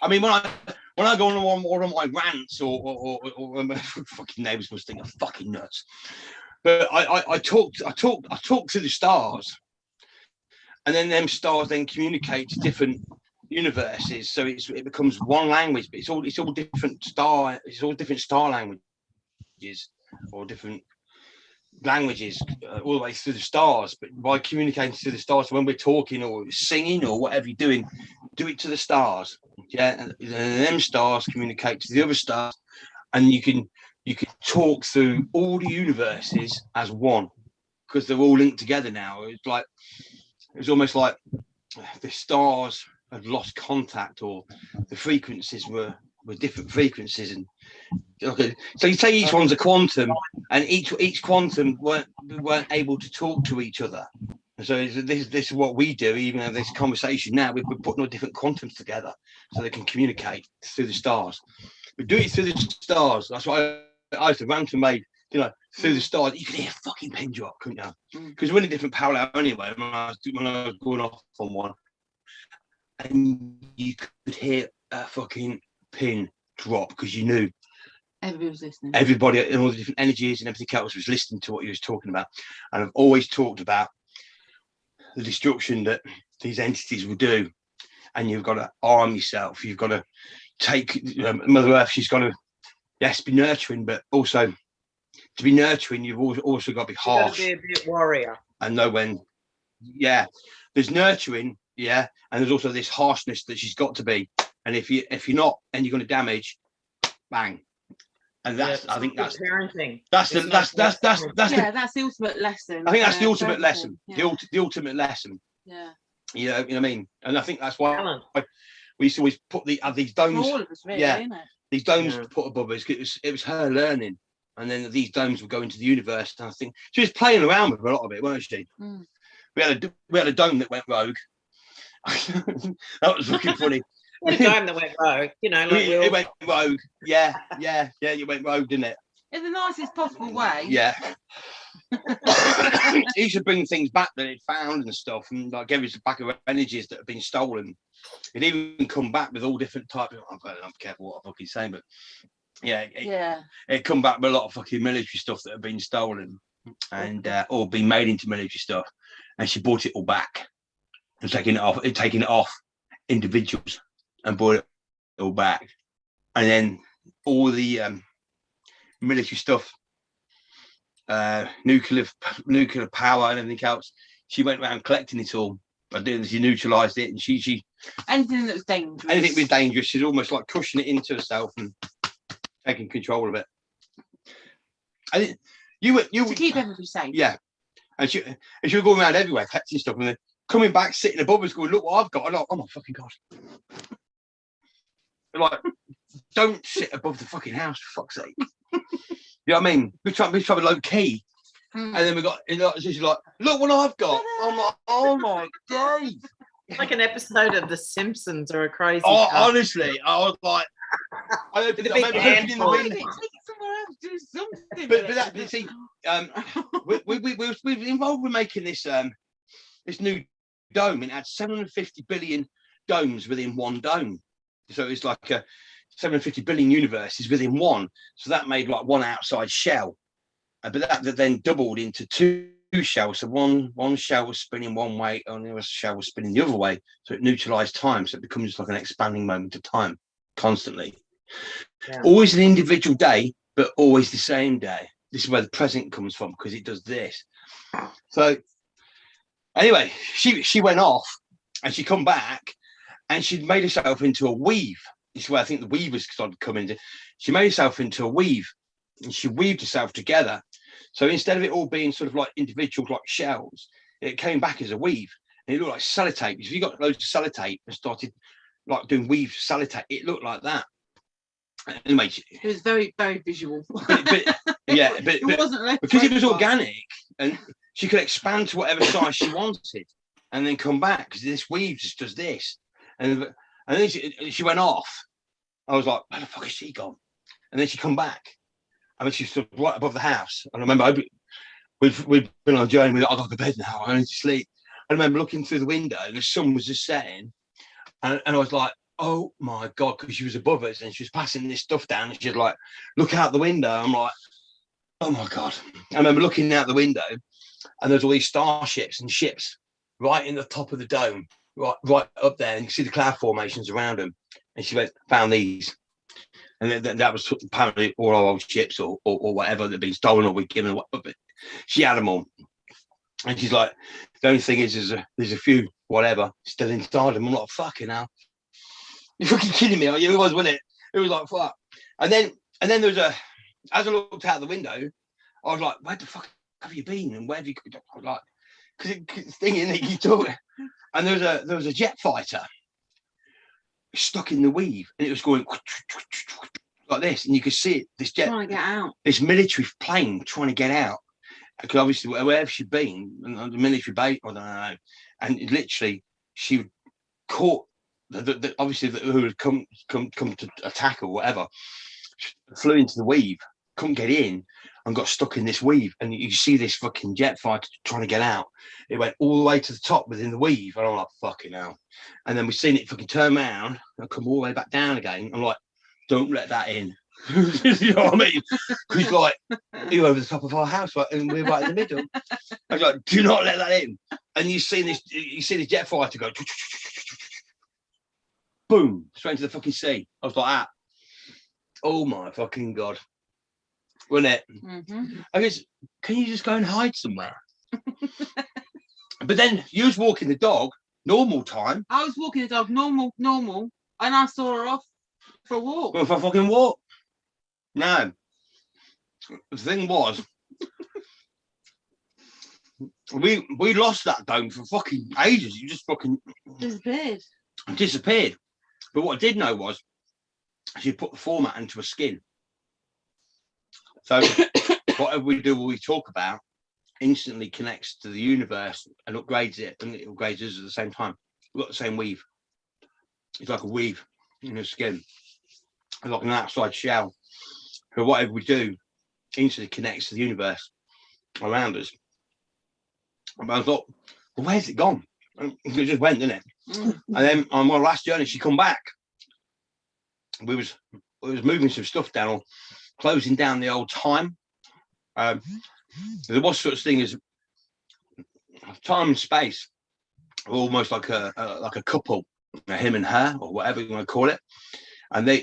I mean, when I go on one of my rants, or fucking neighbours must think I'm fucking nuts, but I talk to the stars, and then them stars then communicate to different universes, so it becomes one language, but it's all different star languages, or different languages all the way through the stars. But by communicating to the stars, when we're talking or singing or whatever you're doing, do it to the stars, and them stars communicate to the other stars, and you can talk through all the universes as one, because they're all linked together now. It's almost like the stars had lost contact, or the frequencies were different frequencies, and okay, so you say each one's a quantum, and each quantum weren't able to talk to each other. So this is what we do, even in this conversation now. We're putting all different quantums together so they can communicate through the stars. We do it through the stars. That's why I used to rant and made, through the stars. You could hear a fucking pin drop, couldn't you? Because we're in a different parallel anyway. When I was going off on one, and you could hear a fucking pin drop, because you knew everybody was listening. Everybody and all the different energies and everything else was listening to what you was talking about. And I've always talked about the destruction that these entities will do, and you've got to arm yourself. You've got to take Mother Earth. She's got to, yes, be nurturing, but also to be nurturing, you've also got to be harsh. You've got to be a bit warrior. And know when, there's nurturing, and there's also this harshness that she's got to be. And if you're not, and you're going to damage, bang. And that's, I think that's parenting. That's the ultimate lesson. I think that's the ultimate lesson. Yeah. The ultimate lesson. Yeah. You know what I mean? And I think that's why we used to always put these domes. For all of us, really, isn't it? These domes to put above us. It was her learning, and then these domes would go into the universe. And I think she was playing around with a lot of it, weren't she? Mm. We had a dome that went rogue. That was fucking funny. A dome that went rogue, it went rogue. Yeah, you went rogue, didn't it? In the nicest possible way. Yeah. He should bring things back that it found and stuff, and like give us back of energies that have been stolen. It even come back with all different types of. I'm careful what I'm fucking saying, but it come back with a lot of fucking military stuff that have been stolen. and all been made into military stuff, and she bought it all back and taking it off individuals and bought it all back, and then all the military stuff, nuclear power and everything else, she went around collecting it all. By doing this, she neutralized it, and she anything that was dangerous. Anything that was dangerous, she's almost like crushing it into herself and taking control of it. And you to keep everybody safe. Yeah, and she was going around everywhere collecting stuff, and then coming back, sitting above us, going, "Look what I've got!" And I'm like, "Oh my fucking god!" Like, don't sit above the fucking house, for fuck's sake. You know what I mean? We're trying to be low key. And then we got, she's like, "Look what I've got." I'm like, "Oh my god!" It's like an episode of The Simpsons or a crazy. Oh, honestly, I was like, I opened it in the window. Take it somewhere else, do something. But see, we've involved with making this this new dome. It had 750 billion domes within one dome, so it's like a 750 billion universes within one. So that made like one outside shell. But that then doubled into two shells. So one shell was spinning one way, and the other shell was spinning the other way. So it neutralized time. So it becomes like an expanding moment of time constantly. Yeah. Always an individual day, but always the same day. This is where the present comes from, because it does this. So anyway, she went off, and she come back, and she'd made herself into a weave. This is where I think the weavers started coming in. She made herself into a weave, and she weaved herself together. So instead of it all being sort of like individual like shells, it came back as a weave, and it looked like sellotape. If you got loads of sellotape and started like doing weave sellotape, it looked like that. Anyway, it was very, very visual. But it wasn't because it was organic, and she could expand to whatever size she wanted, and then come back, because this weave just does this, and then she went off. I was like, "Where the fuck is she gone?" And then she come back. I mean, she's right above the house. And I remember we've been on a journey. I've got to bed now. I need to sleep. I remember looking through the window, and the sun was just setting. And I was like, "Oh my god," because she was above us, and she was passing this stuff down. And she'd like look out the window. I'm like, "Oh my god." I remember looking out the window, and there's all these starships and ships right in the top of the dome, right up there, and you can see the cloud formations around them. And she found these. And then that was apparently all our old ships or whatever that had been stolen or we'd given. But she had them all. And she's like, "The only thing is there's a few, whatever, still inside them." I'm like, "Fucking hell. You're fucking kidding me." It was, wasn't it? It was like, fuck. And then there was as I looked out the window, I was like, "Where the fuck have you been? And where have you," like, because it's thinking that you talk. And there was a jet fighter stuck in the weave, and it was going like this, and you could see it. This jet trying to get out. This military plane trying to get out, because obviously wherever she'd been, the military base, I don't know, and literally she caught obviously who had come to attack or whatever, flew into the weave, couldn't get in, and got stuck in this weave. And you see this fucking jet fighter trying to get out. It went all the way to the top within the weave, and I'm like, "Fucking hell." And then we've seen it fucking turn around and come all the way back down again. I'm like, "Don't let that in." You know what I mean? Because like, you're over the top of our house, right, and we're right in the middle. I was like, "Do not let that in." And you see this jet fighter go boom, straight into the fucking sea. I was like, "Ah, oh my fucking god." Wasn't it? Mm-hmm. I guess, can you just go and hide somewhere? But then you was walking the dog, normal time. I was walking the dog, normal, and I saw her off for a walk. Well, for a fucking walk. No. The thing was, we lost that dome for fucking ages. You just fucking disappeared. But what I did know was, she put the format into a skin. So whatever we do, what we talk about, instantly connects to the universe and upgrades it, and it upgrades us at the same time. We've got the same weave. It's like a weave in the skin, like an outside shell. So whatever we do, instantly connects to the universe around us. And I thought, "Well, where's it gone?" And it just went, didn't it? And then on my last journey, she come back. We was moving some stuff down, or closing down the old time. There was such thing as time and space, almost like a couple, him and her, or whatever you want to call it, and they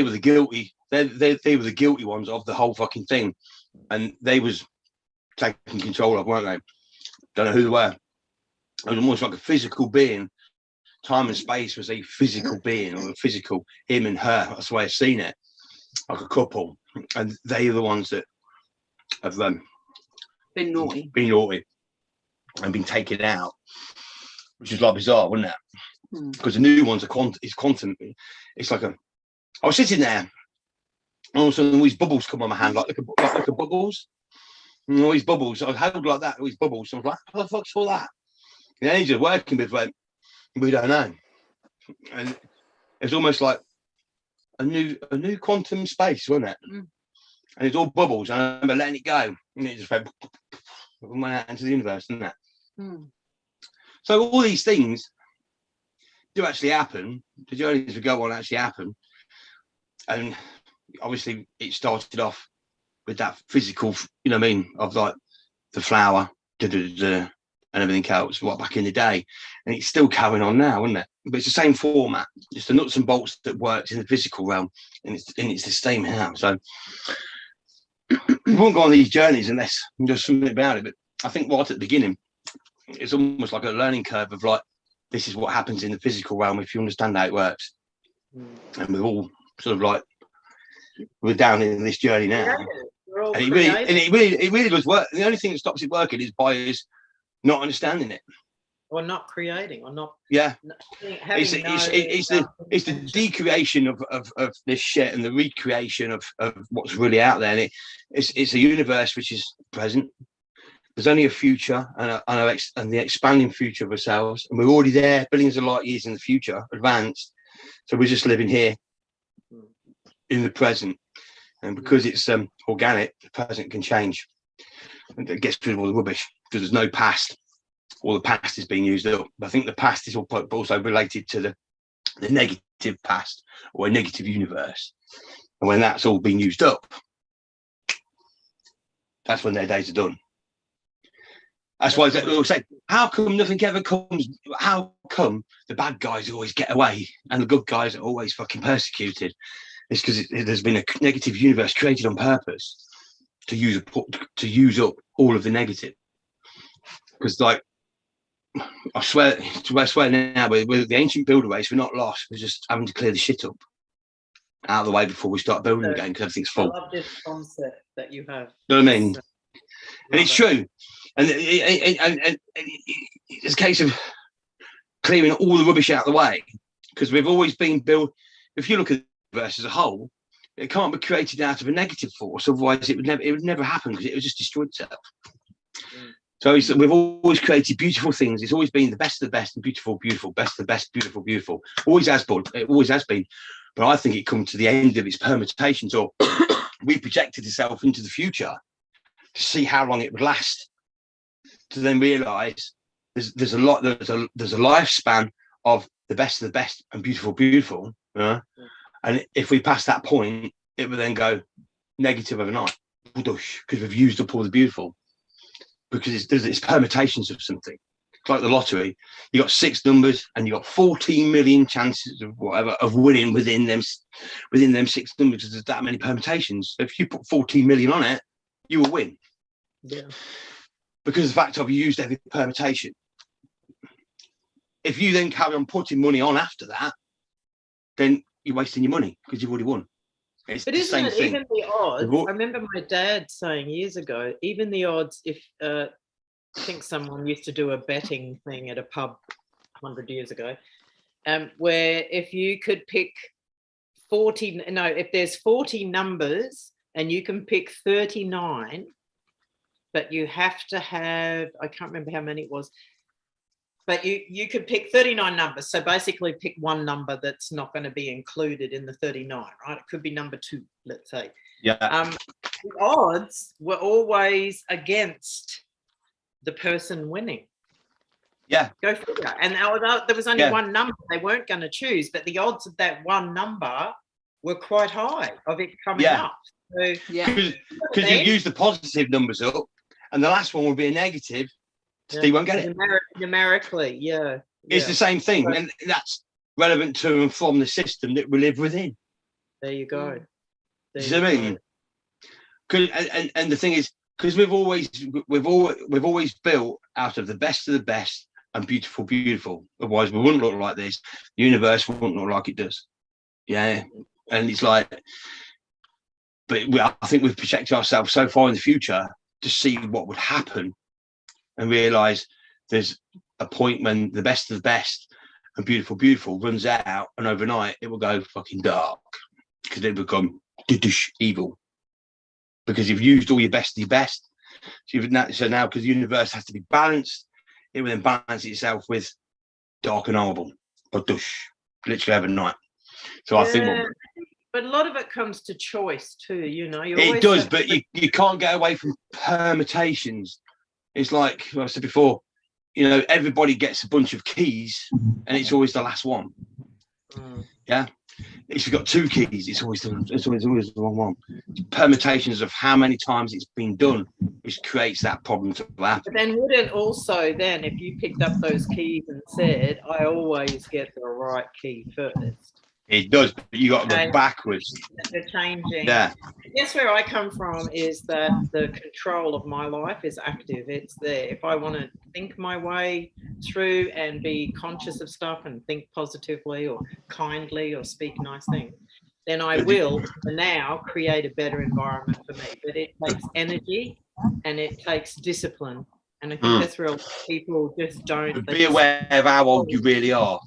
were the guilty. They were the guilty ones of the whole fucking thing, and they was taking control of, weren't they? Don't know who they were. It was almost like a physical being. Time and space was a physical being, or a physical him and her. That's the way I've seen it, like a couple, and they are the ones that have been naughty, and been taken out, which is like bizarre, wasn't it? Because the new ones are quantum. It's like I was sitting there, and all of a sudden all these bubbles come on my hand, like bubbles. And all these bubbles, I held like that, all these bubbles. So I was like, how the fuck's all that? The angels working with, like, we don't know. And it's almost like a new quantum space, wasn't it? And it's all bubbles. And I remember letting it go, and it just went out into the universe, didn't it? So all these things do actually happen. The journeys we go on actually happen. And obviously it started off with that physical, you know what I mean, of like the flower, and everything else, what, back in the day. And it's still carrying on now, isn't it? But it's the same format. It's the nuts and bolts that works in the physical realm, and it's the same how. So we won't go on these journeys unless we do something about it. But I think right at the beginning, it's almost like a learning curve of like, this is what happens in the physical realm if you understand how it works. And we're all sort of like, we're down in this journey now. And it really does work. The only thing that stops it working is by us not understanding it, or not creating, or not. Yeah, it's the decreation of this shit and the recreation of what's really out there. And it's a universe which is present. There's only a future and the expanding future of ourselves, and we're already there, billions of light years in the future, advanced. So we're just living here in the present, and because it's organic, the present can change, and it gets rid of all the rubbish because there's no past. All the past is being used up. I think the past is also related to the negative past, or a negative universe, and when that's all been used up, that's when their days are done. That's why we'll say, how come nothing ever comes? How come the bad guys always get away and the good guys are always fucking persecuted? It's because there's been a negative universe created on purpose to use up all of the negative. Because, like, I swear now, with the ancient builder race, we're not lost. We're just having to clear the shit up out of the way before we start building again, because everything's full. I love this concept that you have. You know what I mean? And it's true. And it's a case of clearing all the rubbish out of the way, because we've always been built. If you look at the universe as a whole, it can't be created out of a negative force. Otherwise, it would never happen, because it would just destroy itself. So we've always created beautiful things. It's always been the best of the best and beautiful, beautiful, best of the best, beautiful, beautiful. Always has been. It always has been. But I think it comes to the end of its permutations, or we projected itself into the future to see how long it would last. To then realise there's a lifespan of the best of the best and beautiful, beautiful. And if we pass that point, it will then go negative overnight, because we've used up all the beautiful. Because it's permutations of something. It's like the lottery. You got 6 numbers, and you got 14 million chances of whatever of winning within them 6 numbers. There's that many permutations. So if you put 14 million on it, you will win. Yeah. Because of the fact of you used every permutation. If you then carry on putting money on after that, then you're wasting your money because you've already won. It's but isn't it even the odds? I remember my dad saying years ago, even the odds, if I think someone used to do a betting thing at a pub 100 years ago, where if you could pick if there's 40 numbers and you can pick 39, but you have to have, I can't remember how many it was, but you could pick 39 numbers. So basically pick one number that's not going to be included in the 39, right? It could be number 2, let's say. Yeah. The odds were always against the person winning. Yeah. Go figure. And there was only one number they weren't going to choose, but the odds of that one number were quite high of it coming up. So, because you've used the positive numbers up, and the last one will be a negative, Steve won't get it. Numerically, yeah. It's the same thing, and that's relevant to and from the system that we live within. There you go. Do you know what I mean? And the thing is, because we've always built out of the best and beautiful. Otherwise, we wouldn't look like this. The universe wouldn't look like it does. Yeah, and it's like, but I think we've projected ourselves so far in the future to see what would happen, and realise there's a point when the best of the best and beautiful runs out, and overnight it will go fucking dark because it become evil because you've used all your best of your best. So now because the universe has to be balanced, it will then balance itself with dark and horrible, but literally overnight. So I think. But a lot of it comes to choice too, you know. It does, but you can't get away from permutations. It's like I said before, you know, everybody gets a bunch of keys and it's always the last one. Yeah. If you've got two keys, it's always the wrong one. Permutations of how many times it's been done, which creates that problem to happen. But then wouldn't also then, if you picked up those keys and said, I always get the right key first. It does, but you got to go backwards. They're changing. Yeah. Guess where I come from is that the control of my life is active. It's there. If I want to think my way through and be conscious of stuff and think positively or kindly or speak nice things, then I will, for now, create a better environment for me. But it takes energy and it takes discipline. And I think that's where people just don't. Be aware of how old you really are.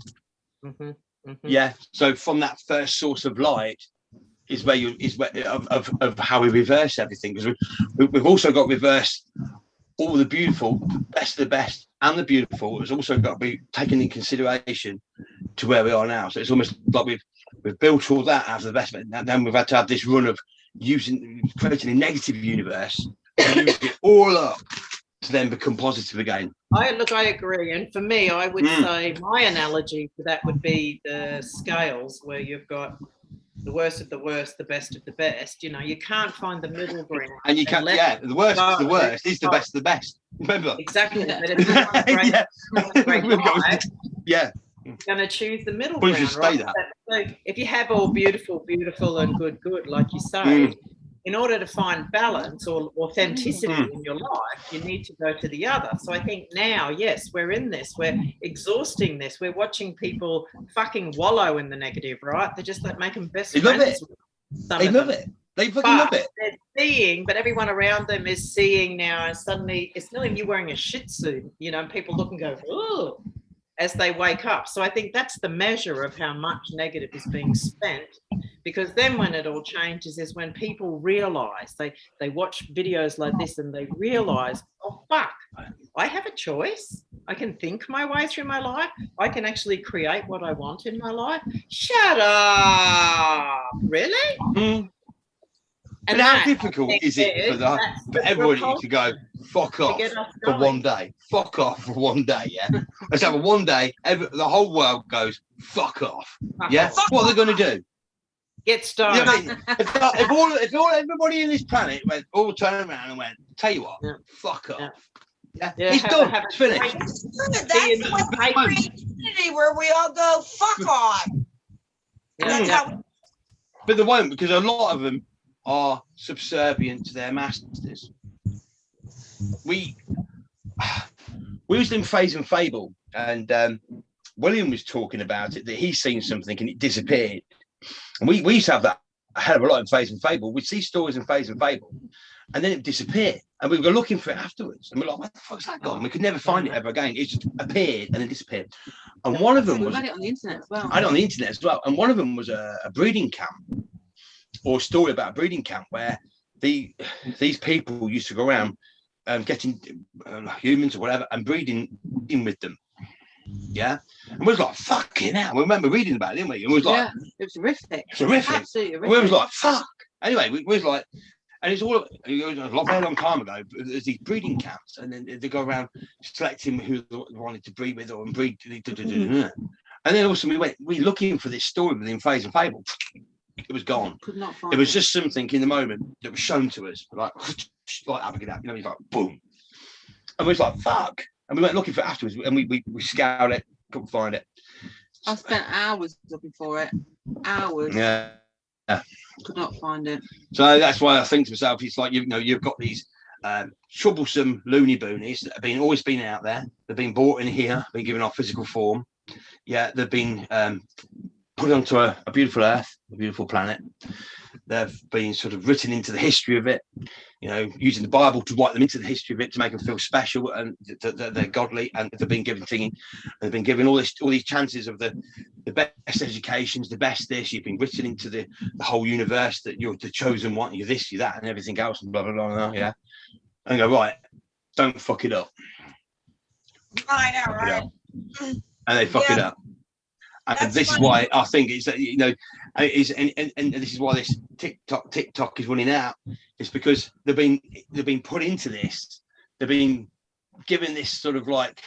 Mm-hmm. Mm-hmm. Yeah, so from that first source of light is where of how we reverse everything, because we've also got reversed all the beautiful, best of the best, and the beautiful has also got to be taken in consideration to where we are now. So it's almost like we've built all that out of the best, and then we've had to have this run of creating a negative universe, and use it all up to then become positive again. I agree. And for me, I would say my analogy to that would be the scales where you've got the worst of the worst, the best of the best. You know, you can't find the middle ground. And you can't, the worst of the worst is the best of the best. Remember? Exactly. But if you want a great life, you're going to choose the middle ground, right? So if you have all beautiful and good, like you say, in order to find balance or authenticity in your life, you need to go to the other. So I think now, yes, we're in this. We're exhausting this. We're watching people fucking wallow in the negative, right? They're just like making best friends. They love it. They fucking love it. They're seeing, but everyone around them is seeing now, and suddenly it's not even you wearing a shit suit, you know, and people look and go, oh, as they wake up. So I think that's the measure of how much negative is being spent, because then when it all changes is when people realize, they watch videos like this and they realize, oh, fuck, I have a choice. I can think my way through my life. I can actually create what I want in my life. Shut up. Really? And how difficult is it for everybody to go, fuck off for one day? Fuck off for one day, yeah? Let's have a one day, the whole world goes, fuck off. Yeah? What are they going to do? Get started. You know what I mean? If everybody in this planet all turned around and went, tell you what, fuck off. Yeah, it's done. It's finished. That's the creativity where we all go, fuck off. But they won't, because a lot of them are subservient to their masters. We was in Phase and Fable, and William was talking about it, that he's seen something and it disappeared. And we used to have that a hell of a lot in Phase and Fable. We'd see stories in Phase and Fable, and then it disappeared. And we were looking for it afterwards. And we're like, where the fuck's that gone? We could never find it ever again. It just appeared and then disappeared. And one of them was... I had it on the internet as well. I had it on the internet as well. And one of them was a breeding camp, or a story about a breeding camp where these people used to go around getting humans or whatever and breeding with them. Yeah, and we was like, fucking hell. We remember reading about it, didn't we? And we was like, it was horrific. Terrific. Absolutely horrific. We was like, fuck. Anyway, we was like, and it was a very long time ago. There's these breeding camps, and then they go around selecting who they wanted to breed with or breed. And then also we looking for this story within Phase and Fable. It was gone. Could not find it was just something in the moment that was shown to us, like Abracadabra, you know, he's like, boom, And we was like, fuck. And we went looking for it afterwards, and we scoured it, couldn't find it. I spent hours looking for it. Hours. Yeah. Could not find it. So that's why I think to myself, it's like, you've got these troublesome loony boonies that have always been out there. They've been brought in here, been given our physical form. Yeah, they've been put onto a beautiful earth, a beautiful planet. They've been sort of written into the history of it, using the Bible to write them into the history of it to make them feel special and that they're godly, and they've been given singing. They've been given all these chances of the best educations, the best this. You've been written into the whole universe that you're the chosen one, you're this, you're that, and everything else, and blah blah blah. blah, yeah, and go, right, don't fuck it up. I know, right? And they fuck it up. And this is why I think it's that, and this is why this TikTok is running out. It's because they've been put into this. They've been given this sort of like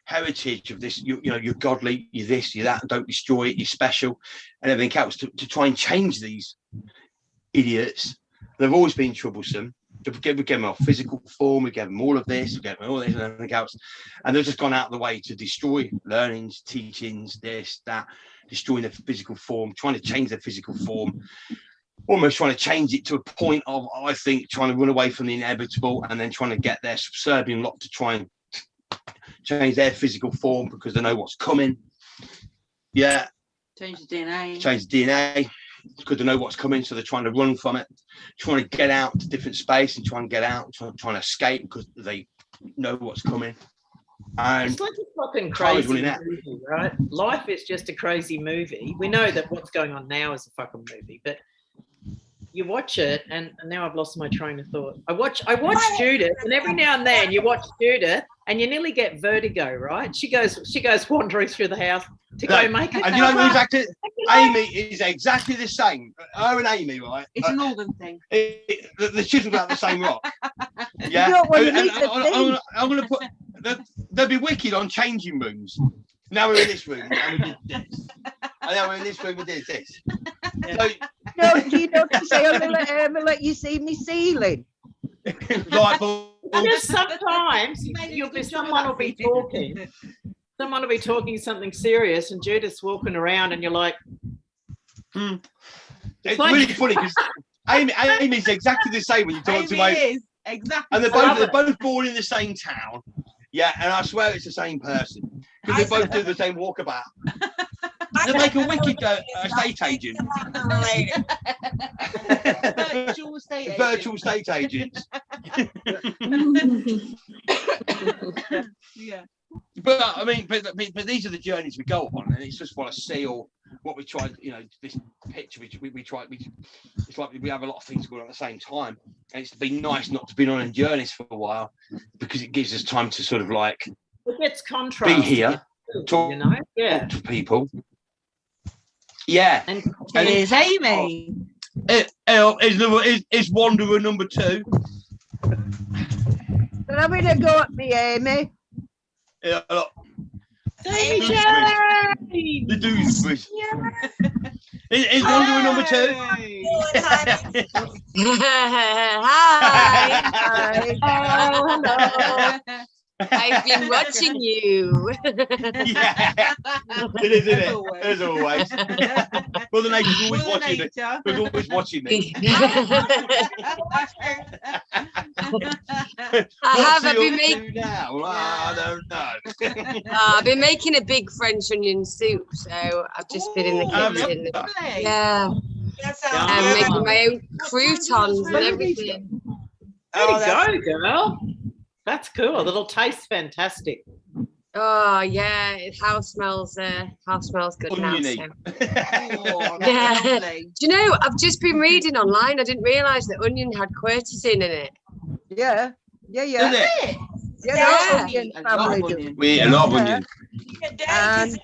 heritage of this. You're godly. You're this. You're that. And don't destroy it. You're special, and everything else to try and change these idiots. They've always been troublesome. We gave them our physical form, we gave them all of this, we gave them all this and everything else. And they've just gone out of the way to destroy learnings, teachings, this, that, destroying their physical form, trying to change their physical form, almost trying to change it to a point of, I think, trying to run away from the inevitable, and then trying to get their subservient lot to try and change their physical form because they know what's coming. Yeah. Change the DNA. Change the DNA. Because they know what's coming, so they're trying to run from it, trying to get out to different space and try and get out, trying to escape because they know what's coming. And it's like a fucking crazy movie, right? Life is just a crazy movie. We know that what's going on now is a fucking movie, but you watch it, and now I've lost my train of thought. I watch Judith, and every now and then you watch Judith, and you nearly get vertigo, right? She goes wandering through the house to go make it. And you know exactly, Amy is exactly the same. Her and Amy, right? It's an organ thing. The children are the same rock. Yeah. I'm going to put. They'll be wicked on changing rooms. Now we're in this room, and we did this. And now we're in this room, we did this. Yeah. So, no, do you know to say, I'm going to let you see me ceiling? Like, just sometimes someone will be talking something serious, and Judith's walking around, and you're like, It's really funny because Amy's exactly the same when you talk to Amy. Exactly. And they're both born in the same town. Yeah, and I swear it's the same person because they both do the same walkabout. They make a wicked estate agent. Virtual estate agents. Yeah. But I mean, but these are the journeys we go on, and it's just what I see, or what we try. This picture we try. It's like we have a lot of things going on at the same time, and it's been nice not to be on journeys for a while because it gives us time to sort of like be here, talk to people. Yeah, and here's Amy. Is Wanderer number 2? But I'm gonna go at me, Amy. Yeah, Amy Jane! The dudes. Is Wanderer number 2? Hi. Oh, hello. I've been watching you. Yeah, it is, isn't it? As always. Mother Nature's always watching me. She's always watching me. I've been making. Now? I don't know. I've been making a big French onion soup, so I've just been in the kitchen. Yeah. I'm making my own croutons and everything. There you go, girl. That's cool. It'll taste fantastic. Oh yeah, house smells good now. So. Yeah. Do you know? I've just been reading online. I didn't realise that onion had quercetin in it. Yeah. Is it? Yeah. Onion family do. We eat a lot of onion. And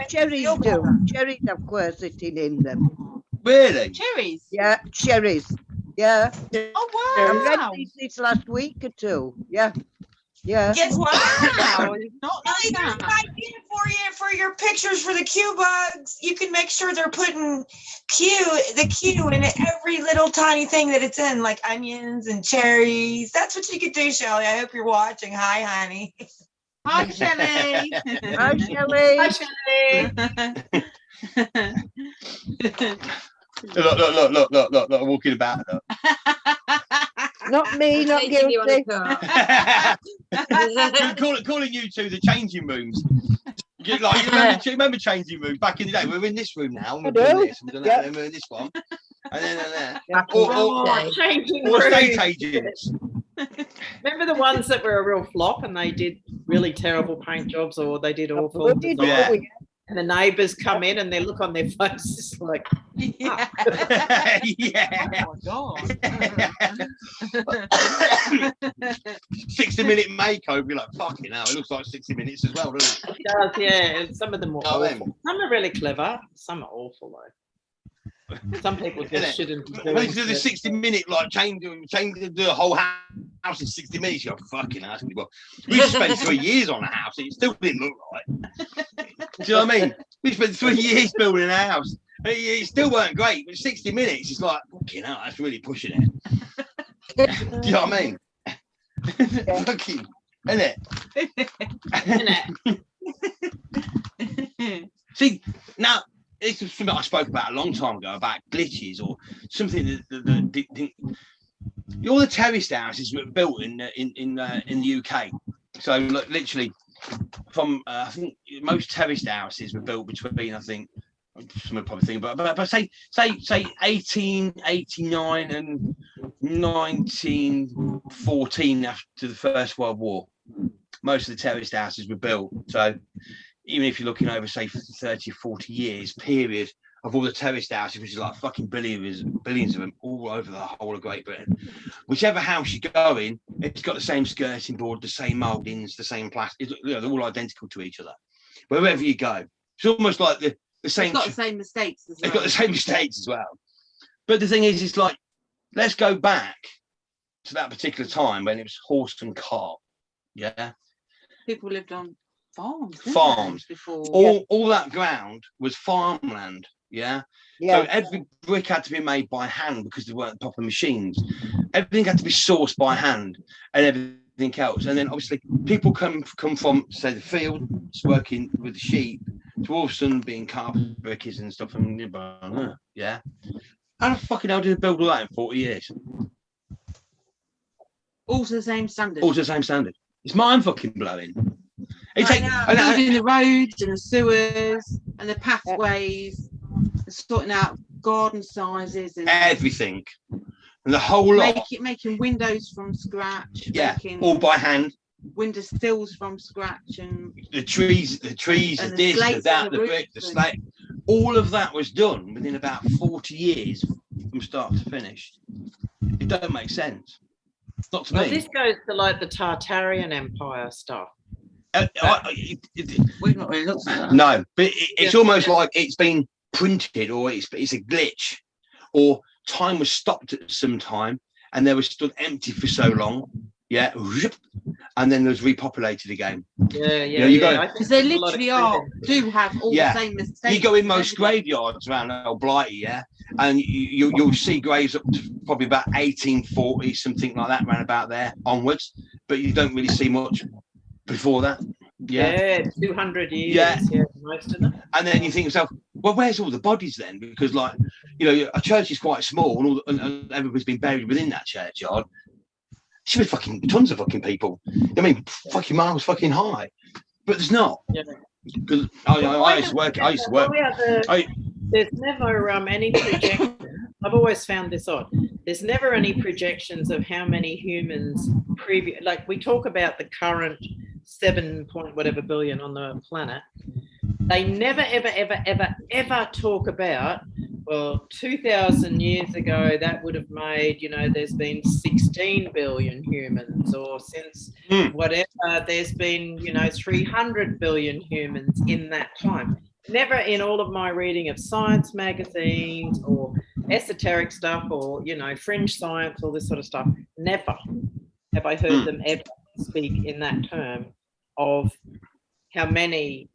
cherries do. Cherries have quercetin in them. Really? Cherries? Yeah, cherries. Yeah. Oh wow! I read this last week or two. Yeah. Yeah. Guess what? Wow. Not like There's that. my beautiful for your pictures for the Q bugs, you can make sure they're putting the Q in every little tiny thing that it's in, like onions and cherries. That's what you could do, Shelly. I hope you're watching. Hi, honey. Hi, Shelly. Hi, Shelly. Hi, Shelley. Look, walking about. Look. Not me, not Taking you on a guilty. tour. Calling you two the changing rooms. You remember changing rooms back in the day? We're in this room now, and we're doing this, and we're doing that, and then we're in this one, and then or Changing estate rooms. agents. Remember the ones that were a real flop and they did really terrible paint jobs, or they did awful design? Yeah. And the neighbours come in and they look on their faces like, Yeah. Yeah. Oh my God. 60-minute makeover, you're like, fucking hell, it looks like 60 minutes as well, doesn't it? it does, yeah. And some of them were Oh, awful. Some are really clever, some are awful though. Some people just shouldn't be When doing you do the 60-minute, like, change the whole house in 60 minutes, you're fucking asking. Well, we spent 3 years on a house, and it still didn't look right. Do you know what I mean? We spent 3 years building a house. It still weren't great, but 60 minutes is like, fucking hell, that's really pushing it. Do you know what I mean? Fucking, isn't it? See, now, this is something I spoke about a long time ago about glitches or something all the terraced houses were built in the UK. So literally from I think most terraced houses were built between, I think, some would probably think, but say 1889 and 1914 after the First World War. Most of the terraced houses were built. So even if you're looking over, say, 30 or 40 years period of all the terraced houses, which is like fucking billions of them all over the whole of Great Britain, whichever house you go in, it's got the same skirting board, the same mouldings, the same plastic, they're all identical to each other. Wherever you go, it's almost like the same. It's got the same mistakes as well. It's got the same mistakes as well. But the thing is, it's like, let's go back to that particular time when it was horse and cart. Yeah. People lived on farms before. All that ground was farmland. Yeah. So every brick had to be made by hand because there weren't proper machines. Everything had to be sourced by hand and everything else. And then obviously people come from, say, the fields, working with the sheep, to all of a sudden being carpenters and stuff. And yeah. How the fucking hell did they build all that in 40 years? All to the same standard. All to the same standard. It's mind fucking blowing. Building the roads and the sewers and the pathways, sorting out garden sizes and everything, and the whole lot. Making windows from scratch. Yeah, all by hand. Window sills from scratch, and the trees, the this, the that, the brick, the slate. All of that was done within about 40 years from start to finish. It don't make sense. Not to me. This goes to like the Tartarian Empire stuff. We've not really looked at that. No, but it's almost like it's been printed, or it's a glitch, or time was stopped at some time and they were stood empty for so long, and then it was repopulated again. Because they literally do have all the same mistakes. You go in most graveyards around Old Blighty, and you'll see graves up to probably about 1840, something like that, around about there onwards, but you don't really see much before that. 200 years. Most of them. And then you think to yourself, well, where's all the bodies then? Because, like, a church is quite small, and everybody's been buried within that churchyard. Should be fucking tons of fucking people. I mean, fucking miles fucking high, but there's not. Because I used to work. There's never any projection. I've always found this odd. There's never any projections of how many humans like we talk about the current 7 point whatever billion on the planet. They never, ever, ever, ever, ever talk about, well, 2,000 years ago, that would have made, there's been 16 billion humans, or since whatever, there's been, 300 billion humans in that time. Never in all of my reading of science magazines or esoteric stuff or, fringe science, all this sort of stuff, never have I heard them ever speak in that term of how many,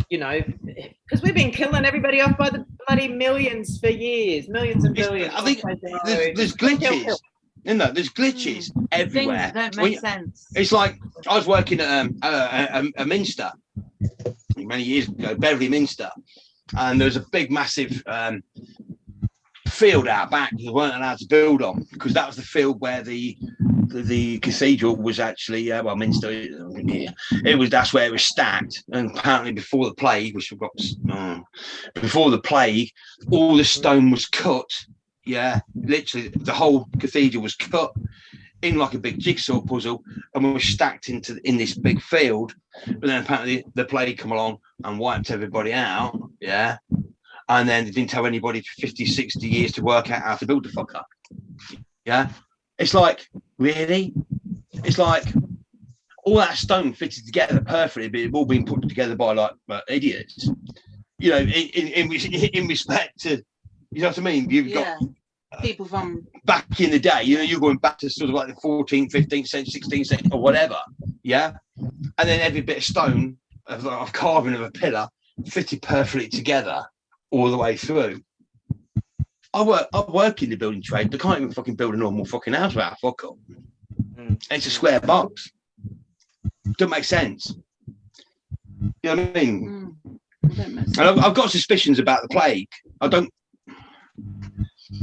you know, because we've been killing everybody off by the bloody millions for years, millions and billions. I think there's glitches. You know, there's glitches everywhere. Things don't make sense. It's like I was working at a Minster many years ago, Beverley Minster, and there was a big, massive field out back they weren't allowed to build on, because that was the field where the cathedral was actually Minster. It was, that's where it was stacked, and apparently before the plague, which we've got before the plague, all the stone was cut. Yeah, literally the whole cathedral was cut in like a big jigsaw puzzle and was stacked in this big field. But then apparently the plague come along and wiped everybody out. Yeah. And then they didn't tell anybody for 50, 60 years to work out how to build the fuck up. Yeah. It's like, really? It's like all that stone fitted together perfectly, but it's all been put together by like idiots. You know, in respect to, you know what I mean? You've got people from back in the day, you know, you're going back to sort of like the 14th, 15th century, 16th century or whatever. Yeah. And then every bit of stone of carving of a pillar fitted perfectly together all the way through. I work in the building trade. They can't even fucking build a normal fucking house without a fuck up. It's a square box. Doesn't make sense. You know what I mean? And I've got suspicions about the plague. I don't.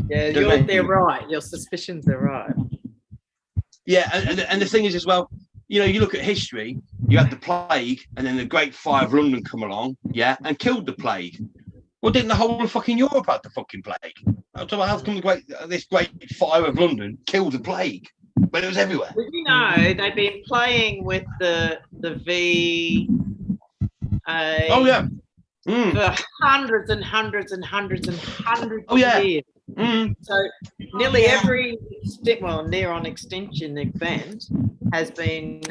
Yeah, they're right. Your suspicions are right. Yeah, and the thing is as well, you know, you look at history, you had the plague, and then the Great Fire of London come along, yeah, and killed the plague. Well, didn't the whole of fucking Europe have the fucking plague? I'm talking about how come this Great Fire of London killed the plague, but it was everywhere. Well, you know, they've been playing with the V. Oh yeah. For hundreds and hundreds and hundreds and hundreds of years. So nearly every near on extinction event has been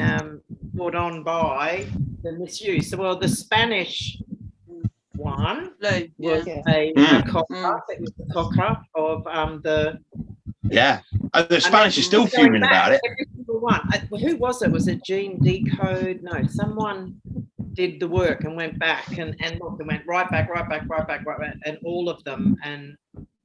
brought on by the misuse. So, well, the Spanish one was a cock-up. It was the cock-up of the. Yeah, the Spanish are still fuming about it. Every single one. Who was it? Was it Gene Decode? No, someone did the work and went back and looked and went right back, and all of them, and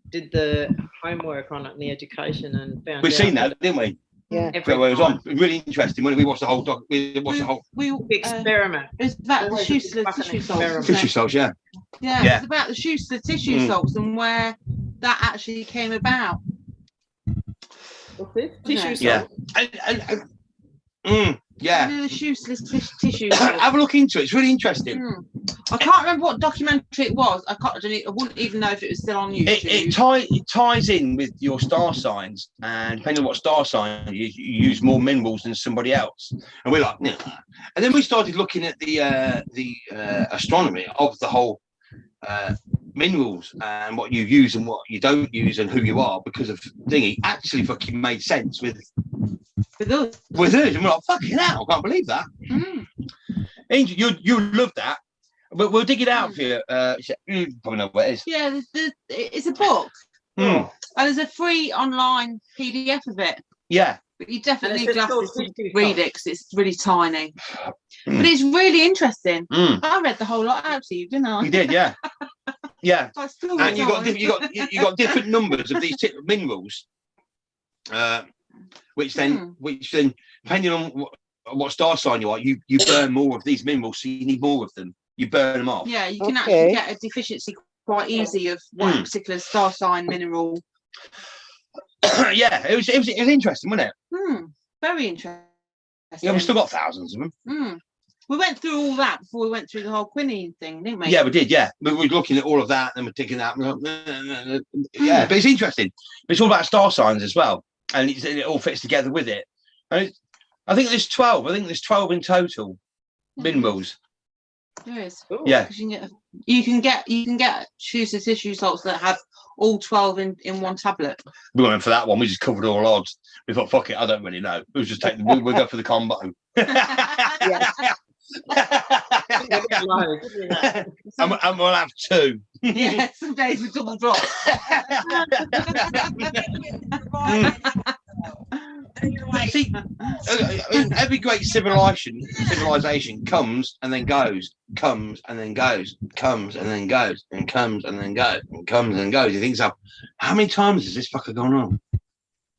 did the homework on it and the education, and found. We've seen that, didn't we? Yeah. So it was on. Really interesting when we watched the whole doc. We watched the whole experiment. It's about the Schussler tissue salts. Tissue salts, yeah. Yeah, it's about the Schussler tissue salts and where that actually came about. What's this? Tissue salt. Yeah. The Schussler tissue. Have a look into it. It's really interesting. I can't remember what documentary it was. I wouldn't even know if it was still on YouTube. It ties in with your star signs, and depending on what star sign you use more minerals than somebody else. And we're like, nah. And then we started looking at the astronomy of the whole minerals and what you use and what you don't use and who you are, because of thingy actually fucking made sense with us. And we're like, fucking hell, I can't believe that. Angel, you love that, but we'll dig it out for you. You probably know what it is. Yeah, it's a book, and there's a free online PDF of it. Yeah, but you definitely need glasses to read it because it's really tiny. But it's really interesting. I read the whole lot out to you, didn't I? You did, yeah. Yeah, and you got different numbers of these minerals, which then depending on what star sign you are, you burn more of these minerals, so you need more of them. You burn them off. Yeah, you can actually get a deficiency quite easy of one particular star sign mineral. Yeah, it was interesting, wasn't it? Very interesting. Yeah, we've still got thousands of them. We went through all that before we went through the whole quinine thing, didn't we? Yeah, we did. Yeah, we were looking at all of that, and we're taking that. Yeah, but it's interesting. It's all about star signs as well, and it all fits together with it. And I think there's 12. I think there's 12 in total minerals. There is. Yeah. You can get Schussler tissue salts that have all 12 in one tablet. We went for that one. We just covered all odds. We thought, fuck it, I don't really know. We'll just we'll go for the combo. And we'll have two. Yeah, some days we double drop. See, I mean, every great civilization comes and then goes, comes and then goes, comes and then goes, and comes and then goes, and comes and goes. You think so? How many times has this fucker gone on?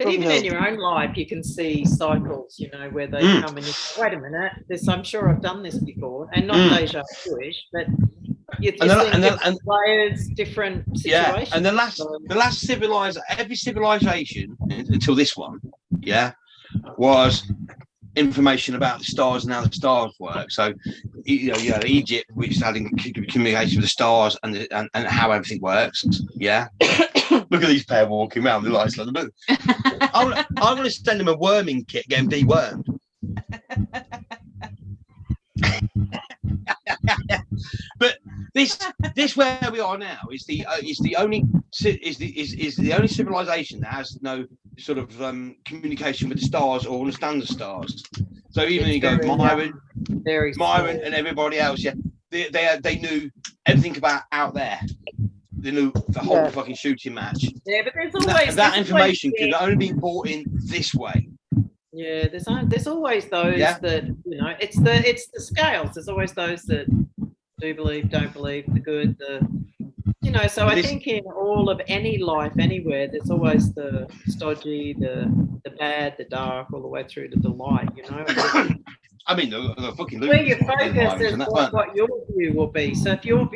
But even in your own life, you can see cycles, you know, where they come and you go, wait a minute, I'm sure I've done this before, and not deja vu-ish, but you're different players, different situations. Yeah, and the last every civilization until this one, was information about the stars and how the stars work. So, you know, Egypt, which had communication with the stars and how everything works. Yeah. Look at these pair walking around the lights like the moon. I'm going to send them a worming kit, get them dewormed. But this where we are now is the only civilization that has no sort of communication with the stars or understands the stars. So even you go Myron and everybody else, they knew everything about out there. They knew the whole fucking shooting match. Yeah, but there's always that information can only be brought in this way. Yeah, there's always those that, you know, it's the scales. There's always those that do believe, don't believe, the good, you know. So I think in all of any life, anywhere, there's always the stodgy, the bad, the dark, all the way through to the light. You know. I mean, the fucking where your focus is what your view will be. So if you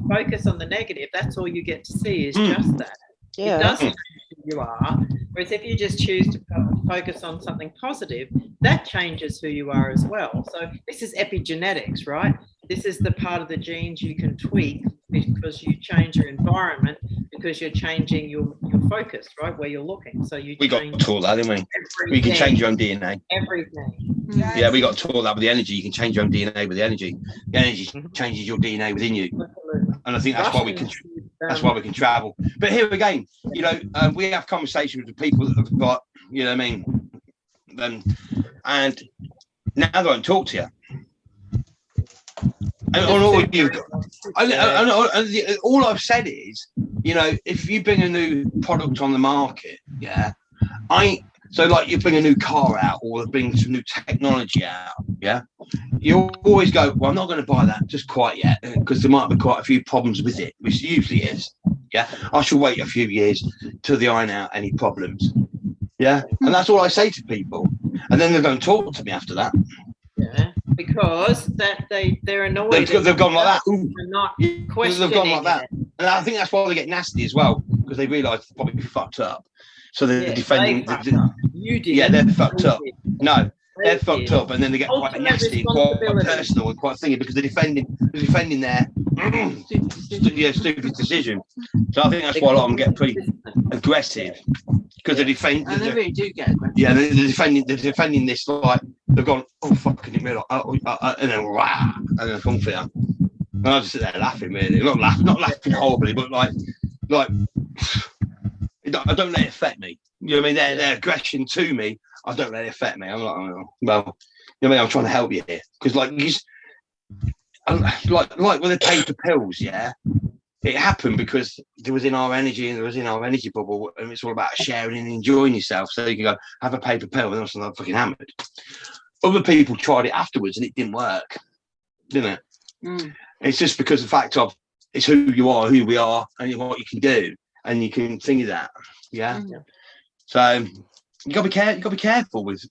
focus on the negative, that's all you get to see is just that. Yeah. It doesn't change who you are. Whereas if you just choose to focus on something positive, that changes who you are as well. So this is epigenetics, right? This is the part of the genes you can tweak because you change your environment, because you're changing your focus, right, where you're looking. So we got taught that, didn't we? We can change your own DNA. Everything. Yeah, we got taught that with the energy. You can change your own DNA with the energy. The energy changes your DNA within you, and I think that's why we can. That's why we can travel. But here again, you know, we have conversations with the people that have got, you know what I mean, and now they won't talk to you. And all I've said is, you know, if you bring a new product on the market, so like you bring a new car out or bring some new technology out, you always go, well, I'm not going to buy that just quite yet because there might be quite a few problems with it, which usually is. I shall wait a few years till they iron out any problems. And that's all I say to people, and then they don't talk to me after that. Because they're annoyed. They've gone like that. They're not questioning. They've gone like that, and I think that's why they get nasty as well, because they realise they're probably fucked up. So they're defending. You did. Yeah, they're fucked up. No, they're fucked up, and then they get quite nasty, quite personal, and quite thingy because they're defending their stupid decision. So I think that's why a lot of them get pretty aggressive because they're defending. And they really do get aggressive. Yeah, they're defending this like they've gone, oh fucking it, and then rah, and then come for you. And I just sit there laughing, really, not laughing horribly, but like. I don't let it affect me. You know what I mean? Their aggression to me, I don't let it affect me. I'm like, well, you know what I mean? I'm trying to help you here. Because like with the paper pills, it happened because there was in our energy and there was in our energy bubble, and it's all about sharing and enjoying yourself. So you can go have a paper pill, and then I'm fucking hammered. Other people tried it afterwards and it didn't work, didn't it? It's just because of the fact of it's who you are, who we are, and what you can do. And you can think of that, So you got to be careful with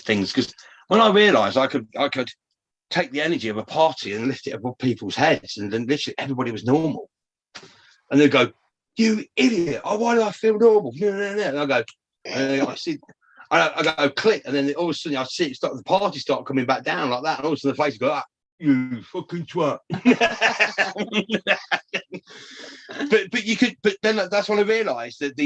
things, because when I realised I could take the energy of a party and lift it above people's heads, and then literally everybody was normal, and they go, "You idiot! Oh, why do I feel normal?" And I go, I go click, and then all of a sudden I see the party start coming back down like that, and all of a sudden the face go, you fucking twat. but then that's when I realised that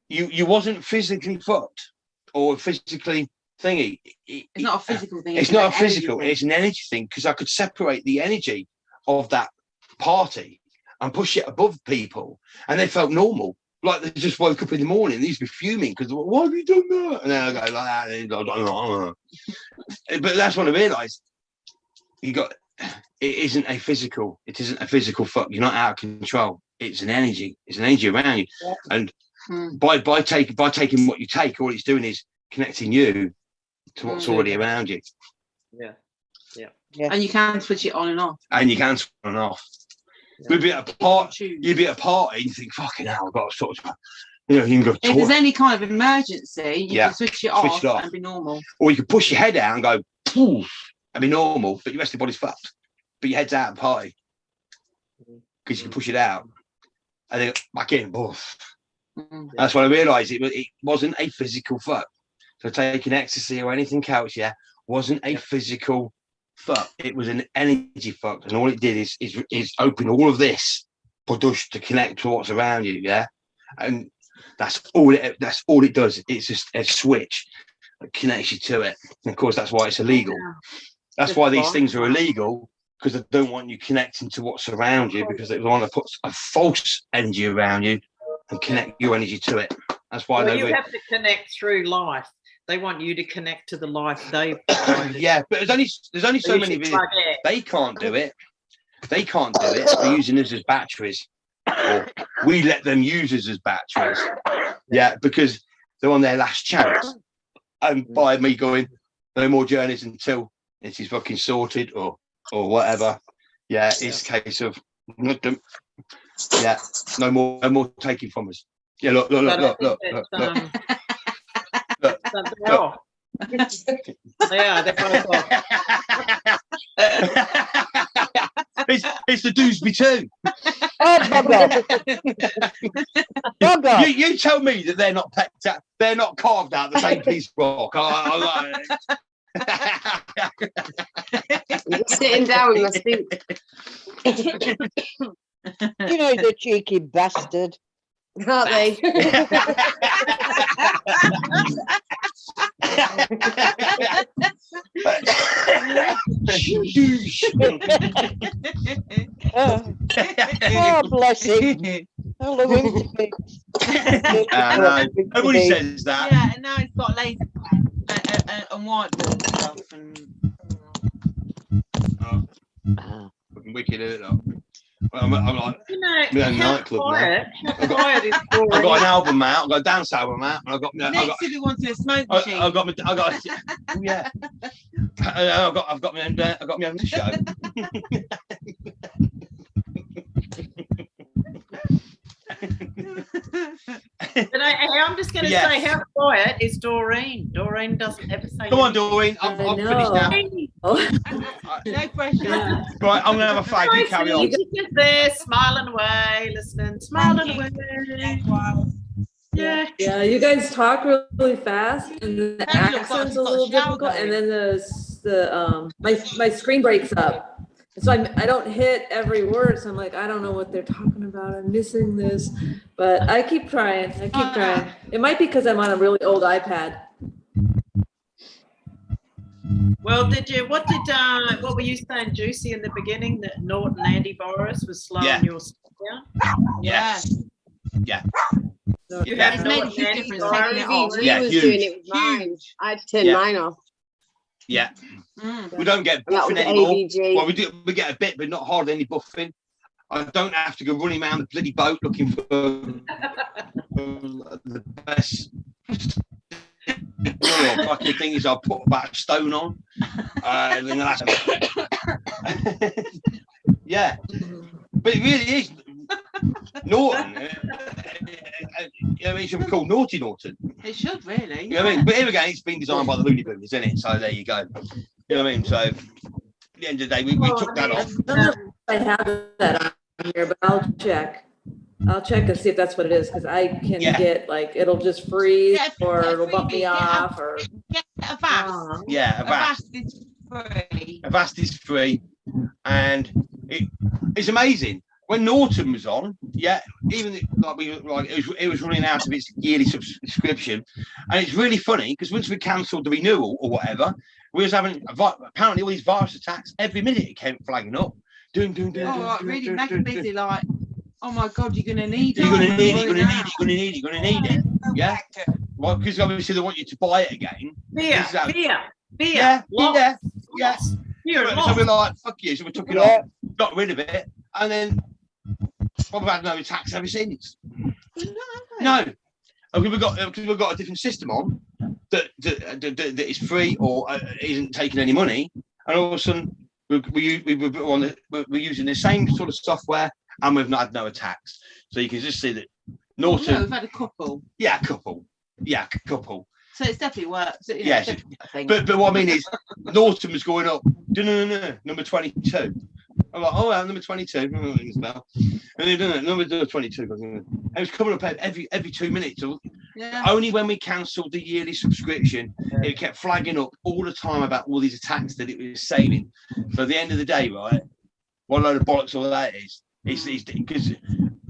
you wasn't physically fucked or physically thingy. It's not a physical thing. It's not a physical. It's an energy thing, because I could separate the energy of that party and push it above people, and they felt normal. Like they just woke up in the morning, they used to be fuming because why have you done that? And then I go like that, and but that's when I realised it isn't a physical fuck. You're not out of control. It's an energy. It's an energy around you. And By taking what you take, all it's doing is connecting you to what's already around you. Yeah. And you can switch it on and off. And you can switch on and off. Yeah. You'd be at a party, and you think, fucking hell, I've got to sort of, you know, you can go. If there's any kind of emergency, you can switch it off and be normal. Or you can push your head out and go, poof, and be normal, but your rest of the body's fucked. But your head's out of the party because you can push it out and then back in. Oof. That's when I realised it wasn't a physical fuck. So taking ecstasy or anything else, wasn't a physical fuck. It was an energy fuck, and all it did is open all of this push to connect to what's around you, and that's all it does. It's just a switch that connects you to it, and of course that's why it's illegal. That's why these things are illegal, because they don't want you connecting to what's around you, because they want to put a false energy around you and connect your energy to it. That's why you have to connect through life. They want you to connect to the life they've but there's only so many of you. They can't do it. They can't do it. They're using us as batteries. Or we let them use us as batteries. Yeah, because they're on their last chance. And by me going, no more journeys until it is fucking sorted or whatever. Yeah, it's a case of no more taking from us. Yeah, look. Yeah, they're both off. It's the Dewsbury too. You tell me that they're not pecked out, they're not carved out the same piece of rock. You're sitting down with my suit. You know, the cheeky bastard. Aren't they? Oh, bless him. I love him to bits. Everybody says that. Yeah, and now he's got laser and whiteboard stuff and Wicked, isn't it? I'm like, nightclub now. I've got an album out. I've got a dance album out. And I've got a smoke machine. I've got my own show. But I'm just going to say, how quiet is Doreen? Doreen doesn't ever say. Come on, Doreen. I'm finished now. No pressure. Right, I'm going to have a fag. You carry on. She's just there, smiling away, listening, smiling away. Yeah. Yeah, you guys talk really fast, and the accent's a little difficult, and then my screen breaks up. So I don't hit every word, so I'm like, I don't know what they're talking about. I'm missing this, but I keep trying. It might be because I'm on a really old iPad. Well, what were you saying, Juicy, in the beginning, that Norton Antivirus was slowing your stuff down? Yeah. You had It's made a huge difference taking it off. He was doing it with mine. I turned mine off. Yeah. We don't get buffing anymore. Well, we get a bit, but not hardly any buffing. I don't have to go running around the bloody boat looking for the best fucking thing is I put about a stone on. And then yeah. But it really is Norton. It should be called Naughty Norton. It should really. You know what I mean? But here again, it's been designed by the Looney Boomers, isn't it? So there you go. You know what I mean? So at the end of the day, we took that off. I have that on here, but I'll check. I'll check and see if that's what it is, because I can get it'll just freeze or it'll bump me off or get a Avast. Yeah, Avast is free. Avast is free, and it's amazing. When Norton was on, even it was running out of its yearly subscription, and it's really funny because once we cancelled the renewal or whatever, we was having apparently all these virus attacks every minute. It came flagging up, doing. Really make it busy, like, oh my god, you're gonna need it. You're gonna need it. Yeah. Well, because obviously they want you to buy it again. Fear. Yeah. So we're like, fuck you. So we took it off, got rid of it, and then we've had no attacks ever since. No. And we've got a different system on that is free or isn't taking any money, and all of a sudden we're using the same sort of software, and we've not had no attacks. So you can just see that Norton. No, we've had a couple. Yeah, a couple. Yeah, a couple. So it's definitely worked. You know, yeah, but what I mean is Norton was going up. No, number 22. I'm like, oh, number 22. And then number 22. It was coming up every 2 minutes. Yeah. Only when we cancelled the yearly subscription, it kept flagging up all the time about all these attacks that it was saving. So at the end of the day, right, one load of bollocks all that is because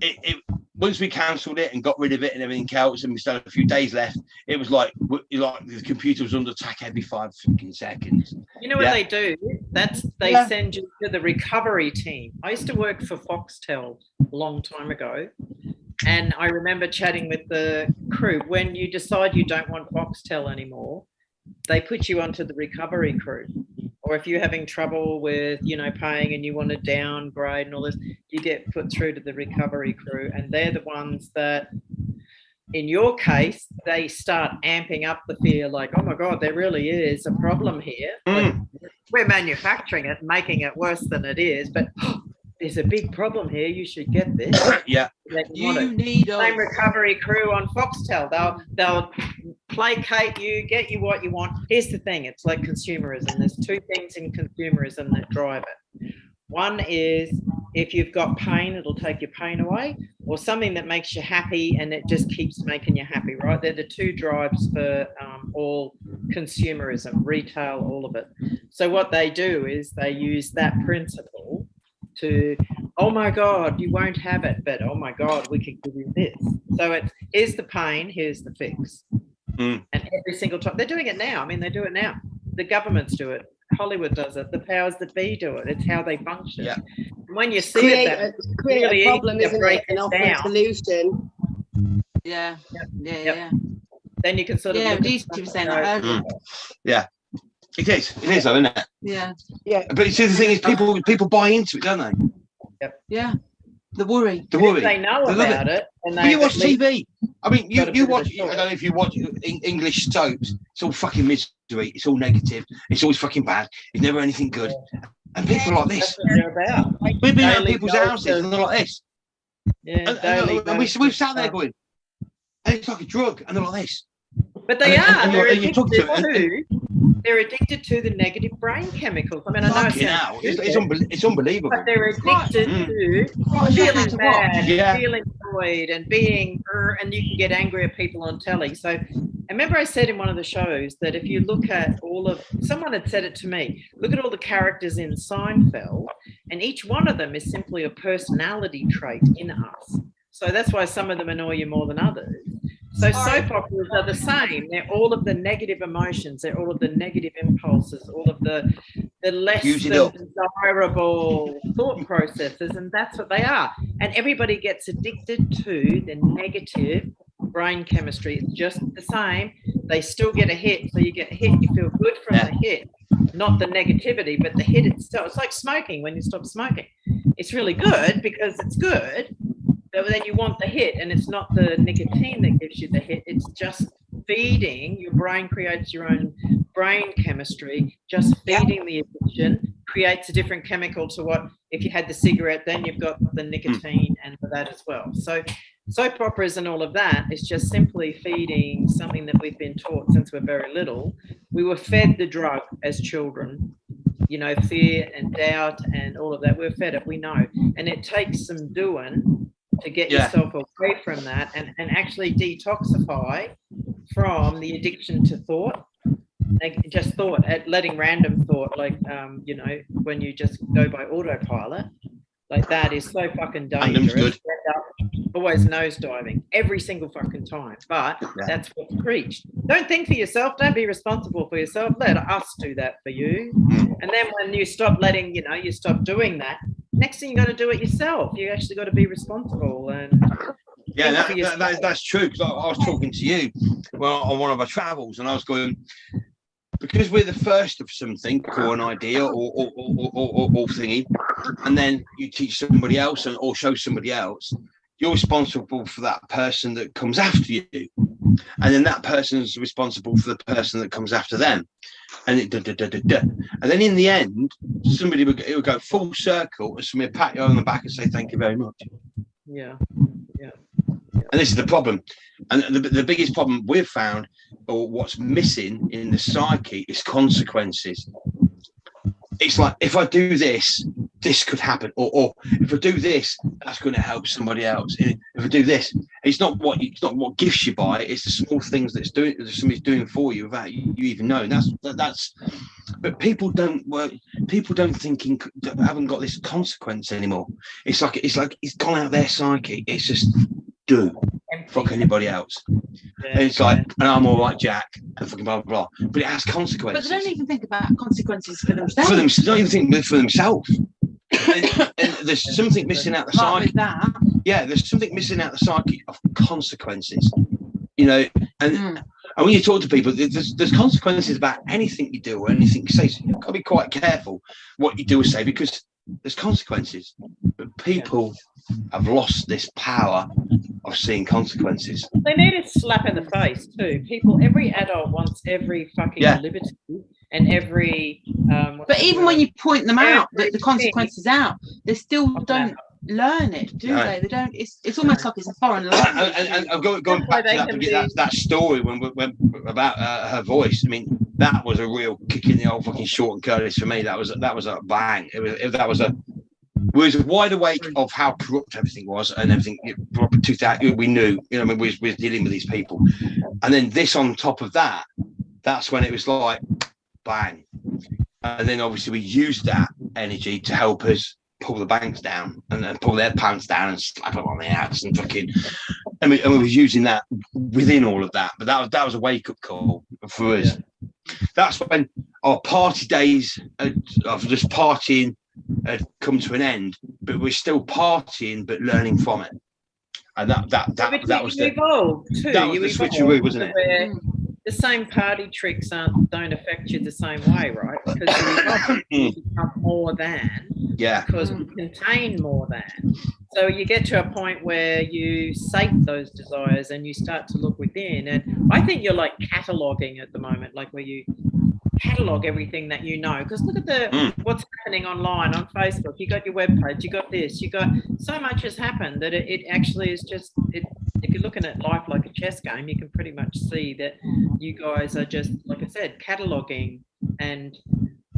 it once we cancelled it and got rid of it and everything else, and we still had a few days left, it was like the computer was under attack every 5 fucking seconds. You know what they do? They send you to the recovery team. I used to work for Foxtel a long time ago, and I remember chatting with the crew. When you decide you don't want Foxtel anymore, they put you onto the recovery crew. Or if you're having trouble with, paying and you want to downgrade and all this, you get put through to the recovery crew. And they're the ones that, in your case, they start amping up the fear like, oh my God, there really is a problem here. Like, we're manufacturing it, making it worse than it is, but there's a big problem here. You should get this. Yeah. You need a same recovery crew on Foxtel. They'll placate you, get you what you want. Here's the thing: it's like consumerism. There's 2 things in consumerism that drive it. One is if you've got pain, it'll take your pain away, or something that makes you happy and it just keeps making you happy. Right? They're the 2 drives for all consumerism, retail, all of it. So what they do is they use that principle to, oh my God, you won't have it, but oh my God, we can give you this. So here's the pain, here's the fix. And every single time, they're doing it now. I mean, they do it now. The governments do it. Hollywood does it. The powers that be do it. It's how they function. Yeah. And when you see create a problem, isn't it? And offer a solution. Yeah. Then you can sort of. Yeah, these two saying that earlier. Yeah. It is though, isn't it? Yeah. But see, the thing is, people buy into it, don't they? Yep. Yeah. The worry. They know about it. And you watch TV. I mean, you watch. I don't know if you watch English soaps. It's all fucking misery. It's all negative. It's always fucking bad. It's never anything good. And people like this. That's what they're about. We've been at people's houses and they're like this. Yeah. And we've sat there going, and it's like a drug, and they're like this. But they are. They're addicted to the negative brain chemicals. I mean, I know it's unbelievable. But they're addicted to feeling bad, feeling void, and being, and you can get angry at people on telly. So I remember I said in one of the shows that if you look at someone had said it to me, look at all the characters in Seinfeld, and each one of them is simply a personality trait in us. So that's why some of them annoy you more than others. So soap operas are the same. They're all of the negative emotions. They're all of the negative impulses, all of the less than desirable thought processes, and that's what they are. And everybody gets addicted to the negative brain chemistry. It's just the same. They still get a hit. So you get a hit, you feel good from the hit, not the negativity, but the hit itself. It's like smoking when you stop smoking. It's really good because it's good. But then you want the hit, and it's not the nicotine that gives you the hit. It's just feeding. Your brain creates your own brain chemistry. Just feeding the addiction creates a different chemical to what, if you had the cigarette, then you've got the nicotine and for that as well. So soap operas and all of that is just simply feeding something that we've been taught since we're very little. We were fed the drug as children. Fear and doubt and all of that. We're fed it, we know. And it takes some doing to get yourself away from that and actually detoxify from the addiction to thought. Just thought, letting random thought, like, when you just go by autopilot, like that is so fucking dangerous. Always nosediving every single fucking time. But that's what's preached. Don't think for yourself. Don't be responsible for yourself. Let us do that for you. And then when you stop you stop doing that, next thing you got to do it yourself. You actually got to be responsible and that's true. Because I was talking to you on one of our travels, and I was going, because we're the first of something, or an idea, or thingy, and then you teach somebody else or show somebody else, you're responsible for that person that comes after you. and then that person's responsible for the person that comes after them, and and then in the end, somebody would go full circle, and somebody would pat you on the back and say thank you very much. Yeah. And this is the problem, and the biggest problem we've found, or what's missing in the psyche, is consequences. It's like, if I do this, this could happen, or if I do this, that's going to help somebody else. If I do this, it's not what gifts you buy; it's the small things that somebody's doing for you without you even knowing. That's. But people don't work. People don't haven't got this consequence anymore. It's like it's gone out their psyche. It's just do. Fuck anybody else. And it's like, and I'm all right, Jack, and fucking blah blah blah. But it has consequences. But they don't even think about consequences for themselves. Don't even think for themselves. and there's something missing out the psyche. Yeah, there's something missing out the psyche of consequences. You know, and when you talk to people, there's consequences about anything you do or anything you say. So you've got to be quite careful what you do or say, because there's consequences. But people have lost this power of seeing consequences. They need a slap in the face too. Every adult wants every fucking liberty and every. But even when you point them out, the consequences out, they still don't learn it, do they? They don't. It's almost like it's a foreign language. And going back to that story when about her voice. I mean, that was a real kick in the old fucking short and curlies for me. That was a bang. We was wide awake of how corrupt everything was and everything. We knew, I mean, we was dealing with these people, and then this on top of that. That's when it was like bang, and then obviously we used that energy to help us pull the banks down and pull their pants down and slap them on the ass and fucking. And we were using that within all of that, but that was a wake up call for us. Yeah. That's when our party days of just partying had come to an end, but we're still partying but learning from it, and that was the evolved too. That was the switcheroo, wasn't it? The same party tricks don't affect you the same way, right? Because you become more than, because we contain more than. So you get to a point where you sate those desires and you start to look within. And I think you're like cataloging at the moment, like where you catalog everything that you know. Because look at what's happening online on Facebook. You got your webpage, you got this, you got so much has happened that it actually is just it. If you're looking at life like a chess game, you can pretty much see that you guys are just, like I said, cataloging and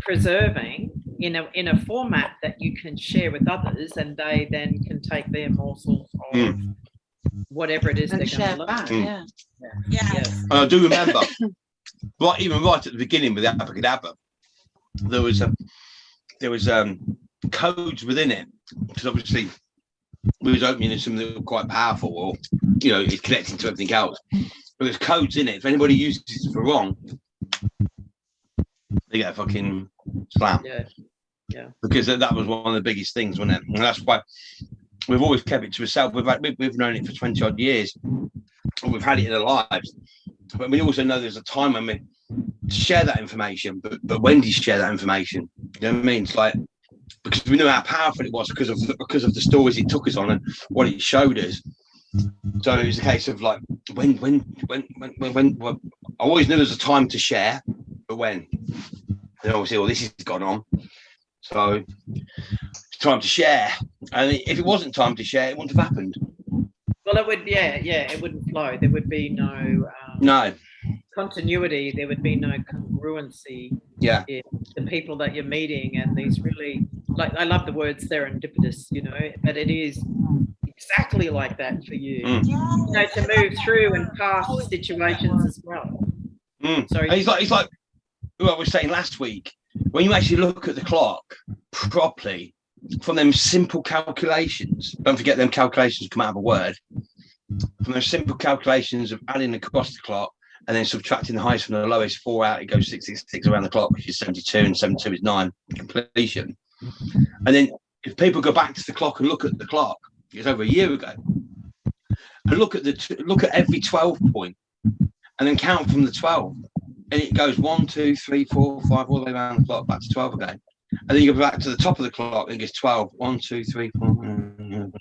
preserving in a format that you can share with others, and they then can take their morsels of whatever it is and they're share going back. to learn. Yeah. And I do remember, right at the beginning with Abracadabra, there was codes within it, because obviously we was opening something that was quite powerful, or it's connecting to everything else. But there's codes in it. If anybody uses it for wrong, they get a fucking slam. Yeah. Because that was one of the biggest things, wasn't it? And that's why we've always kept it to ourselves. We've known it for 20 odd years, and we've had it in our lives. But we also know there's a time when we share that information. But when do you share that information? You know what I mean? It's like, because we knew how powerful it was because of the stories it took us on and what it showed us. So it was a case of like when I always knew there was a time to share, but when? And obviously, this has gone on, so it's time to share. And if it wasn't time to share, it wouldn't have happened. Well, it would, it wouldn't flow. There would be no continuity. There would be no congruency. Yeah. In the people that you're meeting, and these really, like, I love the word serendipitous, but it is exactly like that for you. To move through and past situations as well. Sorry. It's like what I was saying last week. When you actually look at the clock properly, from them simple calculations, don't forget them calculations come out of a word. From those simple calculations of adding across the clock and then subtracting the highest from the lowest, 4 out, it goes 666 around the clock, which is 72, and 72 is 9 completion. And then if people go back to the clock and look at the clock, it's over a year ago, and look at every 12 point, and then count from the 12, and it goes 1, 2, 3, 4, 5 all the way around the clock back to 12 again. And then you go back to the top of the clock and it gets 12, 1, 2, 3, 4.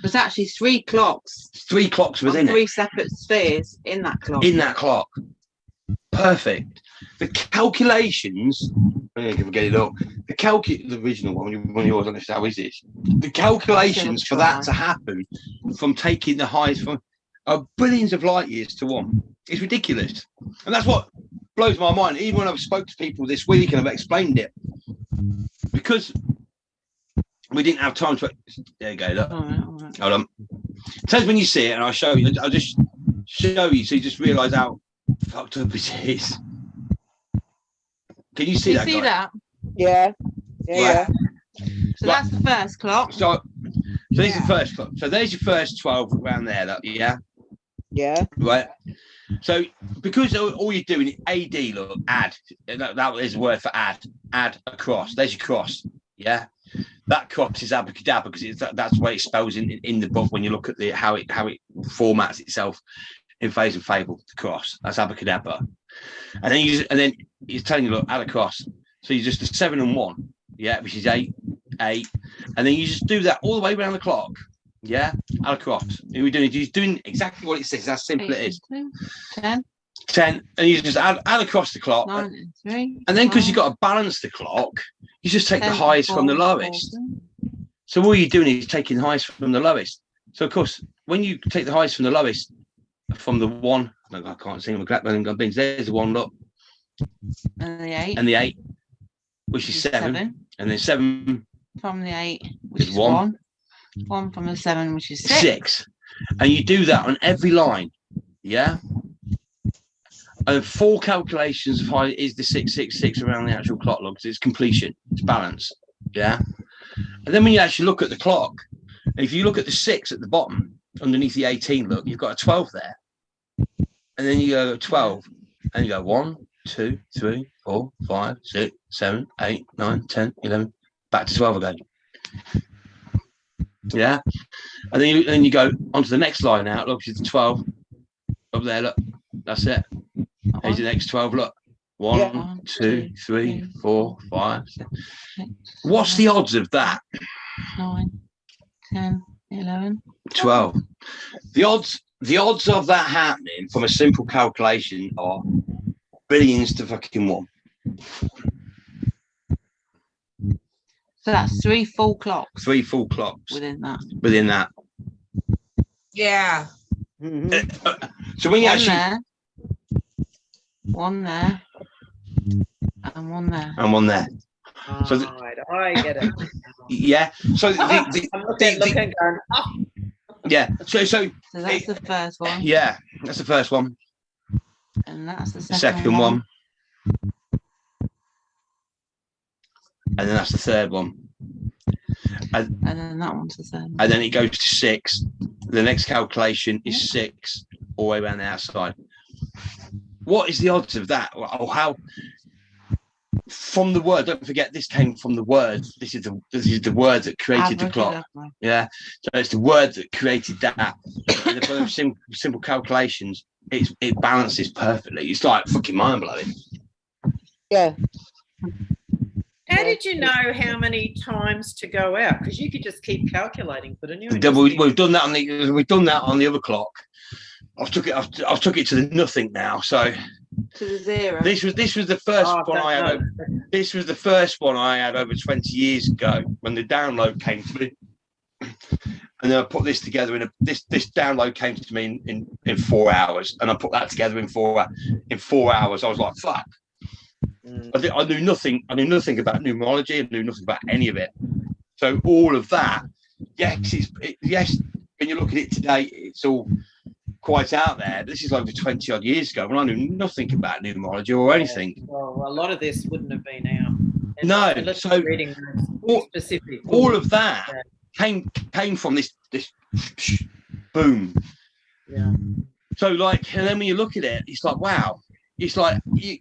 There's actually 3 clocks. 3 clocks within it. 3 separate spheres in that clock. In that clock. Perfect. The calculations, I can get it up. The original one, when yours on this, how is it? The calculations for that to happen from taking the highest from are billions of light years to 1. It's ridiculous. And that's what blows my mind. Even when I've spoke to people this week and I've explained it, because we didn't have time to. There you go. Look. All right. Hold on. Tell us when you see it, and I'll show you. I'll just show you so you just realise how fucked up it is. Can you see Can that? you see that? Yeah. So that's the first clock. So there's the first clock. So there's your first 12 around there. Look, yeah. Right. So because all you're doing is AD, look, add. That is a word for add. Add across. There's your cross. Yeah. That cross is abracadabra because that's the way it spells in the book when you look at how it formats itself in Phase and Fable. The cross. That's abracadabra. And then he's telling you, look, add across. So you just do 7 and 1. Yeah, which is 8, and then you just do that all the way around the clock. Yeah, add across. You're doing exactly what it says. How simple it is. 10, and you just add across the clock. 9 and 3. And then because you've got to balance the clock, you just take the highest from the lowest. So all you're doing is taking the highest from the lowest. So of course, when you take the highest from the lowest, from the 1, I can't see them. There's the 1. Look, and the 8, which is 7. And then 7 from the 8, which is 1. 1 from the 7, which is 6. And you do that on every line. Yeah. And 4 calculations of how is the 666 around the actual clock log. It's completion. It's balance. Yeah. And then when you actually look at the clock, if you look at the 6 at the bottom underneath the 18, look, you've got a 12 there. And then you go 12, and you go 1, 2, 3, 4, 5, 6, 7, 8, 9, 10, 11, back to 12 again. Yeah, and then you go onto the next line out. Look, it's the 12 up there. Look, that's it. Here's the next 12. Look, 1, 2, 3, 4, 5, 6. What's the odds of that? 9, 10, 11, 12. The odds of that happening from a simple calculation are billions to fucking 1. So that's 3 full clocks. 3 full clocks within that. Yeah. So when you one there, and one there, and one there. So I get it. Yeah. So looking. Yeah. So that's the first one. Yeah, that's the first one. And that's the second one. And then that's the third one. And then that one's the third. And then it goes to 6. The next calculation is 6 all the way around the outside. What is the odds of that? Or how? From the word, don't forget this came from the word. This is the word that created the clock. Yeah. So it's the word that created that. And the simple calculations, it balances perfectly. It's like fucking mind blowing. Yeah. How did you know how many times to go out? Because you could just keep calculating, couldn't you? We've done that on the other clock. I've took it to the nothing now. So to the 0. This was the first one I had. This was the first one I had over 20 years ago when the download came to me. And then I put this together this download came to me in 4 hours, and I put that together in 4 hours. In 4 hours, I was like, "Fuck!" I knew nothing. I knew nothing about numerology. I knew nothing about any of it. So all of that, yes. When you look at it today, it's all quite out there. This is over 20 odd years ago when I knew nothing about numerology or anything. Well, a lot of this wouldn't have been out. No, so reading specific. All of that came from this boom. Yeah. So like, and then when you look at it, it's like, wow. It's like you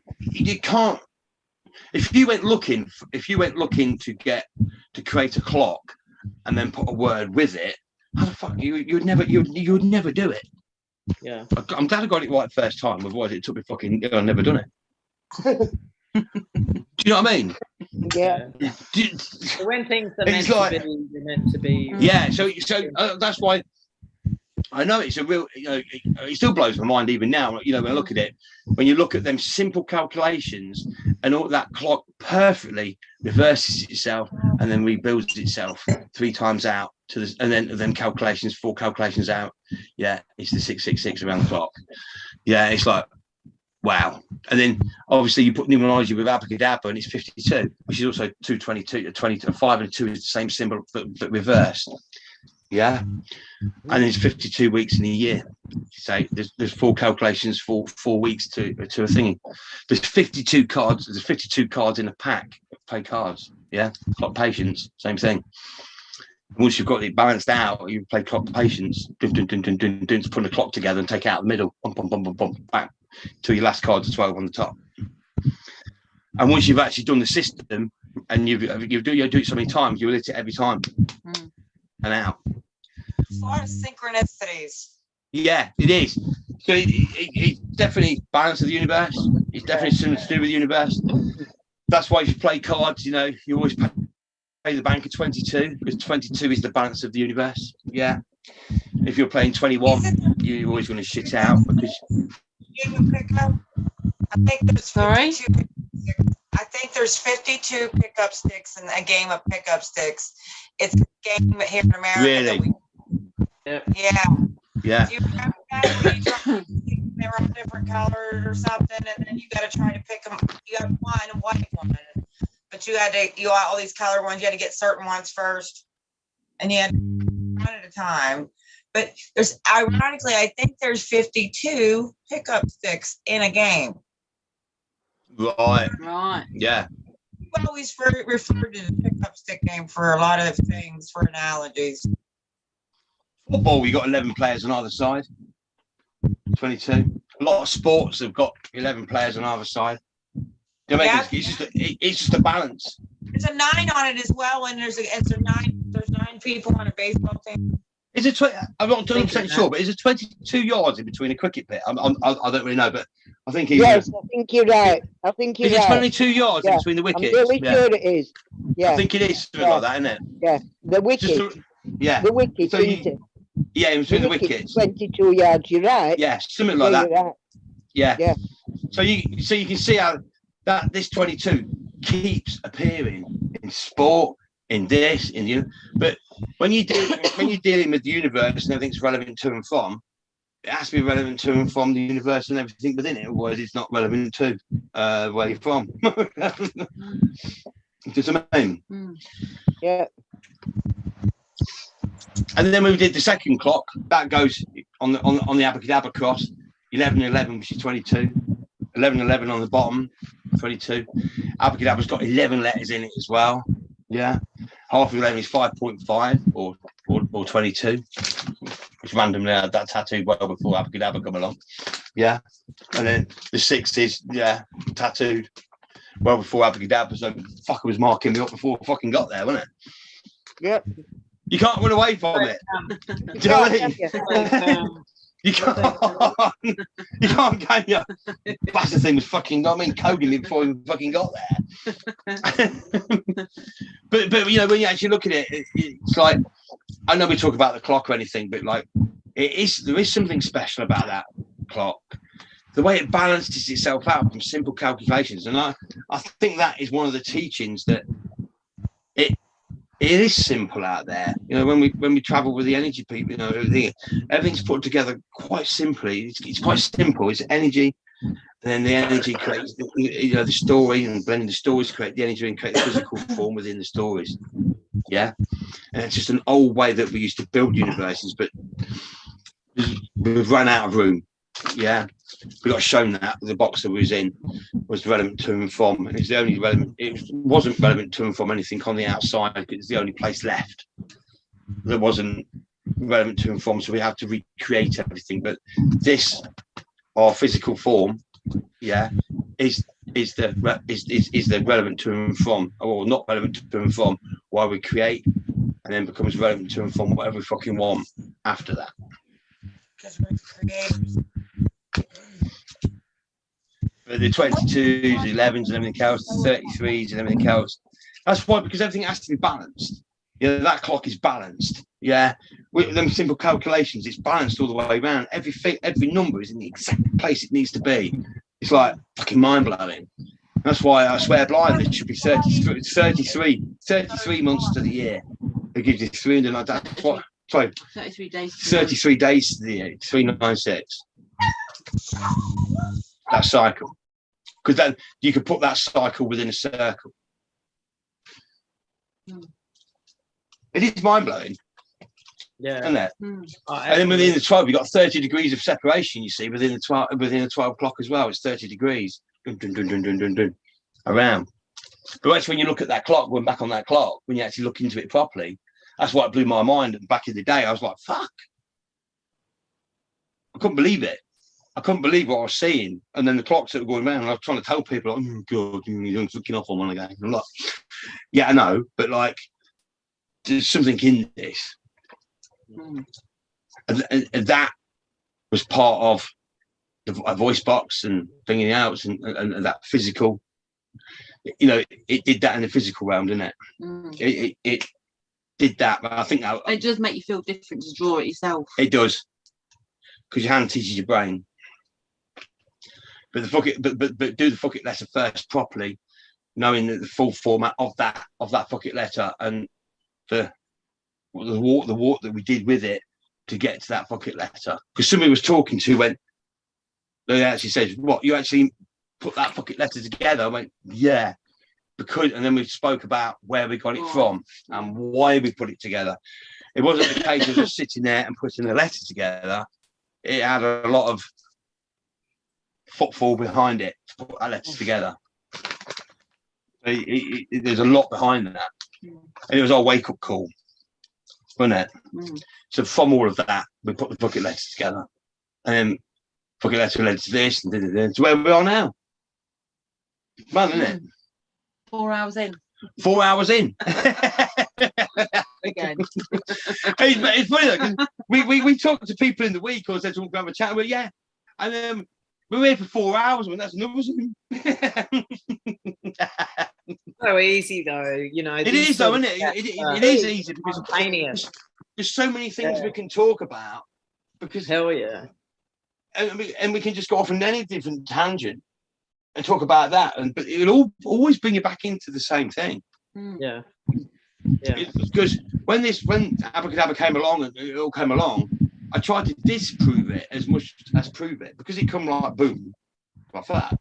can't. If you went looking to create a clock and then put a word with it, how the fuck you would never do it. Yeah. I'm glad I got it right first time. Otherwise, it took me fucking. I've never done it. you know what I mean? Yeah. So when things are meant to be, they're meant to be. Yeah. So that's why I know it's a real. It still blows my mind even now. When I look at it, when you look at them simple calculations, and all that clock perfectly reverses itself and then rebuilds itself 3 times out to this, and then 4 calculations out. Yeah, it's the 666 around the clock. Yeah, it's like, wow. And then obviously you put numerology with Abracadabra and it's 52, which is also 222, 5 and 2 is the same symbol but reversed. Yeah. And it's 52 weeks in a year. Say there's 4 calculations for 4 weeks to a thingy. There's 52 cards. There's 52 cards in a pack of play cards. Yeah. Clock patience, same thing. Once you've got it balanced out, you play clock patience, to put the clock together and take it out the middle, back till your last card's a 12 on the top. And once you've actually done the system and you do it so many times, you'll hit it every time and out. It's a lot of synchronicities. Yeah, it is. So it's definitely balance of the universe. It's definitely something to do with the universe. That's why if you play cards, you always pay the bank of 22, because 22 is the balance of the universe. Yeah. If you're playing 21, you're always going to shit out because. I think there's 52. I think there's 52 pickup sticks in a game of pickup sticks. It's a game here in America. Really? Yeah. Do you remember that? They were all different colors or something, and then you got to try to pick them. You got one and white one, but you got all these color ones. You had to get certain ones first, and you had one at a time. But ironically, I think there's 52 pickup sticks in a game. Right. Yeah. We always refer to the pickup stick game for a lot of things, for analogies. Football, we got 11 players on either side. 22. A lot of sports have got 11 players on either side. It's just a balance. There's a 9 on it as well, and there's 9 people on a baseball team. Is it? I'm not 100% sure, but is it 22 yards in between a cricket pit? I don't really know, but I think it's. Yes, I think you're right. Is it 22 yards in between the wickets? I'm really sure it is. Yeah. I think it is something like that, isn't it? Yeah, the wicket. The wicket, isn't it? Yeah, in between the wickets. 22 yards. You're right. Yeah, something like that. Right. Yeah. So you can see how this 22 keeps appearing in sport, in this, but when you're dealing with the universe and everything's relevant to and from, it has to be relevant to and from the universe and everything within it, otherwise it's not relevant to where you're from. Does it mean? Yeah. And then when we did the second clock, that goes on the Abracadabra cross, 11:11, which is 22. 11:11 on the bottom, 22. Abracadabra's got 11 letters in it as well. Yeah. Half of 11 is 5.5 or 22. Which randomly had that tattooed well before Abracadabra come along. Yeah. And then the 6 is tattooed well before Abracadabra. So fucker was marking me up before I fucking got there, wasn't it? Yep. You can't run away from it. Do you know what I mean? You can't, can you? Bastard thing was fucking, coding me before we fucking got there. but when you actually look at it, it's like, I know we talk about the clock or anything, but like, there is something special about that clock. The way it balances itself out from simple calculations. And I think that is one of the teachings that it is simple out there. When we travel with the energy people, everything's put together quite simply. It's quite simple. It's energy, and then the energy creates the story, and blending the stories create the energy and create the physical form within the stories. Yeah, and it's just an old way that we used to build universes, but we've run out of room. Yeah, we got shown that the box that we was in was relevant to and from, and it's the only relevant. It wasn't relevant to and from anything on the outside. It's the only place left that wasn't relevant to and from. So we have to recreate everything. But this, our physical form, is the relevant to and from, or not relevant to and from, while we create, and then becomes relevant to and from whatever we fucking want after that. Because we're creators. For the 22s, 11s, and everything else, the 33s and everything else. That's why, because everything has to be balanced. Yeah, that clock is balanced. Yeah, with them simple calculations, it's balanced all the way around. Every number is in the exact place it needs to be. It's like fucking mind blowing. That's why I swear blind it should be 33 months to the year. It gives you 300. That's what. Sorry, 33 days. 33 days to the year. 396. That cycle, because then you could put that cycle within a circle. It is mind blowing. Yeah, isn't it? And then within the 12, you've got 30 degrees of separation. You see, within the 12 clock as well, it's 30 degrees around. But that's when you look at that clock, going back on that clock, when you actually look into it properly. That's why it blew my mind. And back in the day, I was like, "Fuck!" I couldn't believe it. I couldn't believe what I was seeing. And then the clocks that were going around, and I was trying to tell people, "Oh God, you're looking off on one again." I'm like, "Yeah, I know, but like, there's something in this." And that was part of a voice box and bringing out and that physical. You know, it did that in the physical realm, didn't it? It did that, but I think that it does make you feel different to draw it yourself. It does, because your hand teaches your brain. But do the fuck it letter first properly, knowing that the full format of that fuck it letter and the walk that we did with it to get to that fuck it letter. Because somebody was talking to went, they actually said, "What, you actually put that fuck it letter together?" I went, "Yeah." Because, and then we spoke about where we got it from and why we put it together. It wasn't the case of just sitting there and putting a letter together. It had a lot of footfall behind it to put that letter together. There's a lot behind that. And it was our wake-up call, wasn't it? So from all of that, we put the bucket letters together. And then bucket letter led to this and to where we are now. Man, isn't it? 4 hours in. 4 hours in. Again. It's funny though, 'cause we talk to people in the week or said to have a chat. Well, yeah, and we were here for 4 hours. When that's another something. So easy though, you know. It is though, isn't it? It is easy because there's so many things we can talk about. Because hell yeah, and we can just go off on any different tangent and talk about that, but it'll always bring you back into the same thing. Yeah. Because when Abracadabra came along and it all came along, I tried to disprove it as much as prove it, because it come like boom, like fuck.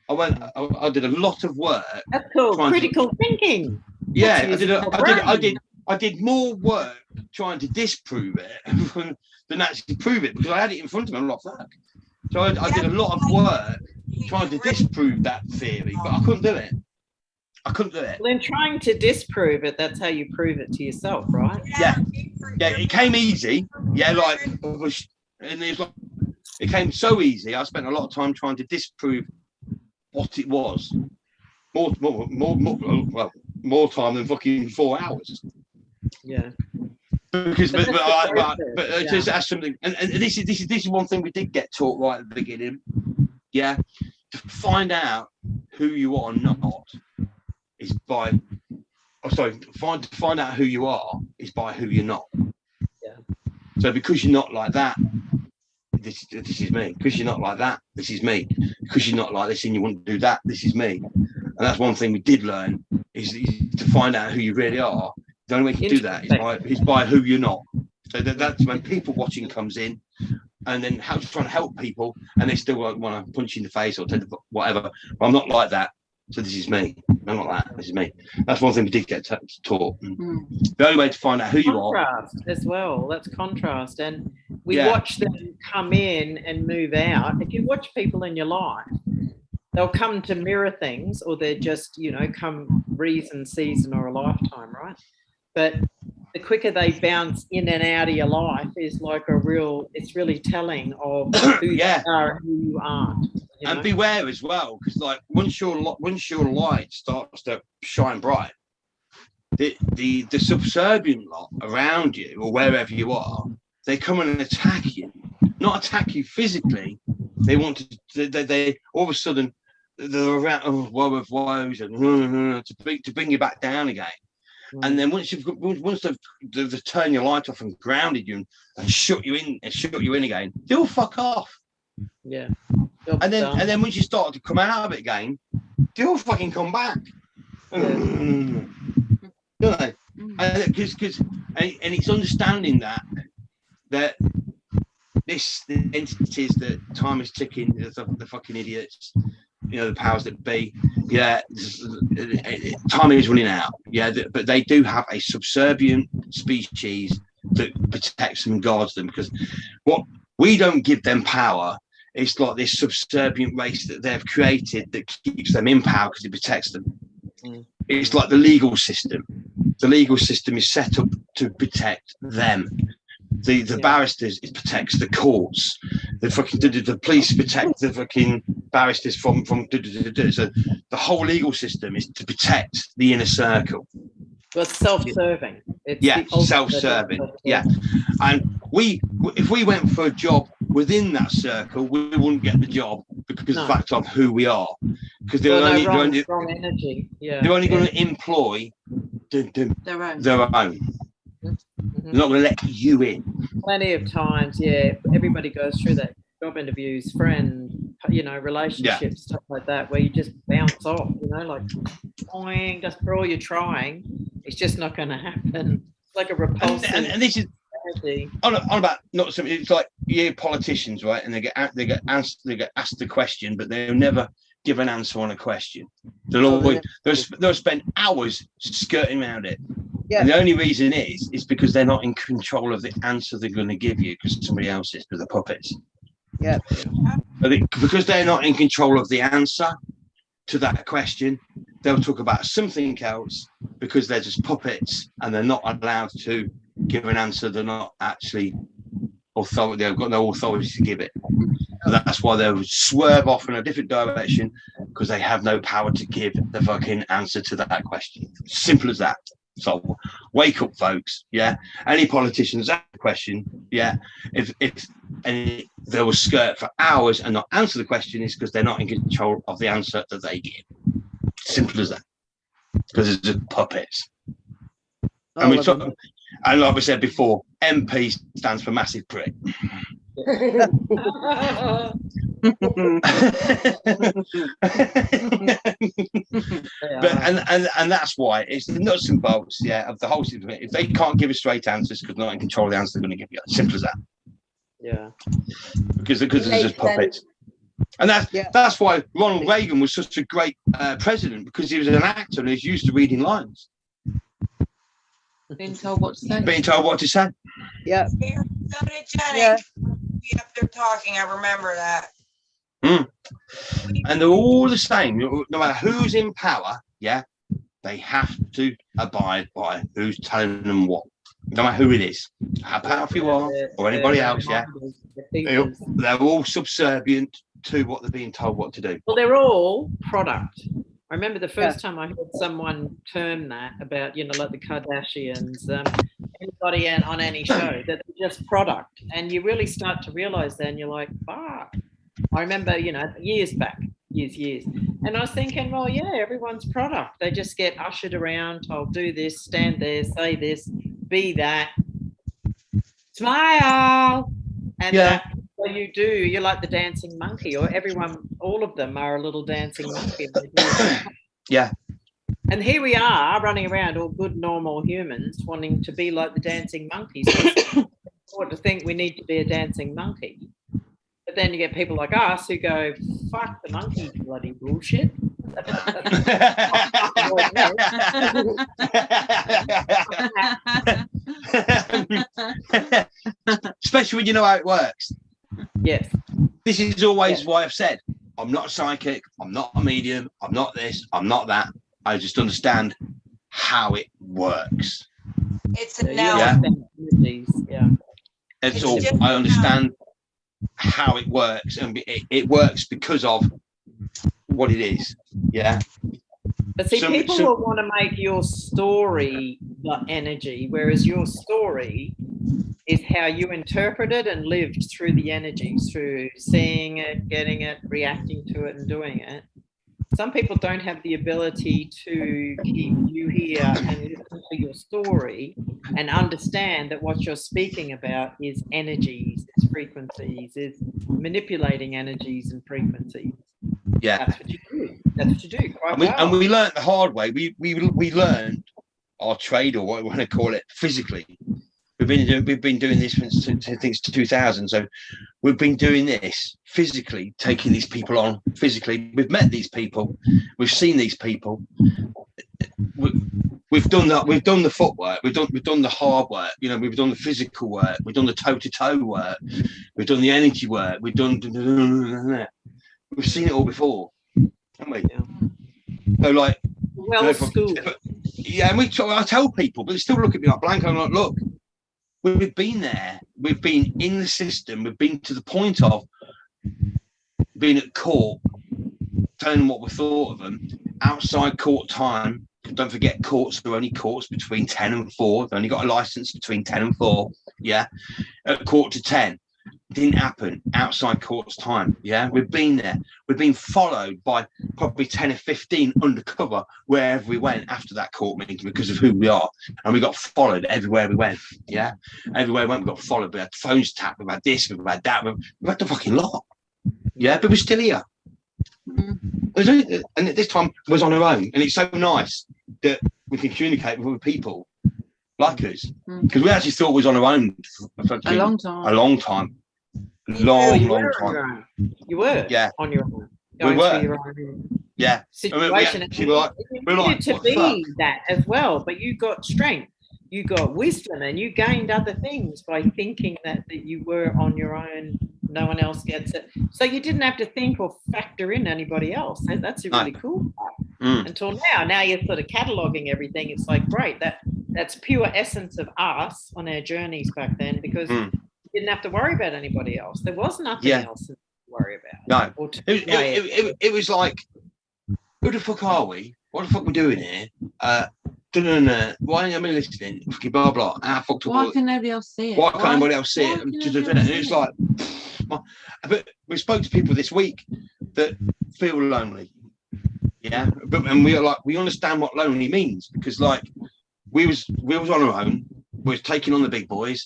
I did a lot of work. That's called critical thinking. Yeah, I did more work trying to disprove it than actually prove it, because I had it in front of me. I'm like, fuck. So I did a lot of work trying to disprove that theory, but I couldn't do it. Well, in trying to disprove it, that's how you prove it to yourself, right? Yeah, it came easy. Yeah, it came so easy. I spent a lot of time trying to disprove what it was. More time than fucking 4 hours. Yeah. Because just as something, and this is one thing we did get taught right at the beginning. Yeah, to find out who you are not is by. Find out who you are is by who you're not. Yeah. So because you're not like that, this is me. Because you're not like that, this is me. Because you're not like this and you wouldn't do that, this is me. And that's one thing we did learn is to find out who you really are. The only way you can do that is by who you're not. So that's when people watching comes in, and then trying to help people, and they still want to punch you in the face or whatever. But I'm not like that. So this is me. I'm not that. This is me. That's one thing we did get taught. The only way to find out who you are. Contrast as well. That's contrast. And we watch them come in and move out. If you watch people in your life, they'll come to mirror things, or they're just, come reason, season, or a lifetime, right? But the quicker they bounce in and out of your life is it's really telling of who you are and who you aren't. And beware as well, because like once your light starts to shine bright, the subservient lot around you or wherever you are, they come and attack you. Not attack you physically. They want to. They all of a sudden the woe of woes and to bring you back down again. And then once they've turned your light off and grounded you and shut you in again, they'll fuck off. Yeah. And then once you start to come out of it again, they'll fucking come back. Don't they? And it's understanding that the entities that time is ticking, the fucking idiots, the powers that be, time is running out, but they do have a subservient species that protects them and guards them, because what we don't give them power. It's like this subservient race that they've created that keeps them in power because it protects them. It's like the legal system. The legal system is set up to protect them. The barristers, it protects the courts. The police protect the fucking barristers from. So the whole legal system is to protect the inner circle. Well, it's self-serving. It's self-serving. Yeah, and if we went for a job within that circle, we wouldn't get the job because of the fact of who we are. Because they're only strong energy. Yeah, they're only going to employ their own. They're not going to let you in. Plenty of times, everybody goes through that. Job interviews, relationships, stuff like that, where you just bounce off, like boing, just for all you're trying, it's just not going to happen. It's like a repulsive. And this is on about not something. It's like politicians, right? And they get asked the question, but they'll never give an answer on a question. They'll spend hours skirting around it. Yeah. And the only reason is because they're not in control of the answer they're going to give you, because somebody else is, because they're puppets. Yeah. Because they're not in control of the answer to that question, they'll talk about something else because they're just puppets and they're not allowed to give an answer. They're not actually authority. They've got no authority to give it. So that's why they'll swerve off in a different direction, because they have no power to give the fucking answer to that question. Simple as that. So wake up, folks. Yeah, any politicians ask a question, if they will skirt for hours and not answer the question, is because they're not in control of the answer that they give. Simple as that. Because it's just puppets. And like we said before, MP stands for massive prick. But and that's why it's the nuts and bolts of the whole system. If they can't give us straight answers because they're not in control of the answer they're going to give you, simple as that. Because they're just puppets. And that's why Ronald Reagan was such a great president, because he was an actor and he's used to reading lines. Being told what to say. Yeah. Yeah. Be up there talking. I remember that. And they're all the same. No matter who's in power, they have to abide by who's telling them what. No matter who it is, how powerful you are, or anybody else, they're all subservient to what they're being told what to do. Well, they're all product. I remember the first time I heard someone term that about, like the Kardashians, anybody on any show, that they're just product. And you really start to realize then, you're like, fuck. I remember, years back, years. And I was thinking, well, everyone's product. They just get ushered around, told, do this, stand there, say this, be that, smile. And that's what you do. You're like the dancing monkey, or all of them are a little dancing monkey. Yeah. And here we are running around, all good, normal humans, wanting to be like the dancing monkeys. Or to think we need to be a dancing monkey. But then you get people like us who go, fuck the monkey bloody bullshit. Especially when you know how it works. Yes. This is always why I've said, I'm not a psychic, I'm not a medium, I'm not this, I'm not that. I just understand how it works. It's now. It's all. I understand how it works, and it works because of what it is. Yeah. But see, people will want to make your story the energy, whereas your story is how you interpret it and lived through the energy, through seeing it, getting it, reacting to it, and doing it. some people don't have the ability to keep you here and listen to your story and understand that what you're speaking about is energies, is frequencies, is manipulating energies and frequencies. Yeah, that's what you do. That's what you do. And we learned the hard way. We learned our trade, or what we want to call it, physically. We've been doing this since I think it's 2000. So we've been doing this physically, taking these people on physically. We've met these people, we've seen these people. We've done that. We've done the footwork. We've done the hard work. You know, we've done the physical work. We've done the toe-to-toe work. We've done the energy work. We've seen it all before, haven't we? Yeah. So like, schooled. Yeah, and I tell people, but they still look at me like blank. I'm like, look, we've been there. We've been in the system. We've been to the point of being at court, telling them what we thought of them. Outside court time, don't forget, courts are only courts between 10 and 4. They've only got a license between 10 and 4. Yeah, at 9:45. Didn't happen outside court's time. Yeah, we've been there. We've been followed by probably 10 or 15 undercover wherever we went after that court meeting because of who we are, and we got followed everywhere we went. Yeah, everywhere we went, we got followed. We had phones tapped. We had this. We had that. We had the fucking lot. Yeah, but we're still here. And at this time we was on our own, and it's so nice that we can communicate with other people like us, because we actually thought we was on our own for a long time. Long time. You were, yeah, on your own. We were, your own yeah. situation. We needed to be that as well, but you got strength, you got wisdom, and you gained other things by thinking that you were on your own. No one else gets it, so you didn't have to think or factor in anybody else. That's a really cool part. Until now you're sort of cataloging everything. It's like, great, that's pure essence of us on our journeys back then, because didn't have to worry about anybody else. There was nothing else to worry about. No, it was like, who the fuck are we? What the fuck are we doing here? Why am I listening? Blah blah. Why can nobody else see it? Why can't anybody else see it? And it's like, but we spoke to people this week that feel lonely. Yeah, and we understand what lonely means, because like we was on our own. We was taking on the big boys.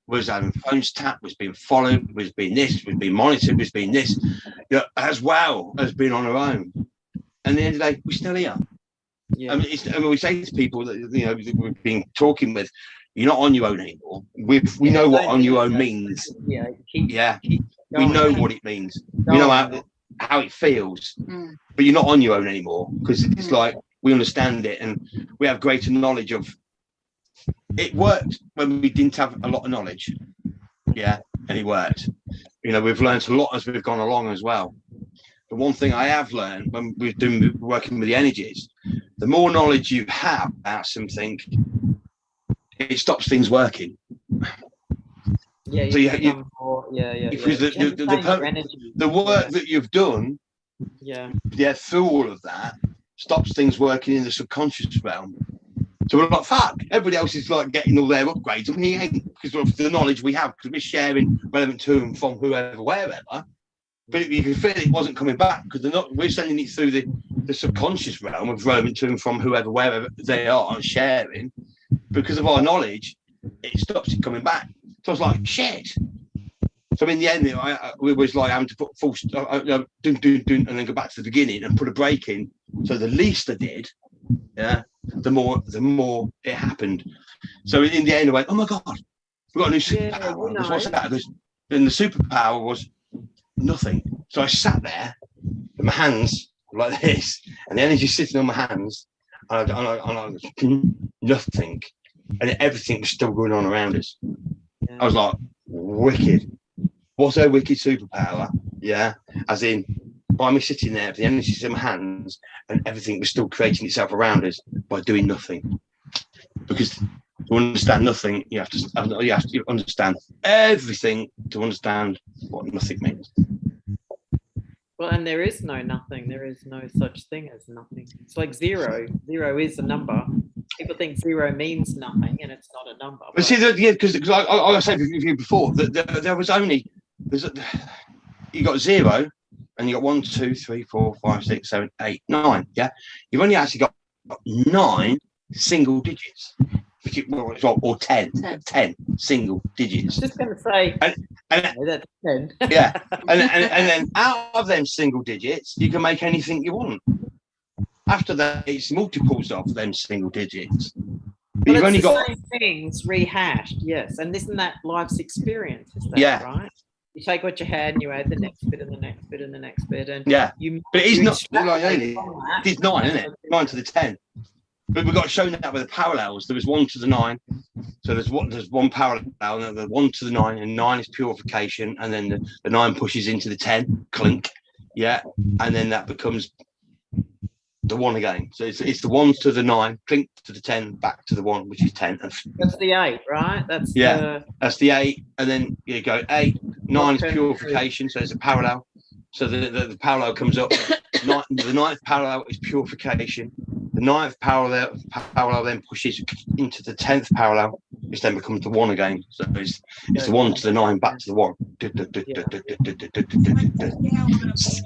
Was having phones tapped, was being followed, was being this, was being monitored, was being this, as well as being on our own. And at the end of the day, we're still here. Yeah. I mean, we say to people that we've been talking with, you're not on your own anymore. We know what on your own means. Yeah, we know what it means. We know how it feels. But you're not on your own anymore, because it's like we understand it, and we have greater knowledge of. It worked when we didn't have a lot of knowledge, yeah, and it worked. We've learned a lot as we've gone along as well. The one thing I have learned when we're working with the energies, the more knowledge you have about something, it stops things working. Yeah, so because the work that you've done, through all of that, stops things working in the subconscious realm. So we're like, fuck, everybody else is like getting all their upgrades, and we ain't, because of the knowledge we have, because we're sharing relevant to and from whoever, wherever. But you can feel it wasn't coming back, because we're sending it through the subconscious realm of relevant to and from whoever, wherever they are sharing. Because of our knowledge, it stops it coming back. So I was like, shit. So in the end, we was like having to put full, and then go back to the beginning and put a break in. So the least I did, the more it happened. So in the end, I went, oh my god, we've got a new superpower. What's that? Then the superpower was nothing. So I sat there with my hands like this, and the energy sitting on my hands, and I was nothing, and everything was still going on around us. I was like, wicked. What's a wicked superpower? Yeah, as in, by me sitting there, the energy is in my hands, and everything was still creating itself around us by doing nothing. Because to understand nothing, you have to understand everything to understand what nothing means. Well, and there is no nothing. There is no such thing as nothing. It's like zero. Zero is a number. People think zero means nothing, and it's not a number. But see, because I said to you before that there was only you got 0, and you got 1, 2, 3, 4, 5, 6, 7, 8, 9. Yeah, you've only actually got 9 single digits, or 10 single digits. Just going to say, and that's 10. Yeah, and then out of them single digits, you can make anything you want. After that, it's multiples of them single digits. But you've only got same things rehashed, yes. And isn't that life's experience? Is that right? You take what you had and you add the next bit and the next bit and the next bit, and but it is not like only it's 9, isn't it? 9 to the 10. But we've got shown that with the parallels. There was 1 to the 9, so there's one parallel, and the 1 to the 9, and 9 is purification, and then the 9 pushes into the 10, clink, and then that becomes the 1 again. So it's the 1 to the 9, clink to the 10, back to the 1, which is 10. That's the 8, right? That's that's the 8, and then you go 8, 9 is purification, so it's a parallel. So the parallel comes up. The 9th parallel is purification. The 9th parallel then pushes into the 10th parallel, which then becomes the 1 again. So it's the 1 to the 9, back to the 1.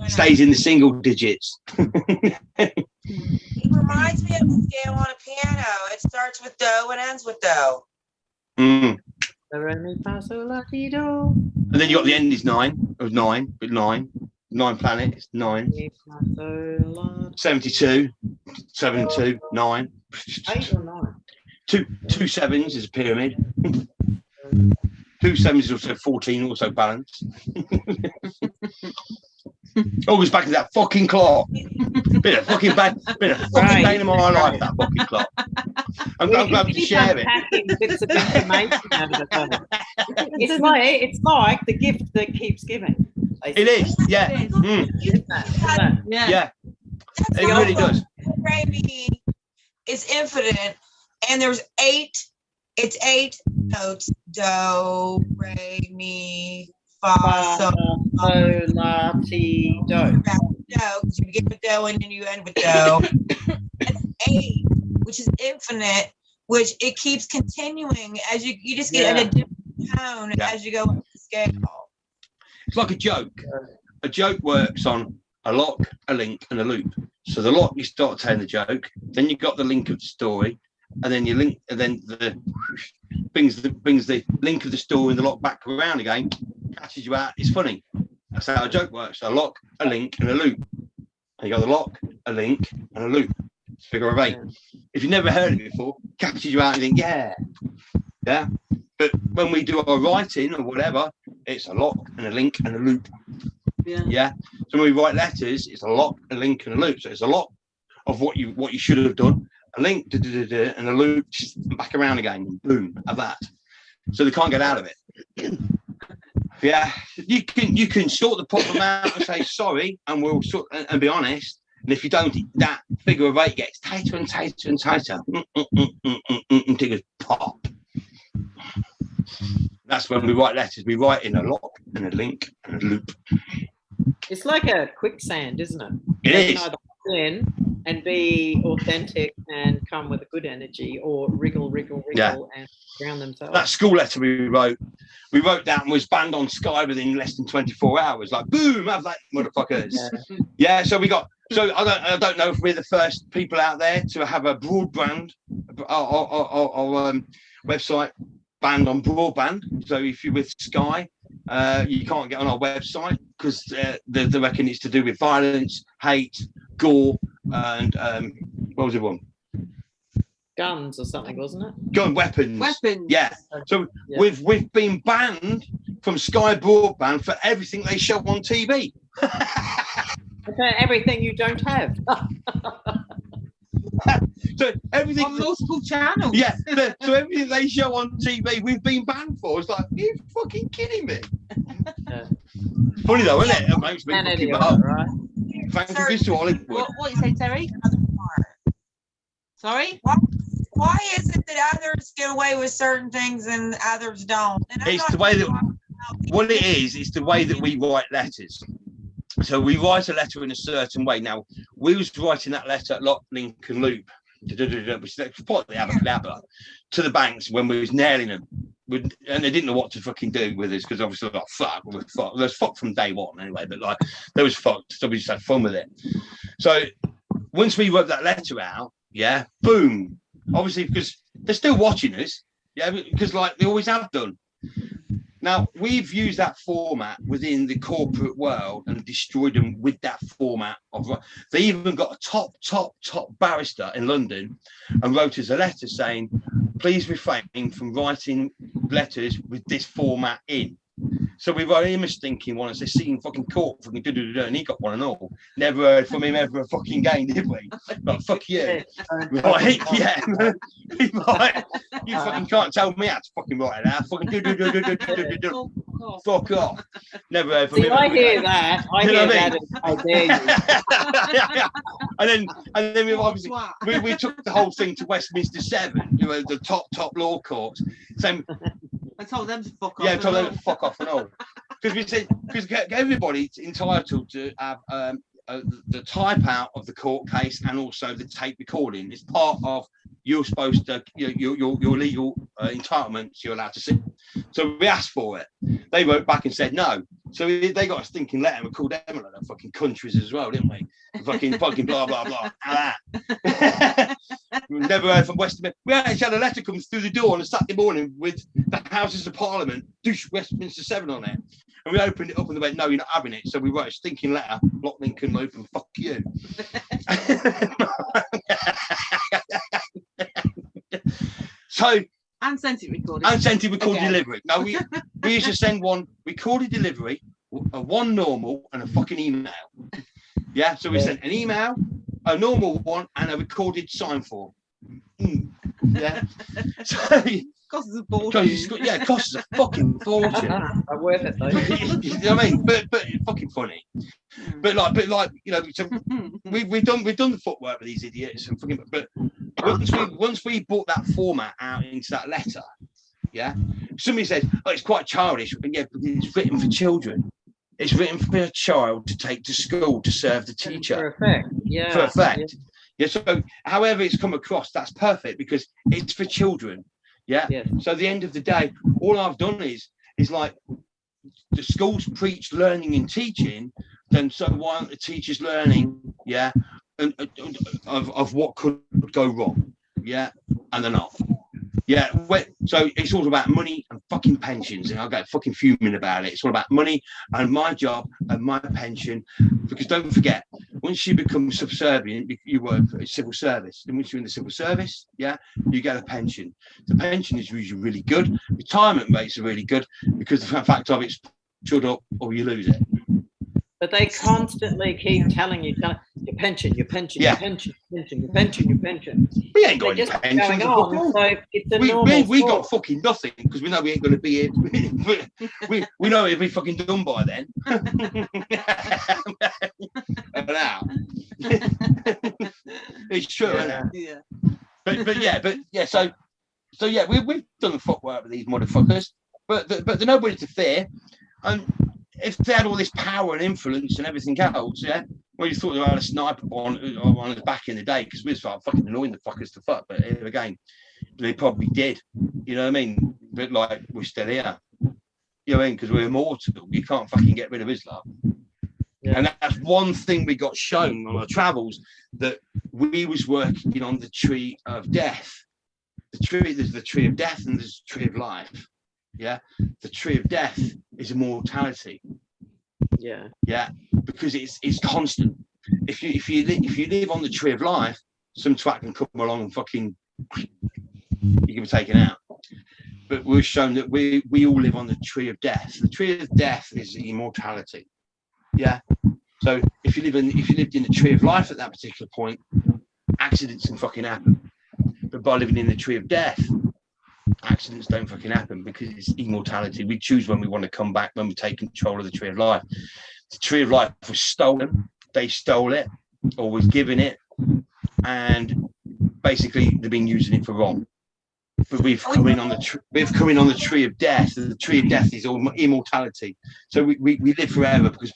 Stays in the single digits. It reminds me of the scale on a piano. It starts with do and ends with do. And then you got the end is 9 of 9, but 9 planets, 9. 72, 7 and 2, 9. 8 or 9? Two 7s is a pyramid. 2 7s is also 14, also balanced. Always back to that fucking clock. Been a fucking day in my life, that fucking clock. I'm glad to share it. Bits of information out of the it's like the gift that keeps giving. It is, yeah. Yeah. It really does. Gravy is infinite, and there's 8. It's 8 notes: do, re, mi, fa, sol, la, ti, do. Because you begin with do and then you end with do. It's 8, which is infinite, which it keeps continuing as you just get at a different tone as you go up the scale. It's like a joke. A joke works on a lock, a link, and a loop. So the lock, you start telling the joke, then you got the link of the story, and then you link, and then brings the link of the story and the lock back around again, catches you out. It's funny. That's how a joke works. A lock, a link, and a loop. And you got the lock, a link, and a loop. It's figure of 8. If you've never heard it before, catches you out and you think, yeah. But when we do our writing or whatever, it's a lock and a link and a loop. Yeah. So when we write letters, it's a lock, a link, and a loop. So it's a lock of what you should have done, a link, and a loop, back around again, boom, of that. So they can't get out of it. Yeah. You can sort the problem out and say sorry, and we'll sort and be honest. And if you don't, that figure of 8 gets tighter and tighter and tighter. Until it goes pop. That's when we write letters. We write in a lock and a link and a loop. It's like a quicksand, isn't it? It they is. Can either put in and be authentic and come with a good energy, or wriggle and drown themselves. That school letter we wrote that and was banned on Sky within less than 24 hours. Like, boom, have that, motherfuckers. Yeah. So we got. So I don't know if we're the first people out there to have a broadband or website banned on broadband. So if you're with Sky, you can't get on our website because they reckon it's to do with violence, hate, gore, and what was it one? Guns or something, wasn't it? Gun weapons. Yeah. So we've been banned from Sky Broadband for everything they show on TV. Everything you don't have. So everything on multiple channels. Yeah. So everything they show on TV, we've been banned for. It's like, are you fucking kidding me? Funny though, isn't it? It makes me fucking laugh. Right? Thank you to Hollywood. What you say, Terry? Sorry? Why is it that others get away with certain things and others don't? It's the way that what it is. It's the way that we write letters. So we write a letter in a certain way. Now, we was writing that letter lock, link, and loop. part of the Abracadabra to the banks when we was nailing them. And they didn't know what to fucking do with us because obviously like fuck, we were fucked. There was fucked from day one anyway, but like there was fucked, so we just had fun with it. So once we wrote that letter out, yeah, boom. Obviously, because they're still watching us, yeah, because like they always have done. Now we've used that format within the corporate world and destroyed them with that format of. They even got a top barrister in London and wrote us a letter saying, "Please refrain from writing letters with this format in." So we wrote him a stinking one and said, "See in fucking court," fucking and he got one and all. Never heard from him ever a fucking game, did we? Like, fuck you. Right, yeah. Like, you fucking can't tell me how to fucking write it out. Fucking do. Fuck off. Never heard from him. I hear that. I hear that. I dare you. and then we obviously we took the whole thing to Westminster 7, you know, the top law courts. Same. I told them to fuck off. Yeah, I told them to fuck off and all. Because we said, because everybody's entitled to have the type out of the court case and also the tape recording. It's part of you're supposed to your legal entitlements you're allowed to see. So we asked for it. They wrote back and said no. So they got a stinking letter and we called them like fucking countries as well, didn't we? Fucking blah blah blah. That. We never heard from Westminster. We actually had a letter come through the door on a Saturday morning with the Houses of Parliament, Westminster 7 on it. And we opened it up and they went, "No, you're not having it." So we wrote a stinking letter, block Lincoln open, fuck you. So and sent it recorded. And sent it recorded delivery. Now we used to send one recorded delivery, one normal, and a fucking email. Yeah, so we sent an email, a normal one, and a recorded sign form. Yeah. So costs us a fortune. Yeah, it costs us a fucking fortune. I'm worth it though. You know what I mean? But it's fucking funny. But like you know, so we've done the footwork with these idiots and fucking. But once we brought that format out into that letter, yeah, somebody said, "Oh, it's quite childish." And yeah, but it's written for children. It's written for a child to take to school to serve the teacher. For effect, yeah. For effect. Yeah. So however it's come across, that's perfect because it's for children. Yeah. So at the end of the day, all I've done is like the schools preach learning and teaching, then so why aren't the teachers learning? Yeah. Of what could go wrong. Yeah. And they're not. Yeah, so it's all about money and fucking pensions, and I'll get fucking fuming about it. It's all about money and my job and my pension, because don't forget, once you become subservient, you work for a civil service. And once you're in the civil service, yeah, you get a pension. The pension is usually really good. Retirement rates are really good because the fact of it's shut up or you lose it. But they constantly keep telling you, your pension, your pension, your pension, your pension, your pension. We ain't got any pensions. So it's a we got fucking nothing because we know we ain't going to be here. we know it'll be fucking done by then. It's true, isn't it? Yeah. But yeah. So yeah, we've done the footwork with these motherfuckers, but they're nobody to fear. And if they had all this power and influence and everything else, yeah, well, you thought they had a sniper on us back in the day because we was fucking annoying the fuckers to fuck. But again, they probably did. You know what I mean? But like, we're still here. You know what I mean? Because we're immortal. You can't fucking get rid of Islam. Yeah. And that's one thing we got shown on our travels, that we was working on the tree of death. There's the tree of death and there's the tree of life. Yeah, the tree of death is immortality. Yeah, because it's constant. If you live on the tree of life, some twat can come along and fucking you can be taken out. But we're shown that we all live on the tree of death. The tree of death is immortality. Yeah. So if you lived in the tree of life at that particular point, accidents can fucking happen. But by living in the tree of death, accidents don't fucking happen because it's immortality. We choose when we want to come back, when we take control of the tree of life. The tree of life was stolen. They stole it or was given it, and basically they've been using it for wrong. But we've come in on the tree of death. The tree of death is immortality. So we live forever because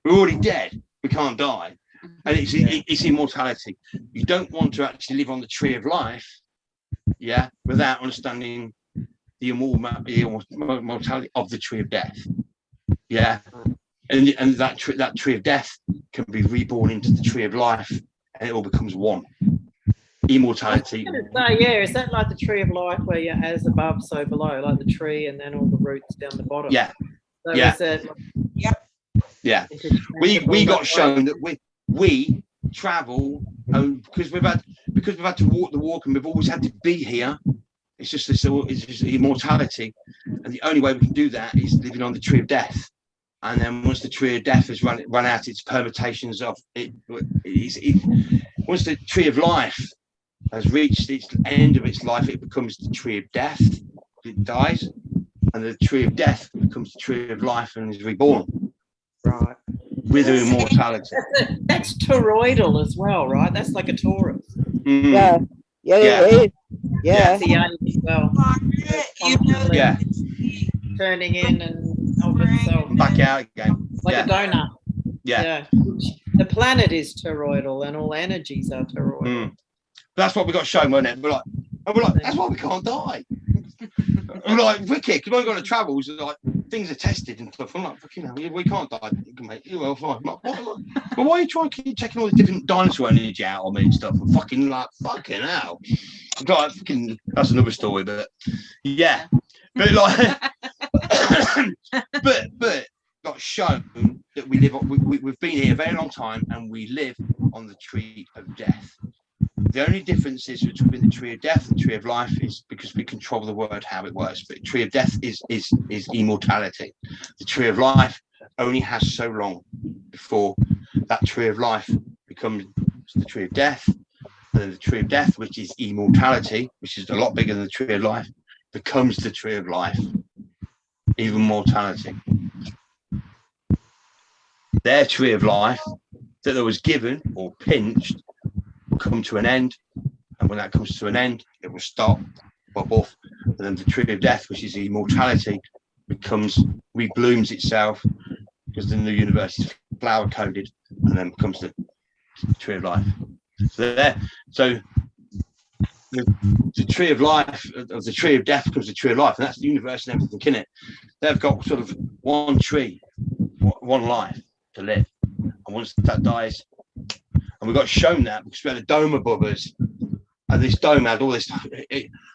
we're already dead. We can't die. And it's immortality. You don't want to actually live on the tree of life, without understanding the immortality of the tree of death. And that tree of death can be reborn into the tree of life, and it all becomes one. Immortality. Is that like the tree of life, where you're as above, so below, like the tree, and then all the roots down the bottom? So is that, we got shown that we travel, because we've had to walk the walk, and we've always had to be here. It's just immortality, and the only way we can do that is living on the tree of death. And then once the tree of death has run out its permutations of it, once the tree of life has reached its end of its life, it becomes the tree of death. It dies, and the tree of death becomes the tree of life and is reborn. Right. With immortality. That's toroidal as well, right? That's like a torus. Mm. Yeah, it is. Yeah. That's the age as well. Turning in and of itself. Back out again. Like a donut. Yeah. The planet is toroidal, and all energies are toroidal. That's what we got shown, wasn't it? We're like, that's why we can't die. I'm like, wicked, because when we go on the travels, like, things are tested and stuff. I'm like, fucking hell, we can't die, mate. Well, fine. Like, but why are you trying to keep checking all the different dinosaur energy out on me and stuff? I'm fucking hell. Like, fucking, that's another story, but yeah. But like, but got shown that we live on, we've been here a very long time, and we live on the tree of death. The only difference is between the tree of death and the tree of life is because we control the word how it works. But the tree of death is immortality. The tree of life only has so long before that tree of life becomes the tree of death, and then the tree of death, which is immortality, which is a lot bigger than the tree of life, becomes the tree of life, even mortality. Their tree of life that was given or pinched will come to an end, and when that comes to an end, it will stop, pop off, and then the tree of death, which is immortality, reblooms itself, because then the universe is flower coded, and then becomes the tree of life. So the tree of life, of the tree of death, becomes the tree of life, and that's the universe and everything in it. They've got sort of one tree, one life to live, and once that dies. And we got shown that because we had a dome above us, and this dome had all this,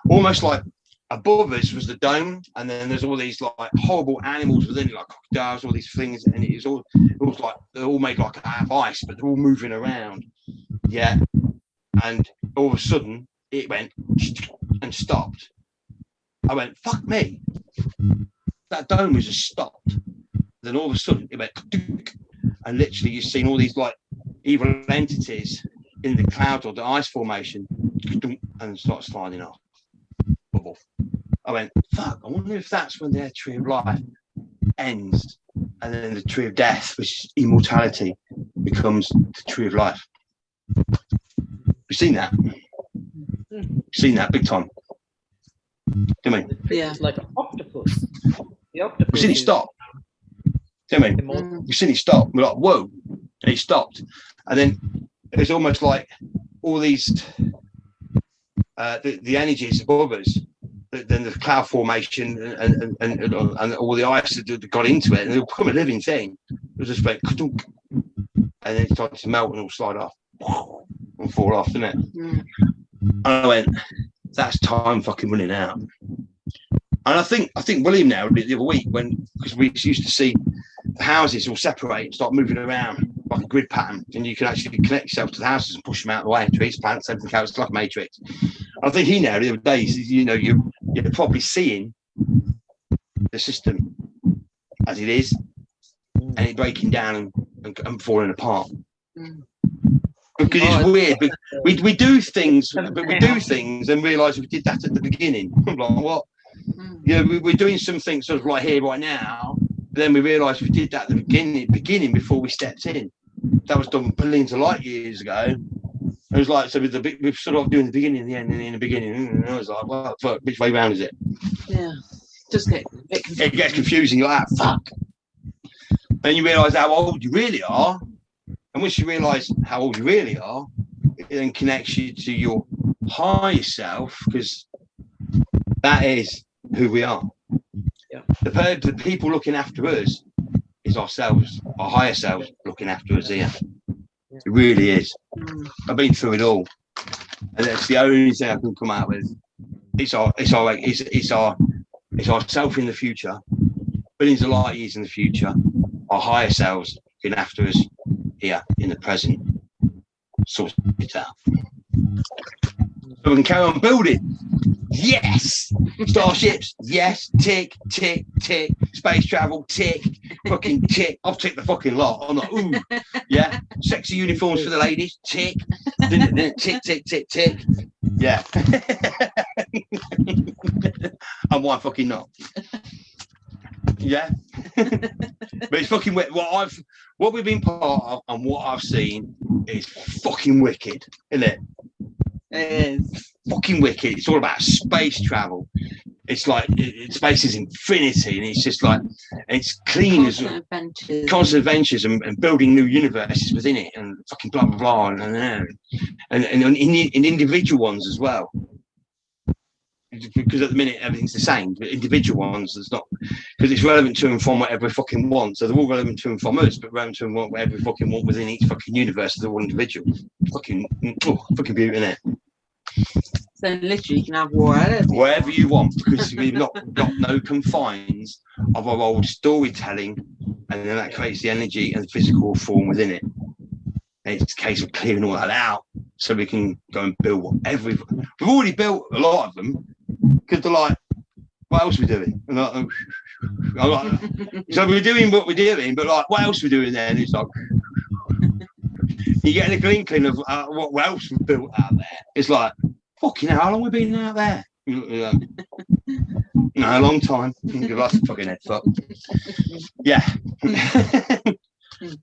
almost like above us was the dome, and then there's all these like horrible animals within it, like crocodiles, all these things, and it was like they're all made like out of ice, but they're all moving around. Yeah, and all of a sudden it went and stopped. I went, fuck me, that dome was just stopped. Then all of a sudden it went, and literally you've seen all these like evil entities in the cloud or the ice formation, and start sliding off. I went, fuck, I wonder if that's when their tree of life ends, and then the tree of death, which is immortality, becomes the tree of life. You've seen that? You've seen that big time? Do you mean? Yeah, like an octopus. The octopus. We've seen it stop. Do you mean? We've seen it stop. We're like, whoa, and it stopped. And then it's almost like all these the energies above us, then the cloud formation and all the ice that got into it, and it become a living thing. It was just like, and then it started to melt and all slide off and fall off, didn't it? And I went, that's time fucking running out. And I think William now the other week, because we used to see the houses all separate and start moving around like a grid pattern, and you can actually connect yourself to the houses and push them out of the way, trees, plants, everything else. It's like a matrix. I think he now the other day, you're probably seeing the system as it is, and it breaking down and falling apart. Because it's weird. We do things, but we do things and realise we did that at the beginning. Like what? Yeah, we're doing something sort of like here right now. But then we realise we did that at the beginning before we stepped in. That was done billions of light years ago. It was like, so we're sort of doing the beginning and the end, and in the beginning, and I was like, well, fuck, which way round is it? Yeah, just get a bit confusing. It gets confusing. You're like, fuck. Then you realise how old you really are, And once you realise how old you really are, it then connects you to your higher self, because that is who we are. Yeah. The people looking after us is ourselves, our higher selves looking after us here. It really is. I've been through it all, and that's the only thing I can come out with. It's our self in the future, billions of light years in the future, our higher selves looking after us here in the present. Sort it out. So we can carry on building. Yes. Starships. Yes. Tick, tick, tick. Space travel. Tick. Fucking tick. I've ticked the fucking lot. I'm like, ooh. Yeah. Sexy uniforms for the ladies. Tick. Tick, tick, tick, tick. Yeah. And why fucking not? Yeah. But it's fucking what we've been part of and what I've seen is fucking wicked, isn't it? It is fucking wicked. It's all about space travel. It's like space is infinity, and it's just like it's clean as constant adventures and building new universes within it, and fucking blah blah blah, and in individual ones as well. Because at the minute everything's the same, but individual ones it's not, because it's relevant to and from whatever we fucking want. So they're all relevant to and from us, but relevant to and from whatever we fucking want within each fucking universe. They're all individual. Fucking beauty, innit? So literally, you can have whatever you want, because we've not got no confines of our old storytelling, and then that creates the energy and the physical form within it. And it's a case of clearing all that out, so we can go and build whatever we've already built. A lot of them, because they're like, what else are we doing? And I'm like, so we're doing what we're doing, but like, what else are we doing there? And it's like, you get an inkling of what else we've built out there. It's like, fucking hell, how long have we been out there? No, a long time. Give us a fucking head fuck. Yeah.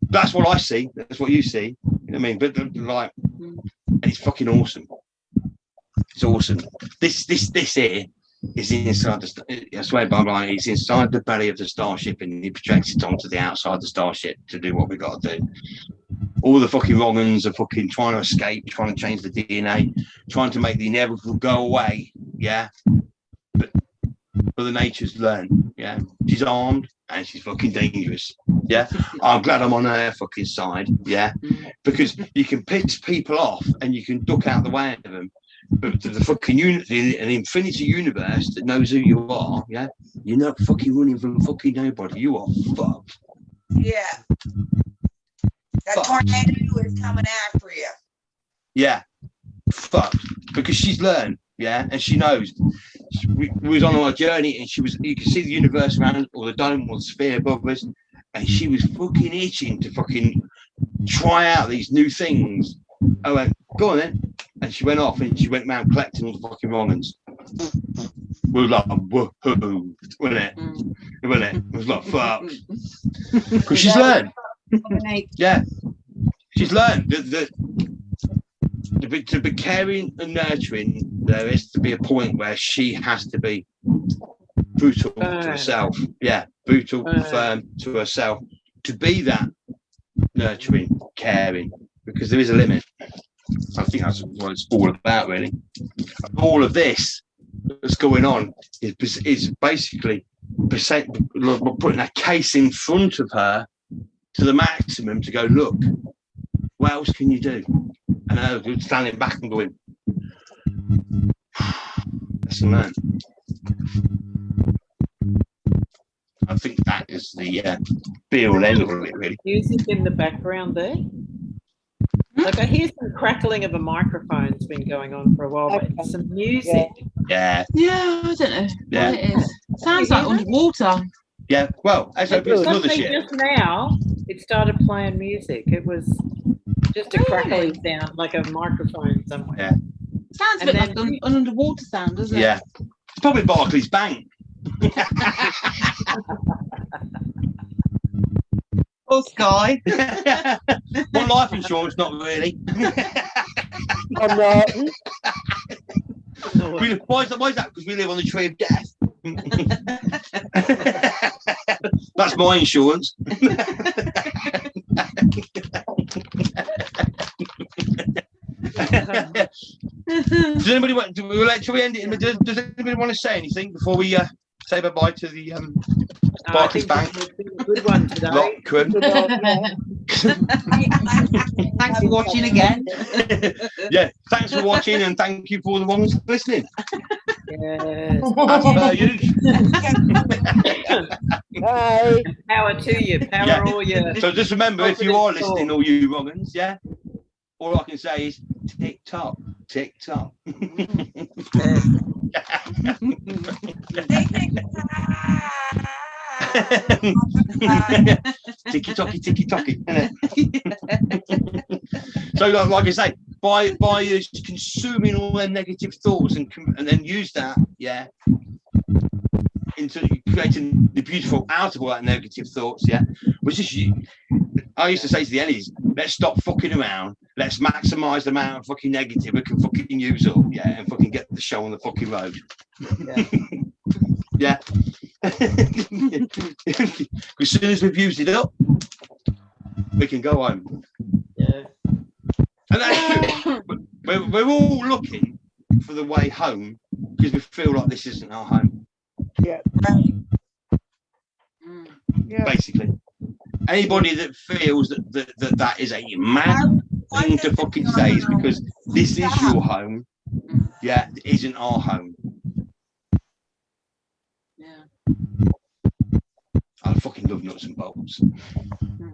That's what I see. That's what you see. You know what I mean? But like, and it's fucking awesome. It's awesome. This here is inside the. I swear by God, it's inside the belly of the starship, and he projects it onto the outside of the starship to do what we got to do. All the fucking wrong uns are fucking trying to escape, trying to change the DNA, trying to make the inevitable go away. Yeah. But Mother Nature's learned. Yeah. She's armed and she's fucking dangerous. Yeah. I'm glad I'm on her fucking side. Yeah. Because you can piss people off and you can duck out the way of them. But to the fucking unity, an infinity universe that knows who you are, yeah, you're not fucking running from fucking nobody. You are fucked. Yeah. That tornado is coming after you. Yeah. Fucked. Because she's learned, yeah, and she knows. We was on our journey, and you can see the universe around, or the dome or the sphere above us, and she was fucking itching to fucking try out these new things. I went, go on then. And she went off and she went around collecting all the fucking wrong uns. We were like, woohoo, wasn't it? Wasn't it? It was like, fuck. Because she's learned. Yeah. She's learned that to be caring and nurturing, there is to be a point where she has to be brutal to herself. Yeah, brutal, firm to herself. To be that nurturing, caring, because there is a limit. I think that's what it's all about, really. All of this that's going on is basically putting a case in front of her to the maximum to go, look, what else can you do? And I was standing back and going, lesson learned. I think that is the be-all end of it, really. Music in the background there. Like I hear some crackling of a microphone's been going on for a while, but some music. Yeah. Yeah, I don't know what it is. Sounds like underwater. Yeah, well, as I said, another shit. Just now, it started playing music. It was just a crackling sound, like a microphone somewhere. Yeah. Sounds a bit like an underwater sound, doesn't it? Yeah. It's probably Barclays Bank. Or Sky. Well, life insurance, not really. I'm not. Why is that? Because we live on the tree of death. That's my insurance. Does anybody want? Shall we end it? Does anybody want to say anything before we say bye bye to the Barclays Bank? Good one today. Thanks for watching again. Yeah, thanks for watching, and thank you for the ones listening. Yes. Bye. Power to you. Power all you. So just remember, if you are listening, all you wrong'uns, yeah, all I can say is tick tock, tick tock. Ticky tocky, ticky tocky. So, like I say, by consuming all their negative thoughts and then use that, yeah, into creating the beautiful out of all that negative thoughts, yeah. Which is, I used to say to the Ennies, let's stop fucking around. Let's maximise the amount of fucking negative we can fucking use up, yeah, and fucking get the show on the fucking road. Yeah. As soon as we've used it up, we can go home. Yeah. And that's true. We're all looking for the way home because we feel like this isn't our home. Yeah. Basically. Anybody that feels that is a mad thing to fucking say is because this is your home. Yeah, it isn't our home. Yeah. I fucking love nuts and bolts.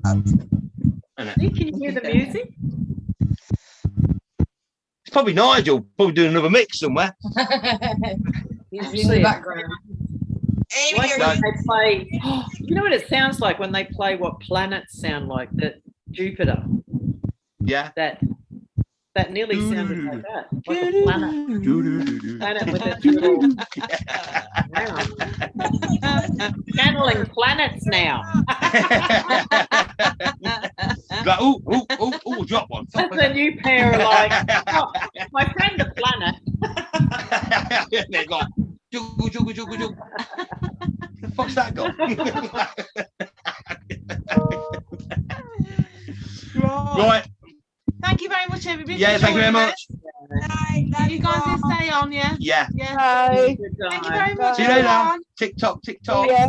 Can you hear the music? It's probably Nigel, probably doing another mix somewhere. He's in the background. Like when they play, you know what it sounds like when they play what planets sound like? That Jupiter. Yeah. That nearly sounded like that. Like a planet. Planet with its little. Channeling planets now. Like, oh, drop one. That's a new pair of like, oh, my friend the planet. They're gone. Juggle. The fuck's that gone? Right. Thank you very much, everybody. Yeah, thank you very much. You guys will stay on, yeah? Yeah. Yeah. Bye. Thank you very much. See you later. everyone. Tick tock, tick tock. Yeah.